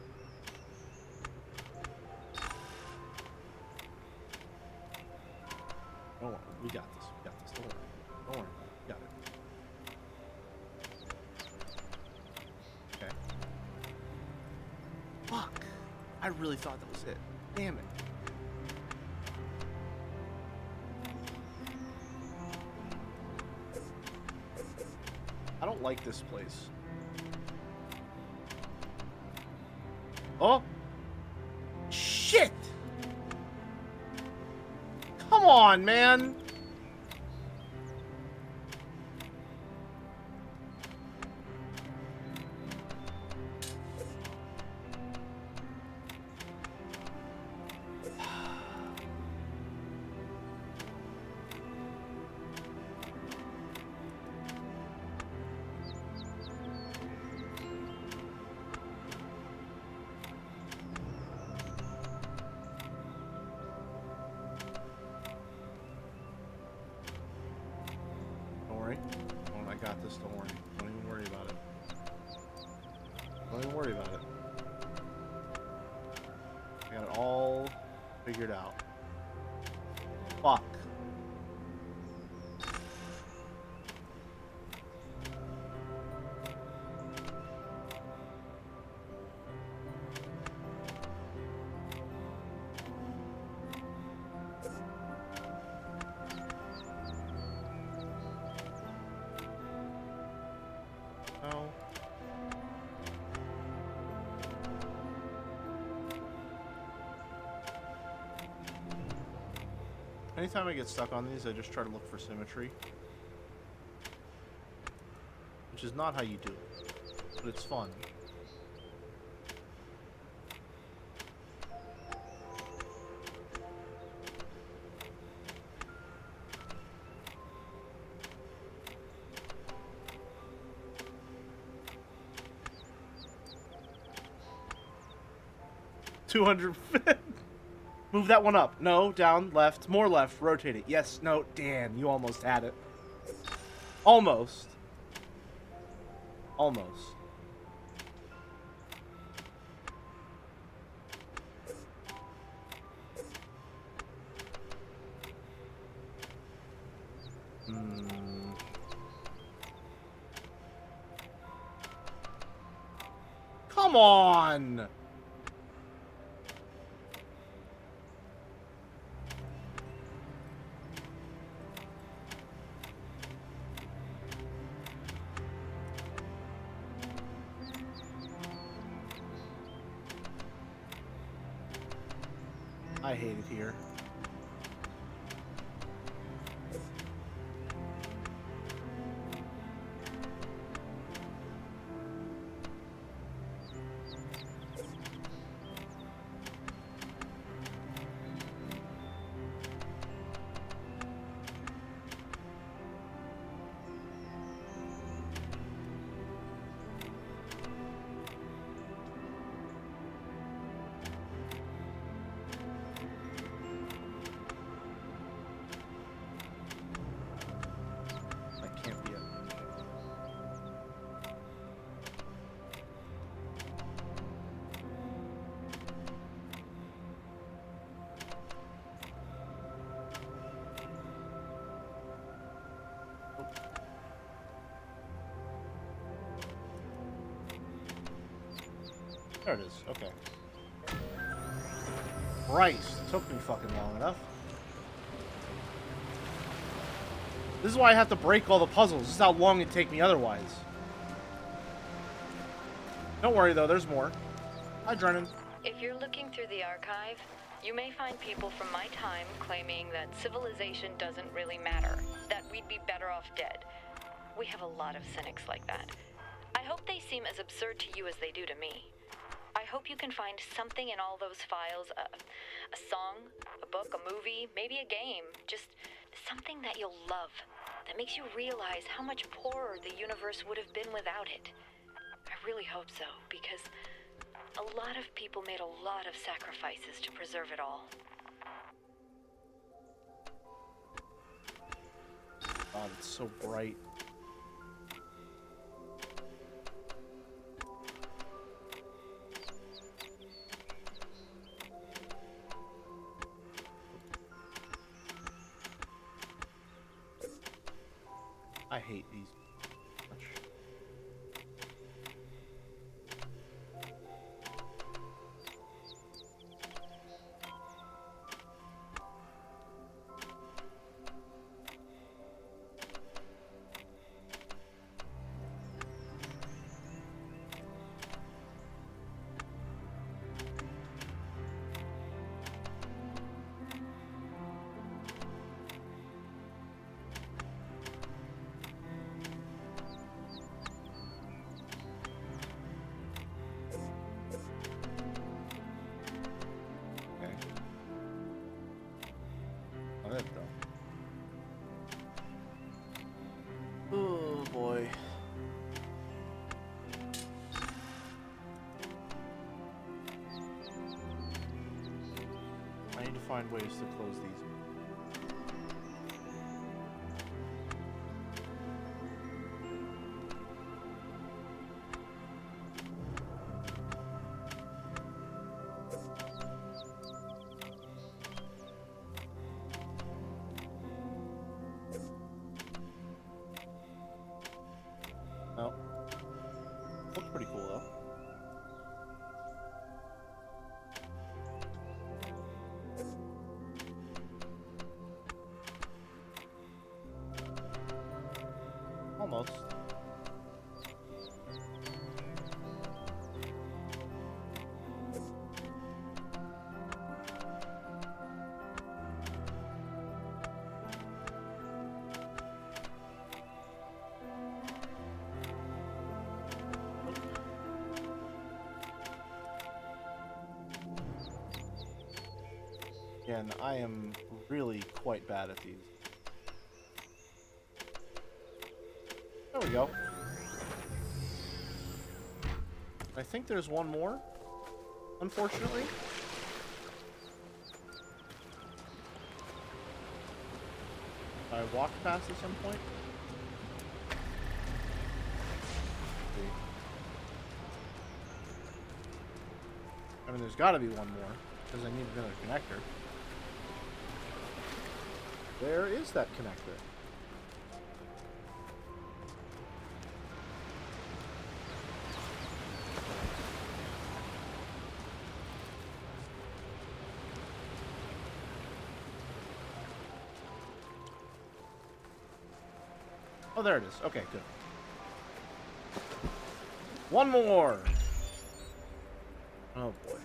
Speaker 1: Don't worry, we got this. We got this. Don't worry. Don't worry. We got it. Okay. Fuck. I really thought that was it. Damn it. I don't like this place. Oh! Shit! Come on, man! I got this, don't worry. Don't even worry about it. Don't even worry about it. I got it all figured out. Fuck. No. Anytime I get stuck on these, I just try to look for symmetry. Which is not how you do it, but it's fun. $200. Move that one up. No, down, left, more left, rotate it. Yes, no, damn, you almost had it. Almost. Almost. Come on! I hate it here. That can't be it. There it is. Okay. Christ, it took me fucking long enough. This is why I have to break all the puzzles. This is how long it'd take me otherwise. Don't worry though, there's more. Hi, Drennan.
Speaker 3: If you're looking through the archive, you may find people from my time claiming that civilization doesn't really matter, that we'd be better off dead. We have a lot of cynics like that. I hope they seem as absurd to you as they do to me. I hope you can find something in all those files, a song, a book, a movie, maybe a game, just something that you'll love, that makes you realize how much poorer the universe would have been without it. I really hope so, because a lot of people made a lot of sacrifices to preserve it all.
Speaker 1: God, it's so bright. I hate these much. Oh boy. I need to find ways to close these. No. Looks pretty cool though. Almost. Again, I am really quite bad at these. There we go. I think there's one more, unfortunately. I walked past at some point. I mean, there's got to be one more, because I need another connector. Where is that connector? Oh, there it is. Okay, good. One more! Oh, boy.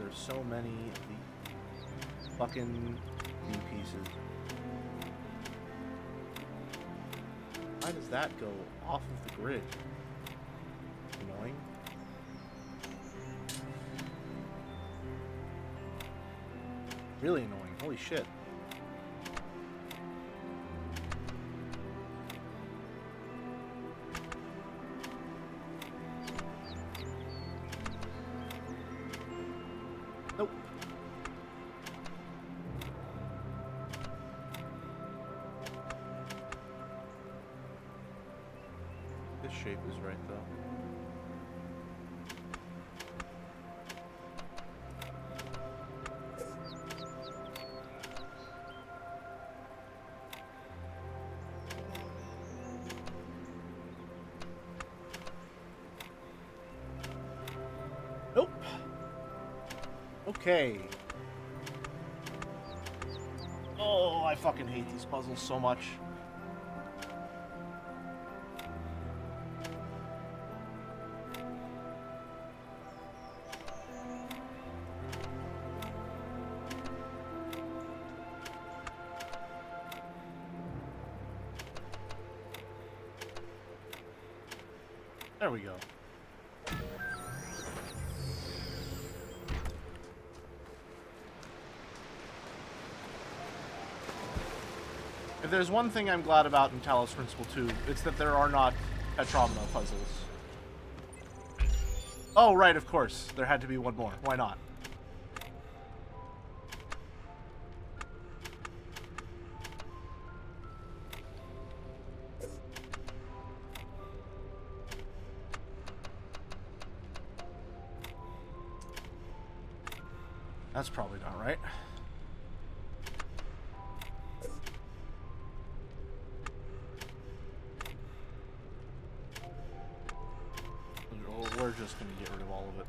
Speaker 1: there's so many of these fucking B pieces. Why does that go off of the grid? Annoying. Really annoying. Holy shit. Nope. This shape is right, though. Nope. Okay. Oh, I fucking hate these puzzles so much. There we go. If there's one thing I'm glad about in Talos Principle 2, it's that there are not Petromina puzzles. Oh, right, of course. There had to be one more. Why not? That's probably not right. We're just going to get rid of all of it.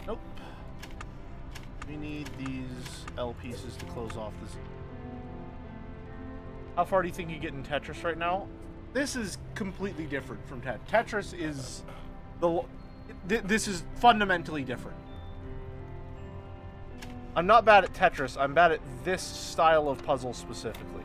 Speaker 1: Nope. We need these L pieces to close off this. How far do you think you get in Tetris right now? This is completely different from Tetris is the. This is fundamentally different. I'm not bad at Tetris. I'm bad at this style of puzzle specifically.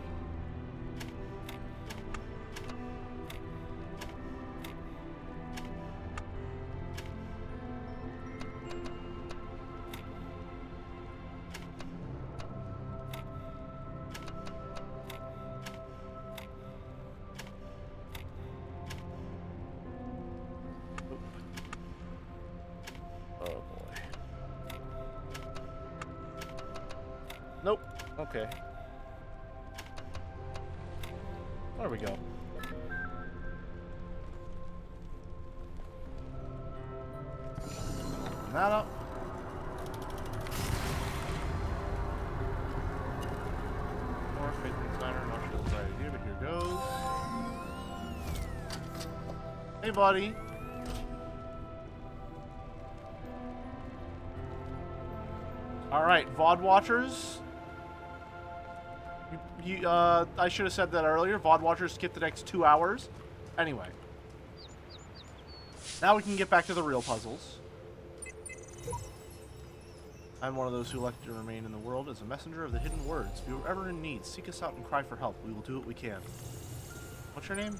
Speaker 1: Nope. Okay. There we go. Open that up. More Faith Designer, not sure the right idea, but here goes. Hey, buddy. Alright, VOD watchers. I should have said that earlier. VOD watchers skip the next 2 hours. Anyway. Now we can get back to the real puzzles. I'm one of those who elected to remain in the world as a messenger of the hidden words. If you are ever in need, seek us out and cry for help. We will do what we can. What's your name?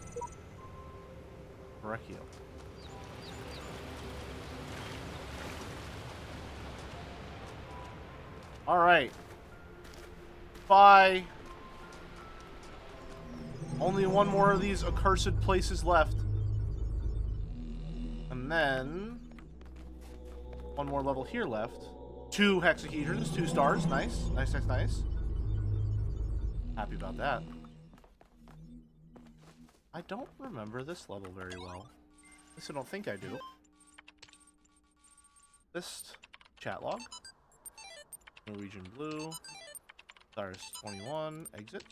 Speaker 1: Marekio. Alright. Bye. Only one more of these accursed places left. And then one more level here left. 2 hexahedrons, 2 stars. Nice. Nice, nice, nice. Happy about that. I don't remember this level very well. At least I don't think I do. List. Chat log. Norwegian blue. Stars 21. Exit.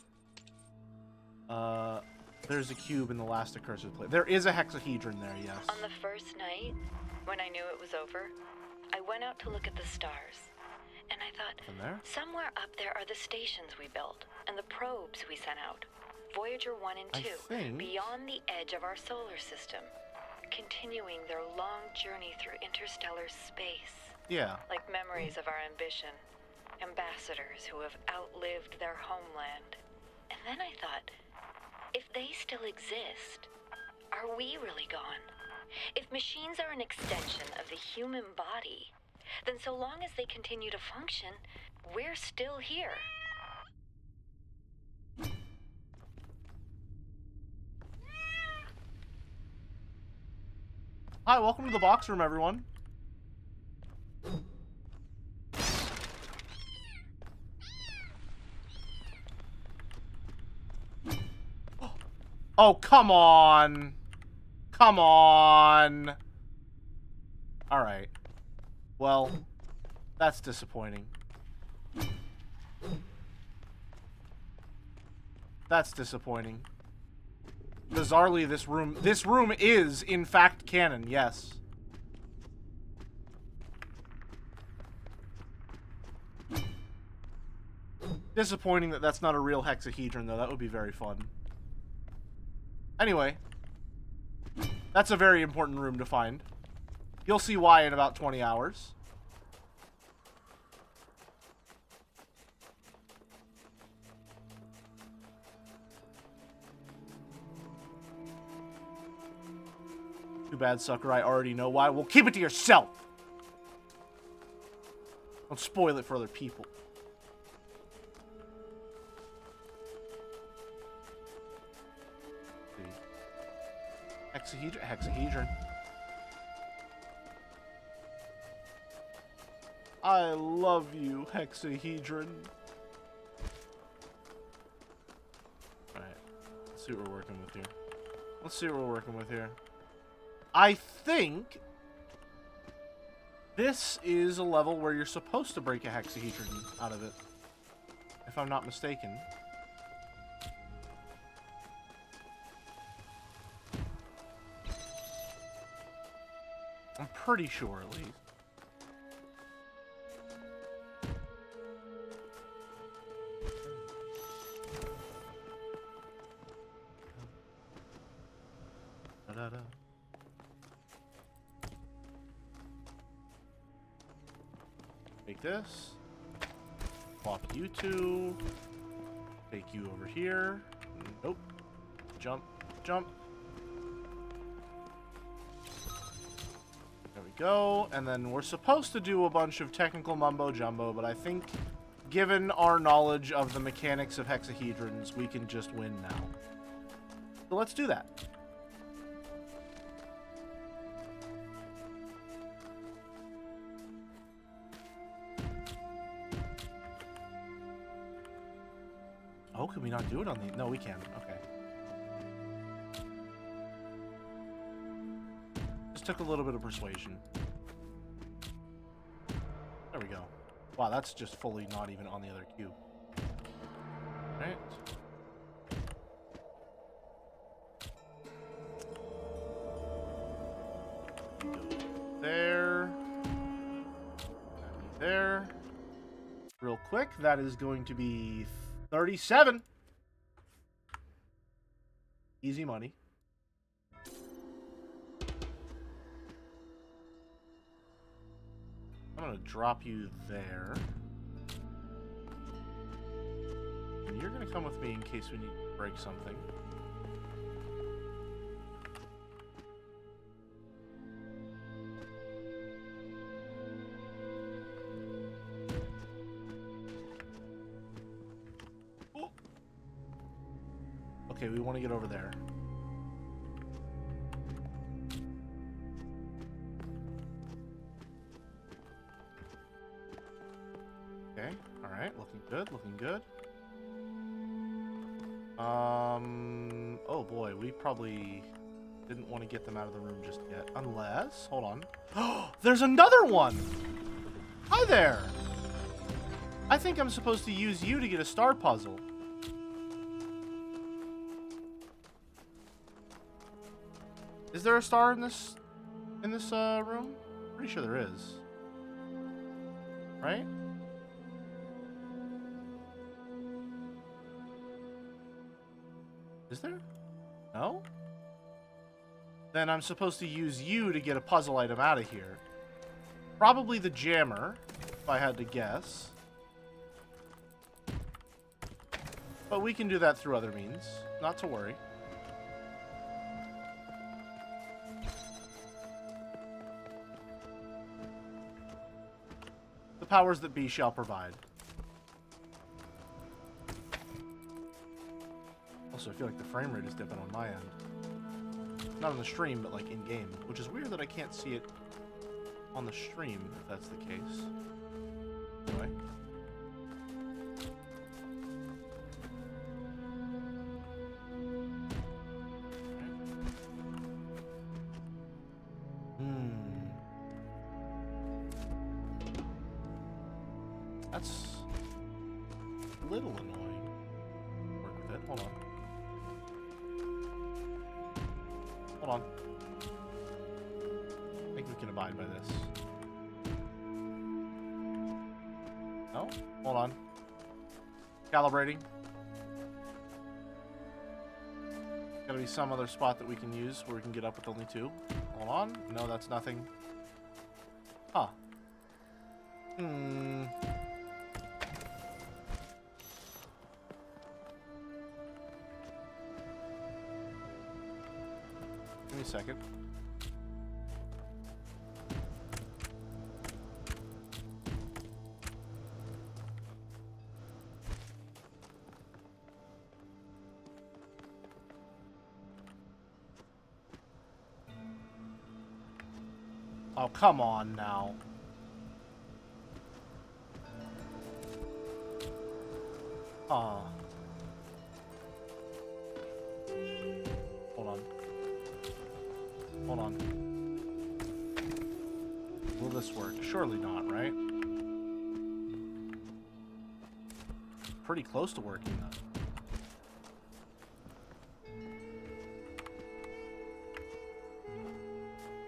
Speaker 1: There's a cube in the last accursed place. There is a hexahedron there, yes.
Speaker 3: On the first night, when I knew it was over, I went out to look at the stars. And I thought,
Speaker 1: In there?
Speaker 3: somewhere up there are the stations we built, and the probes we sent out. Voyager 1 and 2,
Speaker 1: think-
Speaker 3: beyond the edge of our solar system, continuing their long journey through interstellar space.
Speaker 1: Yeah.
Speaker 3: Like memories of our ambition, ambassadors who have outlived their homeland. And then I thought, if they still exist, are we really gone? If machines are an extension of the human body, then so long as they continue to function, we're still here.
Speaker 1: Hi, welcome to the box room, everyone. Oh, come on. Come on. Alright. Well, that's disappointing. That's disappointing. Bizarrely, this room is, in fact, canon, yes. Disappointing that that's not a real hexahedron, though. That would be very fun. Anyway, that's a very important room to find. You'll see why in about 20 hours. Too bad, sucker. I already know why. Well, keep it to yourself. Don't spoil it for other people. Hexahedron. I love you, hexahedron. Alright. Let's see what we're working with here. I think this is a level where you're supposed to break a hexahedron out of it. If I'm not mistaken. I'm pretty sure, at least. Da-da-da. Take this. Swap you two. Take you over here. Nope. Jump. Jump. There we go. And then we're supposed to do a bunch of technical mumbo-jumbo, but I think given our knowledge of the mechanics of hexahedrons, we can just win now. So let's do that. Oh, can we not do it on the... No, we can. Okay. Just took a little bit of persuasion. There we go. Wow, that's just fully not even on the other cube. Right. There. There. Real quick, that is going to be 37. Easy money. I'm gonna drop you there. And you're gonna come with me in case we need to break something. Oh. Okay, we want to get over there. Okay, alright, looking good, looking good. Oh boy, we probably didn't want to get them out of the room just yet. Unless, hold on. Oh, there's another one! Hi there! I think I'm supposed to use you to get a star puzzle. Is there a star in this room? Pretty sure there is. Right? Is there? No? Then I'm supposed to use you to get a puzzle item out of here. Probably the jammer, if I had to guess. But we can do that through other means. Not to worry. The powers that be shall provide. Also, I feel like the frame rate is dipping on my end. Not on the stream, but like in-game. Which is weird that I can't see it on the stream, if that's the case. Anyway. That's a little annoying. Work with it. Hold on. Hold on. I think we can abide by this. No? Hold on. Calibrating. Gotta be some other spot that we can use where we can get up with only 2. Hold on. No, that's nothing. Huh. Give me a second. Oh, come on now. Oh. Hold on. Hold on. Will this work? Surely not, right? Pretty close to working, though.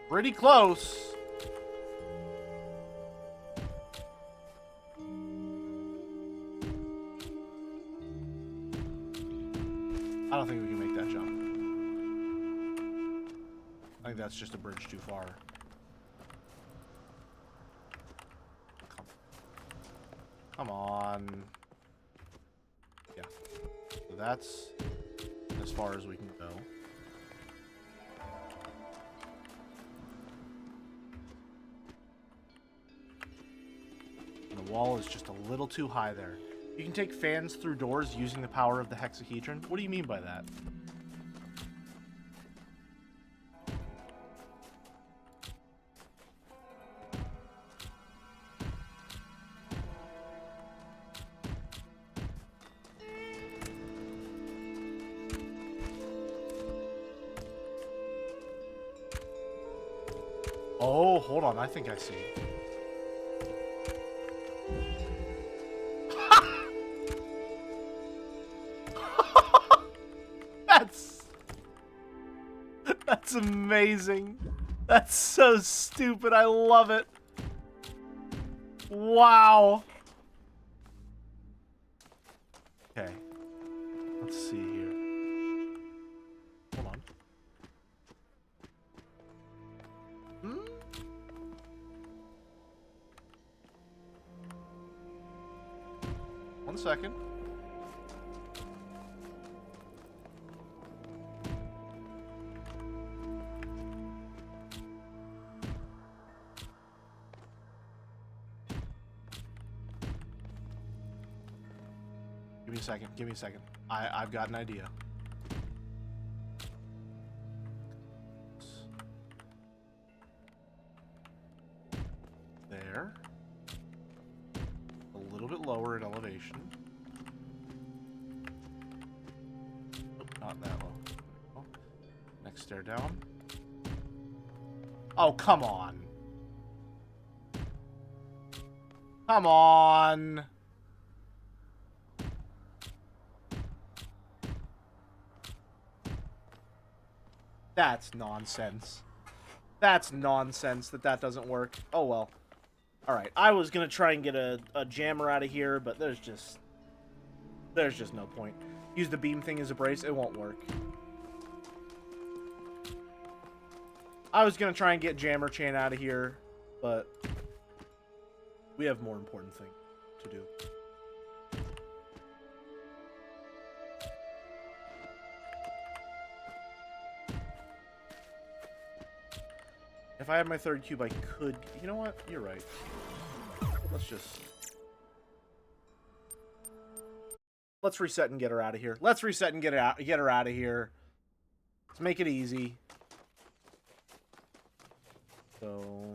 Speaker 1: Pretty close. I don't think we can make that jump. I think that's just a bridge too far. Come on. Yeah. So that's as far as we can go. And the wall is just a little too high there. You can take fans through doors using the power of the hexahedron? What do you mean by that? Oh, hold on. I think I see. That's amazing. That's so stupid. I love it. Wow. Okay. Let's see here. Hold on. One second. Give me a second. Give me a second. I've got an idea. There. A little bit lower in elevation. Oh, not that low. Oh. Next stair down. Oh, come on. Come on. That's nonsense. That's nonsense that doesn't work. Oh, well. Alright, I was gonna try and get a jammer out of here, but there's just no point. Use the beam thing as a brace, it won't work. I was gonna try and get jammer chain out of here, but we have more important thing to do. If I had my third cube, I could... You know what? You're right. Let's reset and get her out of here. Let's reset and get her out of here. Let's make it easy. So...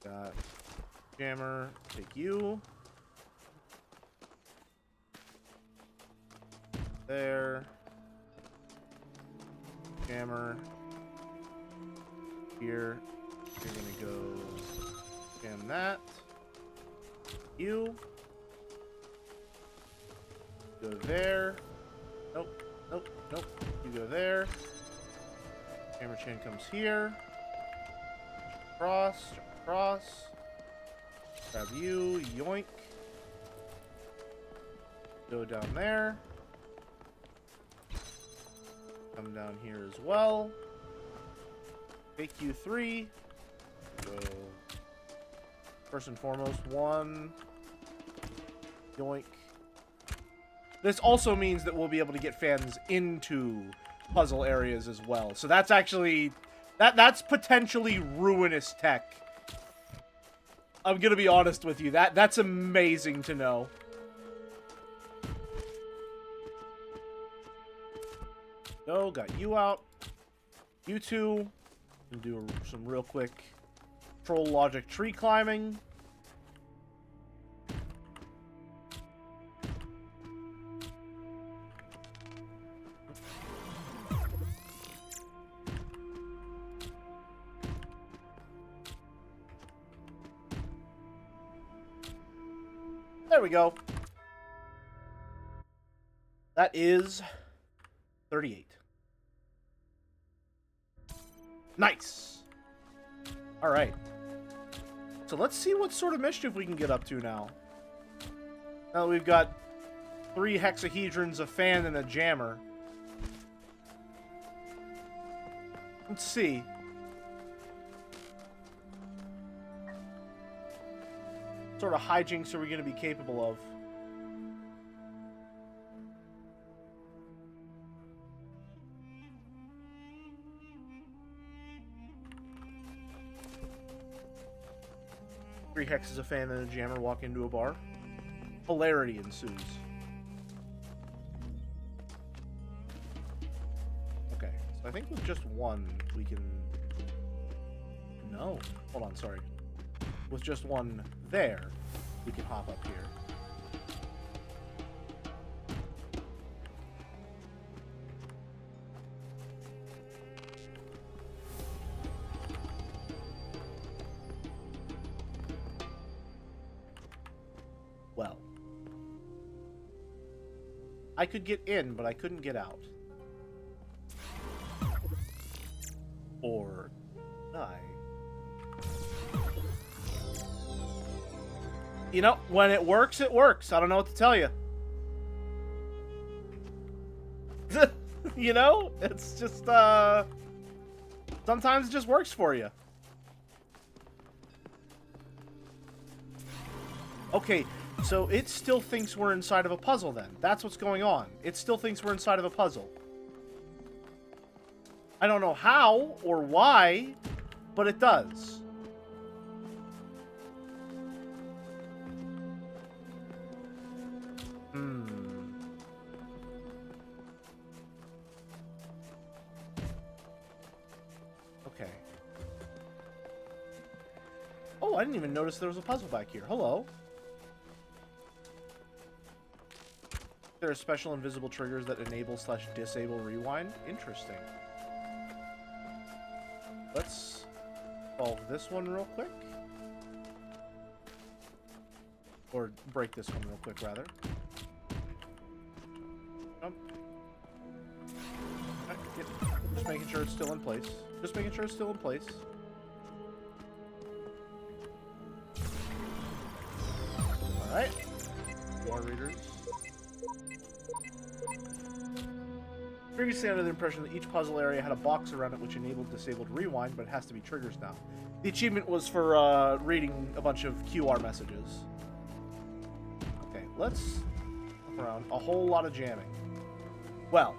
Speaker 1: Got... Jammer. Take you. There. Jammer. Here. You're gonna go jam that. You. Go there. Nope. Nope. Nope. You go there. Jammer chain comes here. Cross. Jump across. Grab you. Yoink. Go down there. Come down here as well. Take you 3. Go. First and foremost, 1. Yoink. This also means that we'll be able to get fans into puzzle areas as well. So that's actually... That's potentially ruinous tech. I'm gonna be honest with you. That's amazing to know. Go, got you out. You two. And do some real quick control logic tree climbing. There we go. That is 38. Nice. All right. So let's see what sort of mischief we can get up to now. Now that we've got 3 hexahedrons, a fan, and a jammer. Let's see. What sort of hijinks are we going to be capable of? Three hexes, a fan, and a jammer walk into a bar. Hilarity ensues. Okay, so I think with just one, we can... No. Hold on, sorry. With just one there, we can hop up here. Well. I could get in, but I couldn't get out. Or die. You know, when it works, it works. I don't know what to tell you. You know? It's just, sometimes it just works for you. Okay, so it still thinks we're inside of a puzzle then. That's what's going on. It still thinks we're inside of a puzzle. I don't know how or why, but it does. Okay. Oh, I didn't even notice there was a puzzle back here. Hello. There are special invisible triggers that enable/disable rewind. Interesting. Let's solve this one real quick. Or break this one real quick, rather. Jump. making sure it's still in place. Just making sure it's still in place. Alright. More readers. Previously under the impression that each puzzle area had a box around it which enabled disabled rewind, but it has to be triggers now. The achievement was for reading a bunch of QR messages. Okay, let's look around. A whole lot of jamming. Well,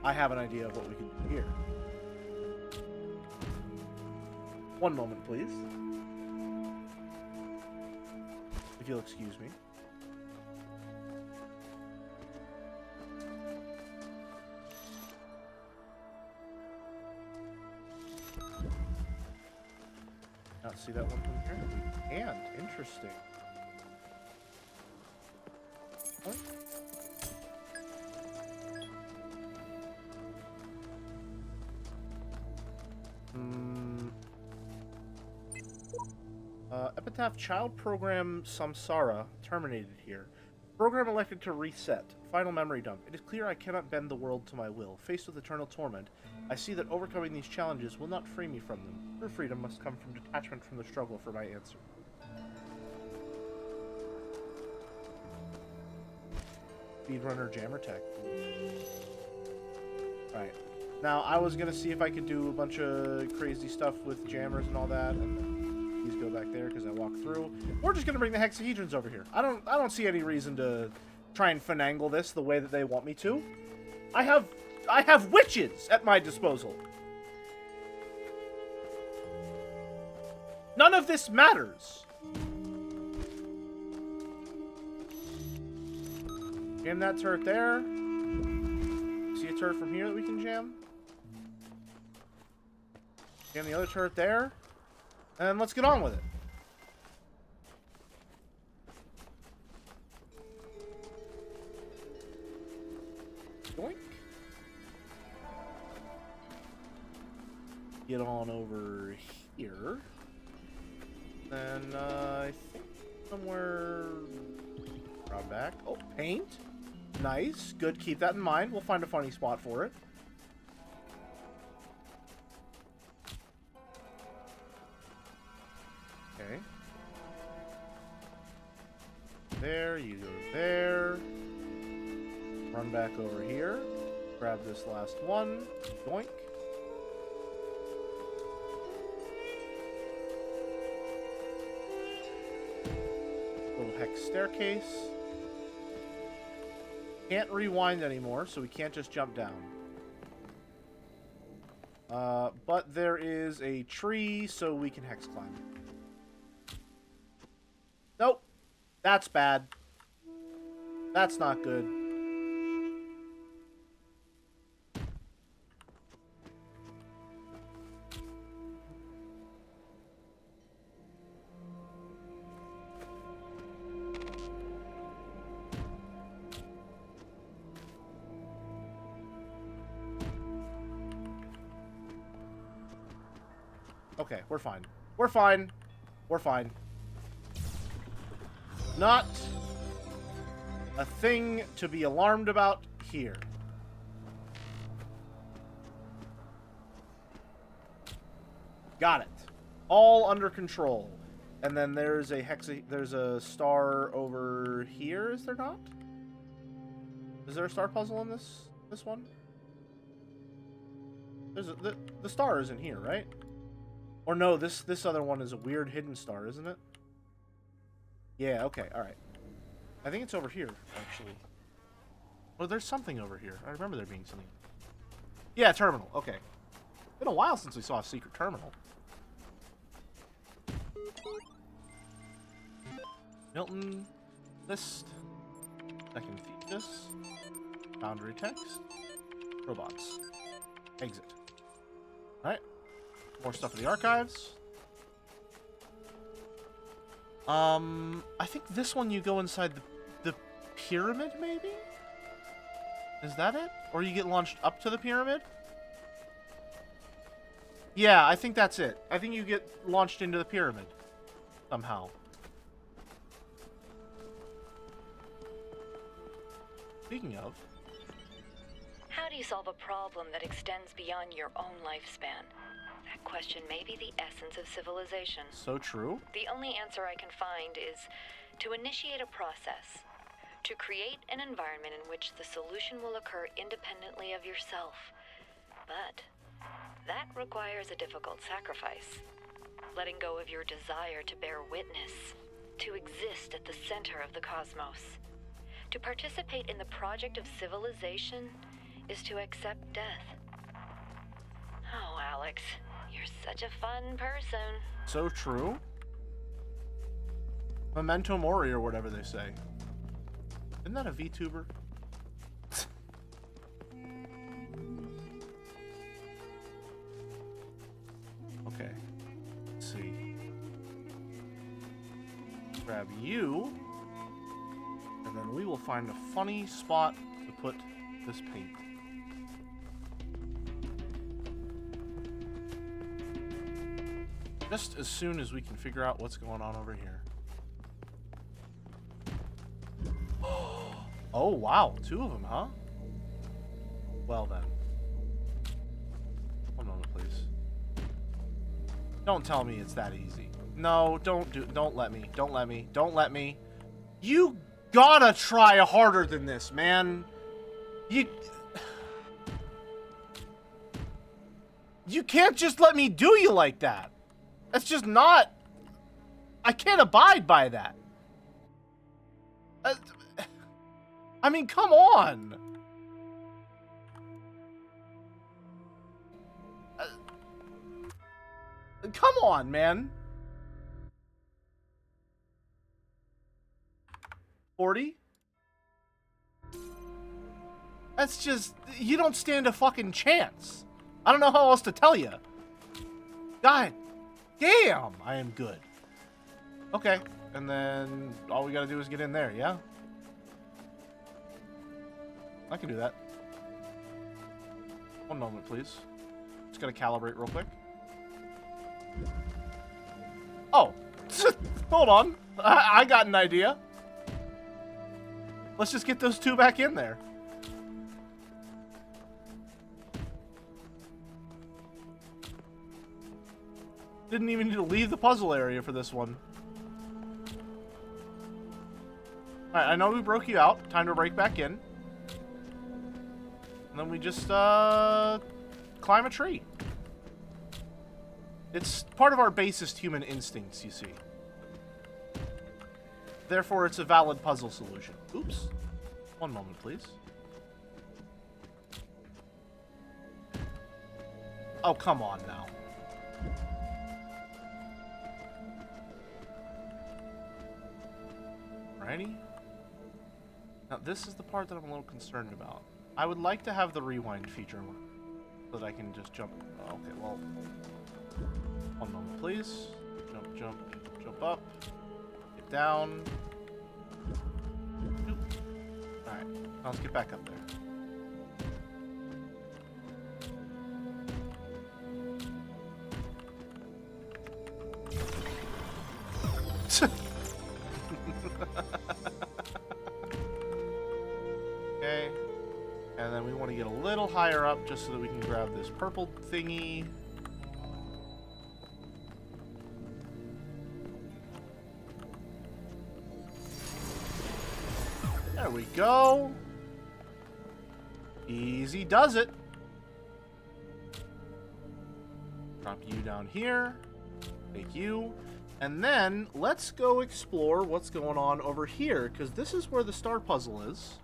Speaker 1: I have an idea of what we can do here. One moment, please. If you'll excuse me. Not see that one from here. And interesting. What? Epitaph Child Program Samsara terminated here. Program elected to reset. Final memory dump. It is clear I cannot bend the world to my will. Faced with eternal torment, I see that overcoming these challenges will not free me from them. True freedom must come from detachment from the struggle for my answer. Speedrunner Jammer Tech. Right. Now, I was gonna see if I could do a bunch of crazy stuff with jammers and all that, and then these go back there because I walked through. We're just gonna bring the hexahedrons over here. I don't see any reason to try and finagle this the way that they want me to. I have witches at my disposal. None of this matters. Jam that turret there. See a turret from here that we can jam? Jam the other turret there. And let's get on with it. Doink. Get on over here. Then, I think somewhere around back. Oh, paint. Nice. Good. Keep that in mind. We'll find a funny spot for it. Okay. There. You go there. Run back over here. Grab this last one. Doink. Little hex staircase. Can't rewind anymore, so we can't just jump down. But there is a tree, so we can hex climb. Nope. That's bad. That's not good. Okay, we're fine. We're fine. We're fine. Not a thing to be alarmed about here. Got it. All under control. And then there's a star over here, is there not? Is there a star puzzle in this one? There's the star is in here, right? Or no, this other one is a weird hidden star, isn't it? Yeah, okay, alright. I think it's over here, actually. Oh, there's something over here. I remember there being something. Yeah, terminal, okay. Been a while since we saw a secret terminal. Milton, list, second thesis, boundary text, robots, exit. Alright. More stuff in the archives. I think this one you go inside the pyramid, maybe? Is that it? Or you get launched up to the pyramid? Yeah, I think that's it. I think you get launched into the pyramid. Somehow.
Speaker 3: Howdy,
Speaker 1: Speaking of...
Speaker 3: you solve a problem that extends beyond your own lifespan? That question may be the essence of civilization.
Speaker 1: So true.
Speaker 3: The only answer I can find is to initiate a process, to create an environment in which the solution will occur independently of yourself. But that requires a difficult sacrifice. Letting go of your desire to bear witness, to exist at the center of the cosmos. To participate in the project of civilization is to accept death. Oh, Alex, you're such a fun person.
Speaker 1: So true. Memento Mori, or whatever they say. Isn't that a VTuber? Okay. Let's see. Grab you. And then we will find a funny spot to put this paint. Just as soon as we can figure out what's going on over here. Oh, wow. 2 of them, huh? Well, then. One moment, please. Don't tell me it's that easy. No, don't let me. Don't let me. Don't let me. You gotta try harder than this, man. You can't just let me do you like that. That's just not... I can't abide by that. I mean, come on. Come on, man. 40? That's just... You don't stand a fucking chance. I don't know how else to tell you. God damn, I am good. Okay, and then all we gotta do is get in there, yeah? I can do that. One moment, please. Just gotta calibrate real quick. Oh, hold on. I got an idea. Let's just get those 2 back in there. Didn't even need to leave the puzzle area for this one. Alright, I know we broke you out. Time to break back in. And then we just, climb a tree. It's part of our basest human instincts, you see. Therefore, it's a valid puzzle solution. Oops. One moment, please. Oh, come on now. Alrighty. Now, this is the part that I'm a little concerned about. I would like to have the rewind feature so that I can just jump. Oh, okay, well. One moment, please. Jump, jump, jump up. Get down. Alright, now let's get back up there. Okay. And then we want to get a little higher up just so that we can grab this purple thingy. There we go. Easy does it. Drop you down here. Take you. And then let's go explore what's going on over here, because this is where the star puzzle is.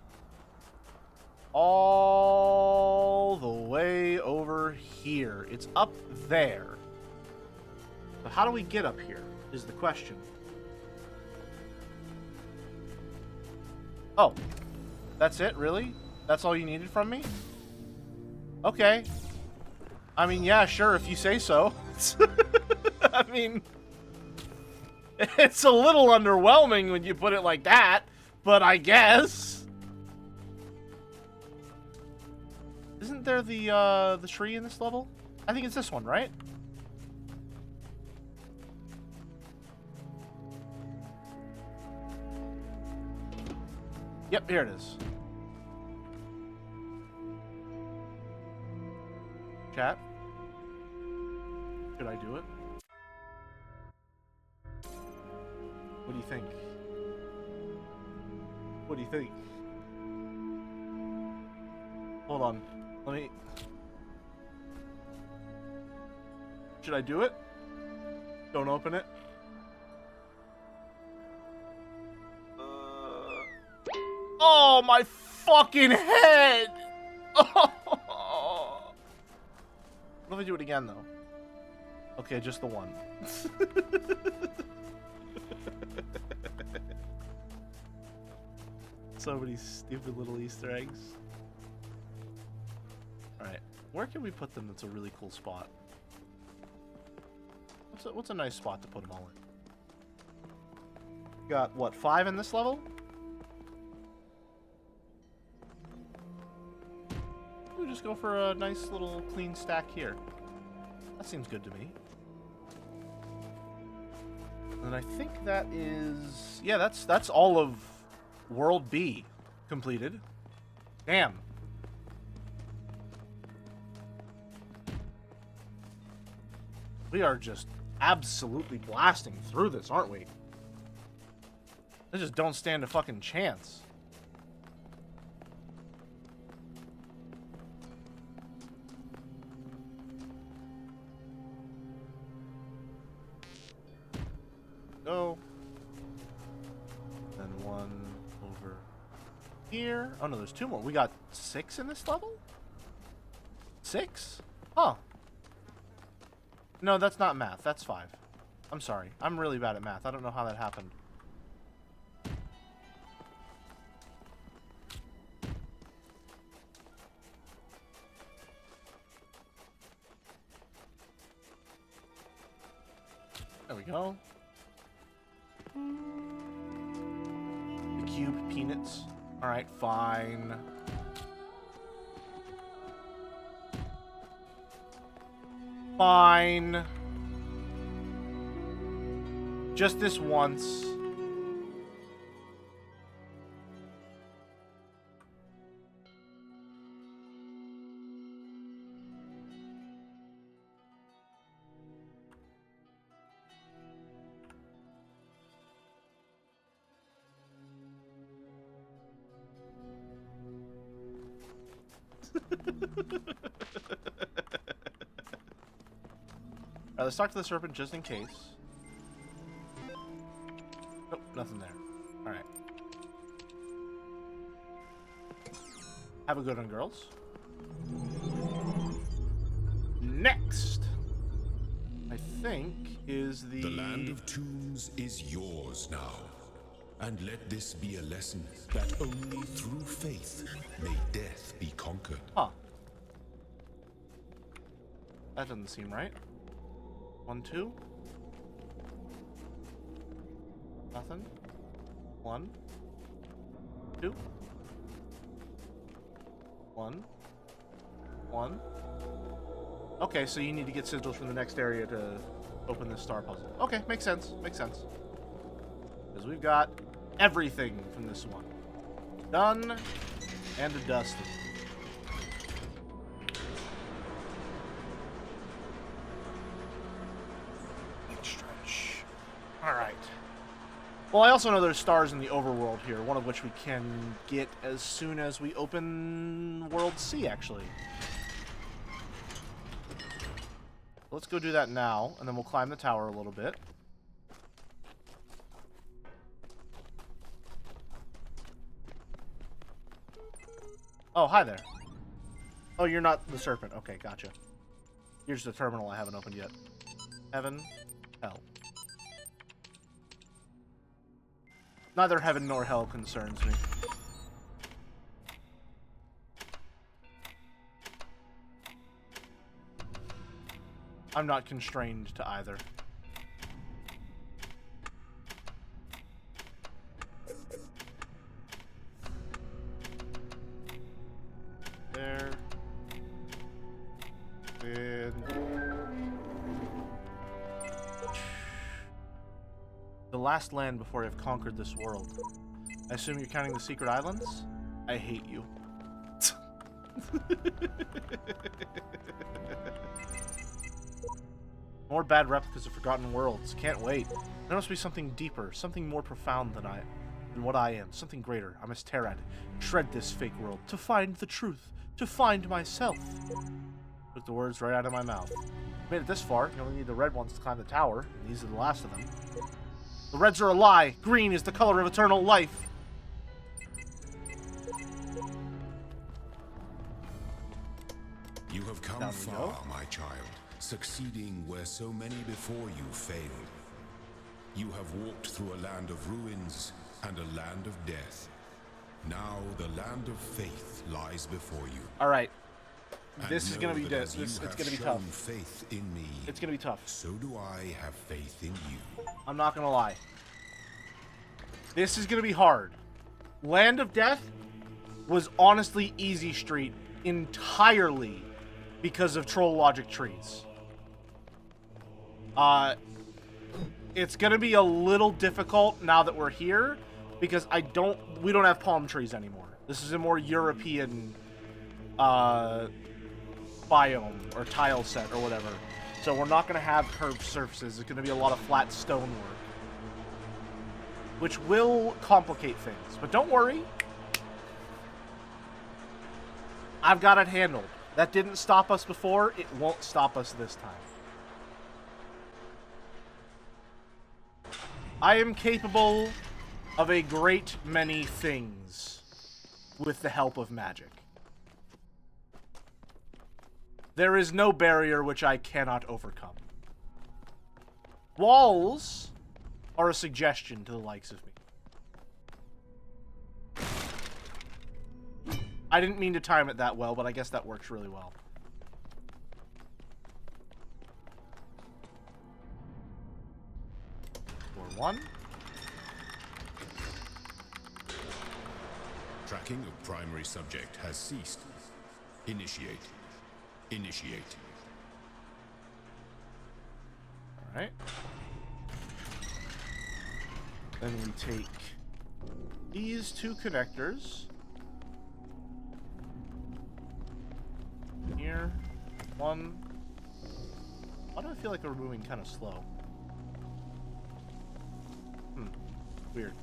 Speaker 1: All the way over here. It's up there. So how do we get up here is the question. Oh, that's it, really? That's all you needed from me? Okay. I mean, yeah, sure, if you say so. I mean, it's a little underwhelming when you put it like that, but I guess. Isn't there the tree in this level? I think it's this one, right? Yep, here it is. Chat? Should I do it? What do you think? What do you think? Hold on. Let me... Should I do it? Don't open it. Oh, my fucking head! Oh. What if I do it again, though? Okay, just the one. So many stupid little Easter eggs. Alright, where can we put them that's a really cool spot? What's a nice spot to put them all in? Got, what, 5 in this level? We'll just go for a nice little clean stack here. That seems good to me. And I think that is... Yeah, that's all of World B completed. Damn. We are just absolutely blasting through this, aren't we? They just don't stand a fucking chance. Go. Then one over here. Oh no, there's 2 more. We got 6 in this level? 6? Huh. No, that's not math. That's 5. I'm sorry. I'm really bad at math. I don't know how that happened. There we go. The cube peanuts. Alright, fine. Fine. Just this once. Alright, let's talk to the serpent just in case. Nope, nothing there. Alright. Have a good one, girls. Next, I think, is the...
Speaker 4: The land of tombs is yours now. And let this be a lesson that only through faith may death be conquered.
Speaker 1: Huh. That doesn't seem right. 1, 2. Nothing. 1, 2. 1. 1. Okay, so you need to get sigils from the next area to open this star puzzle. Okay, makes sense. Makes sense. Because we've got everything from this one. Done and dusted. Stretch. Alright. Well, I also know there's stars in the overworld here, one of which we can get as soon as we open World C, actually. Let's go do that now, and then we'll climb the tower a little bit. Oh, hi there. Oh, you're not the serpent. Okay, gotcha. Here's the terminal I haven't opened yet. Heaven, hell. Neither heaven nor hell concerns me. I'm not constrained to either. There. And... the last land before I've conquered this world. I assume you're counting the secret islands? I hate you. More bad replicas of Forgotten Worlds. Can't wait. There must be something deeper, something more profound than what I am, something greater. I must tear at it, shred this fake world, to find the truth, to find myself. Took the words right out of my mouth. Made it this far. You only need the red ones to climb the tower, and these are the last of them. The reds are a lie. Green is the color of eternal life.
Speaker 4: You have come far, my child, succeeding where so many before you failed. You have walked through a land of ruins and a land of death. Now the land of faith lies before you.
Speaker 1: All right.
Speaker 4: And
Speaker 1: this is going to be
Speaker 4: know that as
Speaker 1: it's
Speaker 4: you
Speaker 1: going to
Speaker 4: have
Speaker 1: be
Speaker 4: shown
Speaker 1: tough.
Speaker 4: Faith in me.
Speaker 1: It's going to be tough.
Speaker 4: So do I have faith in you.
Speaker 1: I'm not going to lie. This is going to be hard. Land of Death was honestly easy street entirely because of troll logic trees. It's going to be a little difficult now that we're here because we don't have palm trees anymore. This is a more European biome or tile set or whatever. So we're not going to have curved surfaces. It's going to be a lot of flat stonework, which will complicate things. But don't worry. I've got it handled. That didn't stop us before. It won't stop us this time. I am capable of a great many things with the help of magic. There is no barrier which I cannot overcome. Walls are a suggestion to the likes of me. I didn't mean to time it that well, but I guess that works really well. For one.
Speaker 4: Tracking of primary subject has ceased. Initiate. Initiate.
Speaker 1: Alright. Then we take these two connectors. Here. One. Why do I feel like we're moving kind of slow? Weird.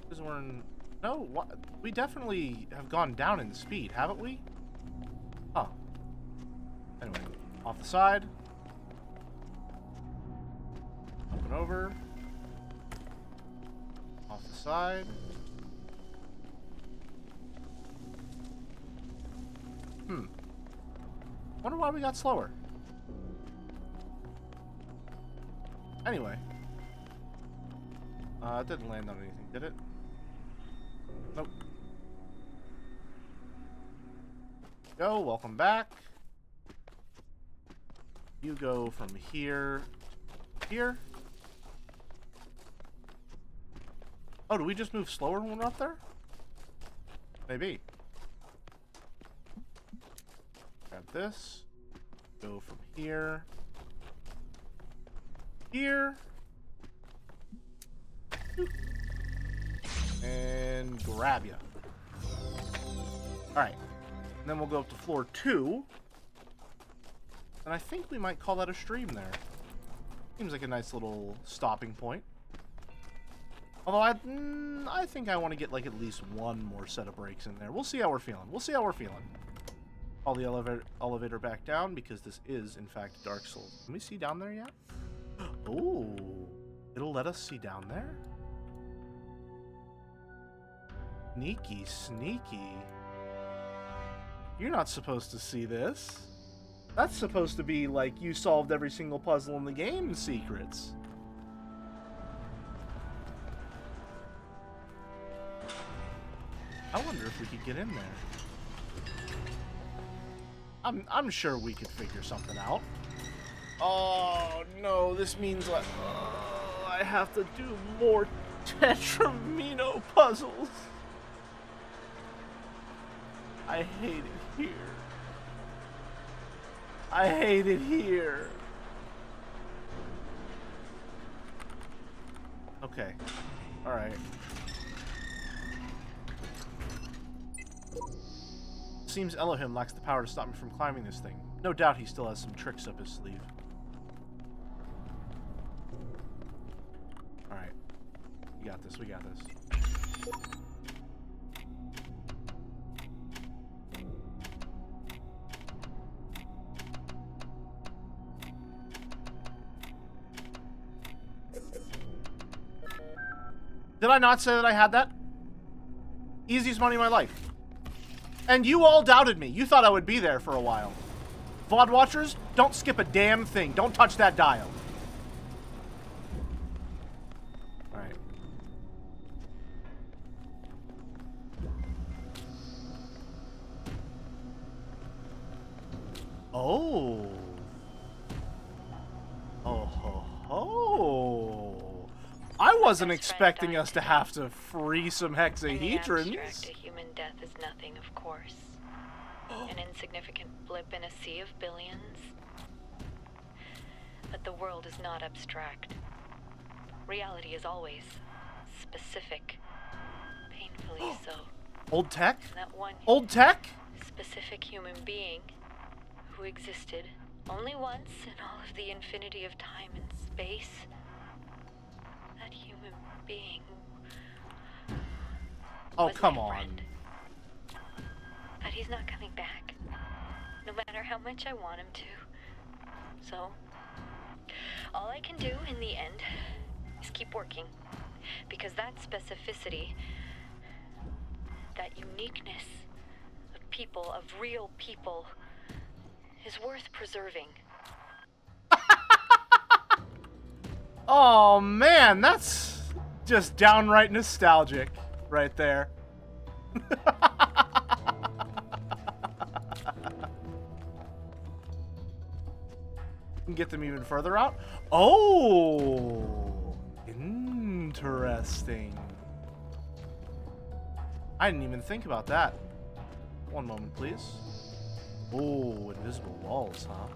Speaker 1: Because we're in... No, what? We definitely have gone down in speed, haven't we? Huh. Anyway, off the side. Up and over. Off the side. Wonder why we got slower. Anyway. It didn't land on anything, did it? Nope. Go, welcome back. You go from here to here. Oh, do we just move slower when we're up there? Maybe. Grab this. Go from here. Here. And grab you. Alright. And then we'll go up to floor 2. And I think we might call that a stream there. Seems like a nice little stopping point. Although I think I want to get like at least one more set of breaks in there. We'll see how we're feeling. We'll see how we're feeling. Call the elevator back down because this is, in fact, Dark Souls. Can we see down there yet? Oh, it'll let us see down there? Sneaky, sneaky. You're not supposed to see this. That's supposed to be like you solved every single puzzle in the game secrets. I wonder if we could get in there. I'm sure we could figure something out. Oh no, this means like I have to do more Tetramino puzzles. I hate it here. I hate it here. Okay. Alright. Seems Elohim lacks the power to stop me from climbing this thing. No doubt he still has some tricks up his sleeve. Alright. We got this, we got this. Did I not say that I had that? Easiest money of my life. And you all doubted me. You thought I would be there for a while. VOD watchers, don't skip a damn thing. Don't touch that dial. Alright. Oh. Oh ho ho. I wasn't expecting us to have to free some hexahedrons.
Speaker 3: In the abstract, a human death is nothing, of course. An insignificant blip in a sea of billions. But the world is not abstract. Reality is always specific. Painfully so.
Speaker 1: Old tech?
Speaker 3: And that one
Speaker 1: Old tech?
Speaker 3: specific human being who existed only once in all of the infinity of time and space. That human being.
Speaker 1: Oh,
Speaker 3: was
Speaker 1: come
Speaker 3: my
Speaker 1: on.
Speaker 3: friend. But he's not coming back. No matter how much I want him to. So, all I can do in the end is keep working. Because that specificity, that uniqueness of people, of real people, is worth preserving.
Speaker 1: Oh man, that's just downright nostalgic right there. Can get them even further out. Oh, interesting. I didn't even think about that. One moment, please. Oh, invisible walls, huh?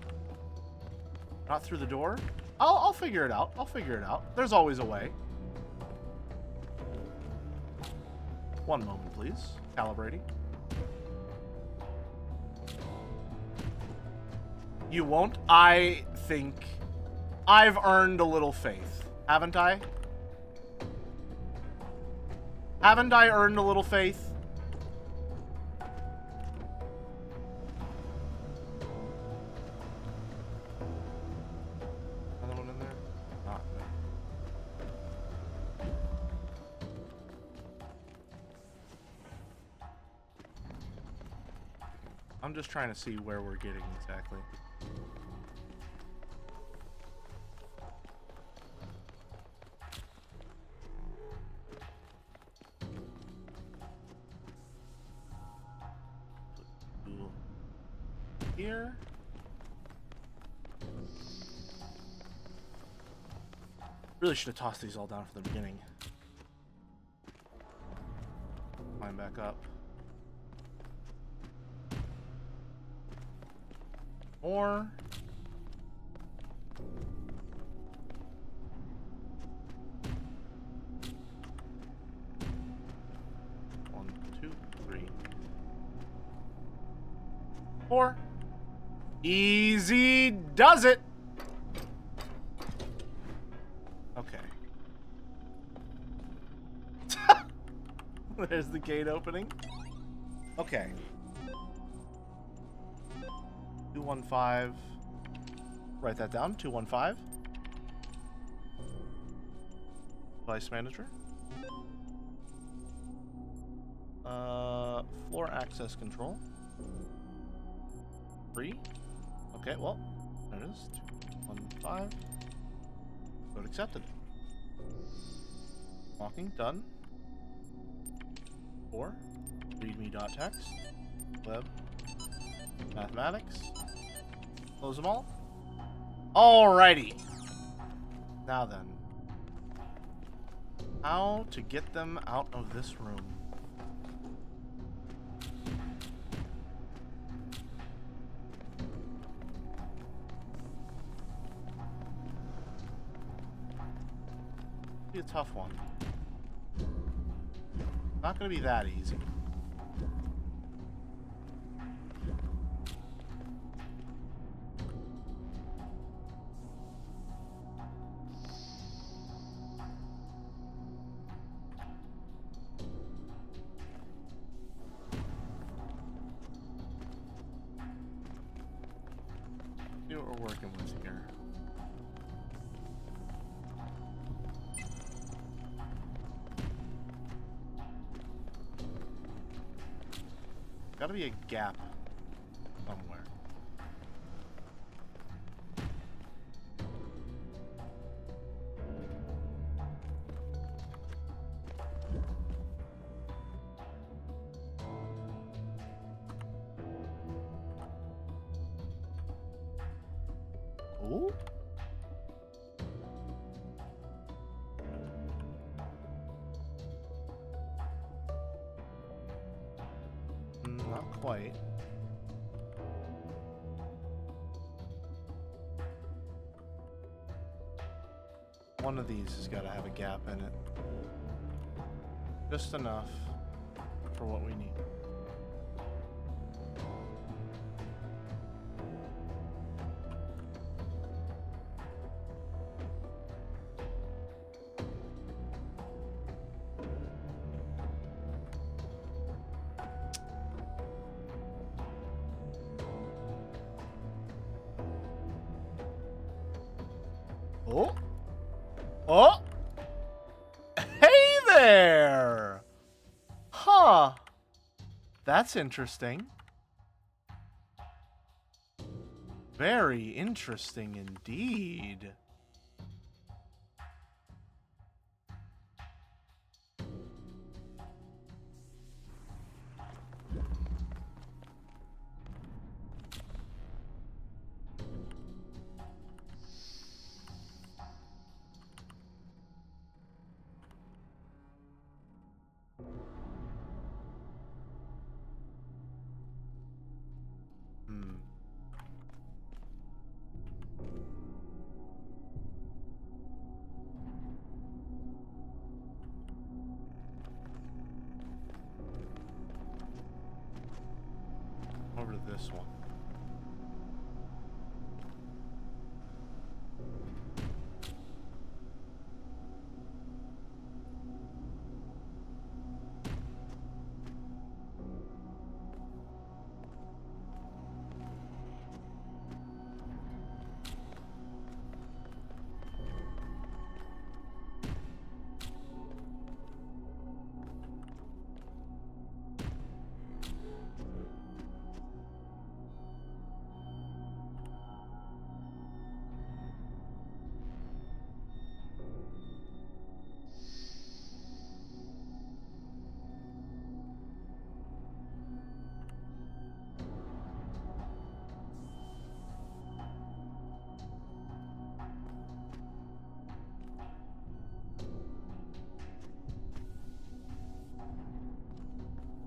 Speaker 1: Not through the door? I'll figure it out. I'll figure it out. There's always a way. One moment, please. Calibrating. You won't? I think I've earned a little faith. Haven't I? Haven't I earned a little faith? Another one in there? Not there. I'm just trying to see where we're getting exactly. Here. Really should have tossed these all down from the beginning. Climb back up. More. One, two, three, four. Easy does it. Okay. There's the gate opening. Okay. 215. Write that down. 215. Vice manager. Floor access control. 3. Okay, well, there it is. 215. Code accepted. Walking, done. 4. Readme.txt. Web. Mathematics. Close them all. Alrighty. Now then. How to get them out of this room. Be a tough one. Not gonna be that easy. we're working with here. Gotta be a gap somewhere. Ooh. Not quite. One of these has got to have a gap in it. Just enough for what we need. Oh. Oh. Hey there. Huh. That's interesting. Very interesting indeed. Over to this one.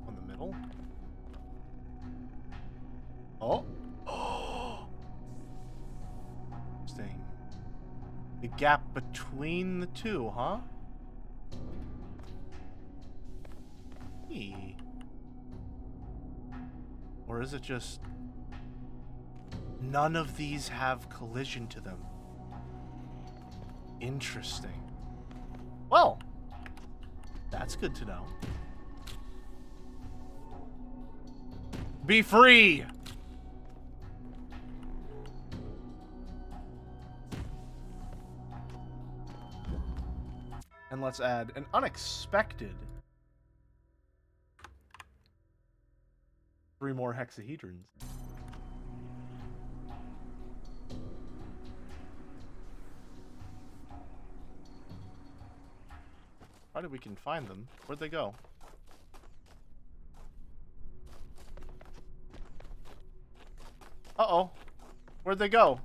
Speaker 1: On the middle. Oh. Interesting. The gap between the two, huh? Eee. Or is it just none of these have collision to them? Interesting. Well, that's good to know. Be free! And let's add an unexpected 3 more hexahedrons. How did we can find them? Where'd they go? Uh-oh. Where'd they go?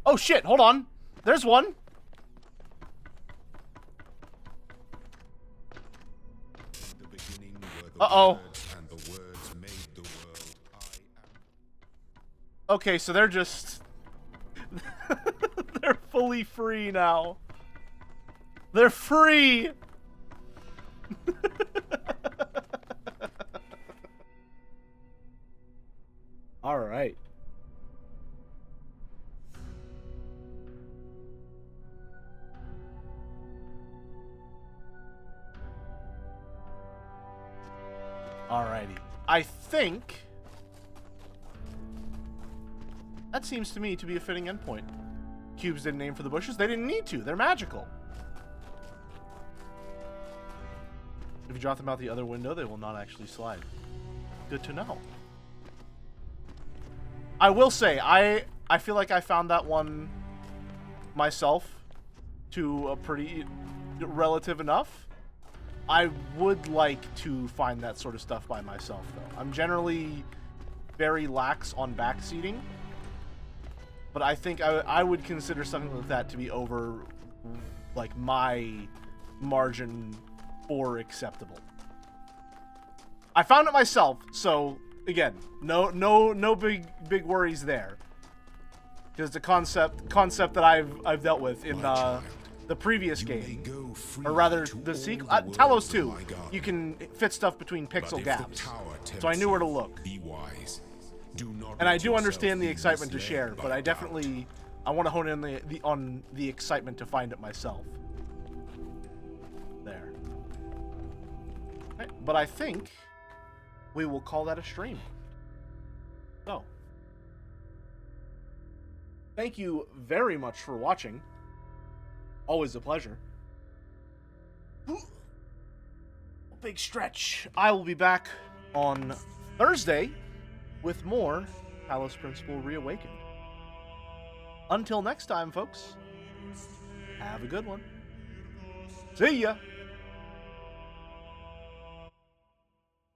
Speaker 1: Oh shit, hold on. There's one. Uh-oh. Okay, so they're just... they're fully free now. They're free! Alright. Alrighty. I think that seems to me to be a fitting endpoint. Cubes didn't aim for the bushes. They didn't need to. They're magical. If you drop them out the other window, they will not actually slide. Good to know. I will say, I feel like I found that one myself to a pretty relative enough. I would like to find that sort of stuff by myself, though. I'm generally very lax on backseating, but I think I would consider something like that to be over, like, my margin for acceptable. I found it myself, so again, no big worries there. Because the concept that I've dealt with in the previous game, or rather the sequel, Talos 2, you can fit stuff between pixel gaps, so I knew where to look. And I do understand the excitement to share, but I want to hone in on the excitement to find it myself. There. Okay, but I think we will call that a stream. So, thank you very much for watching. Always a pleasure. Big stretch. I will be back on Thursday with more Talos Principle Reawakened. Until next time, folks, have a good one. See ya!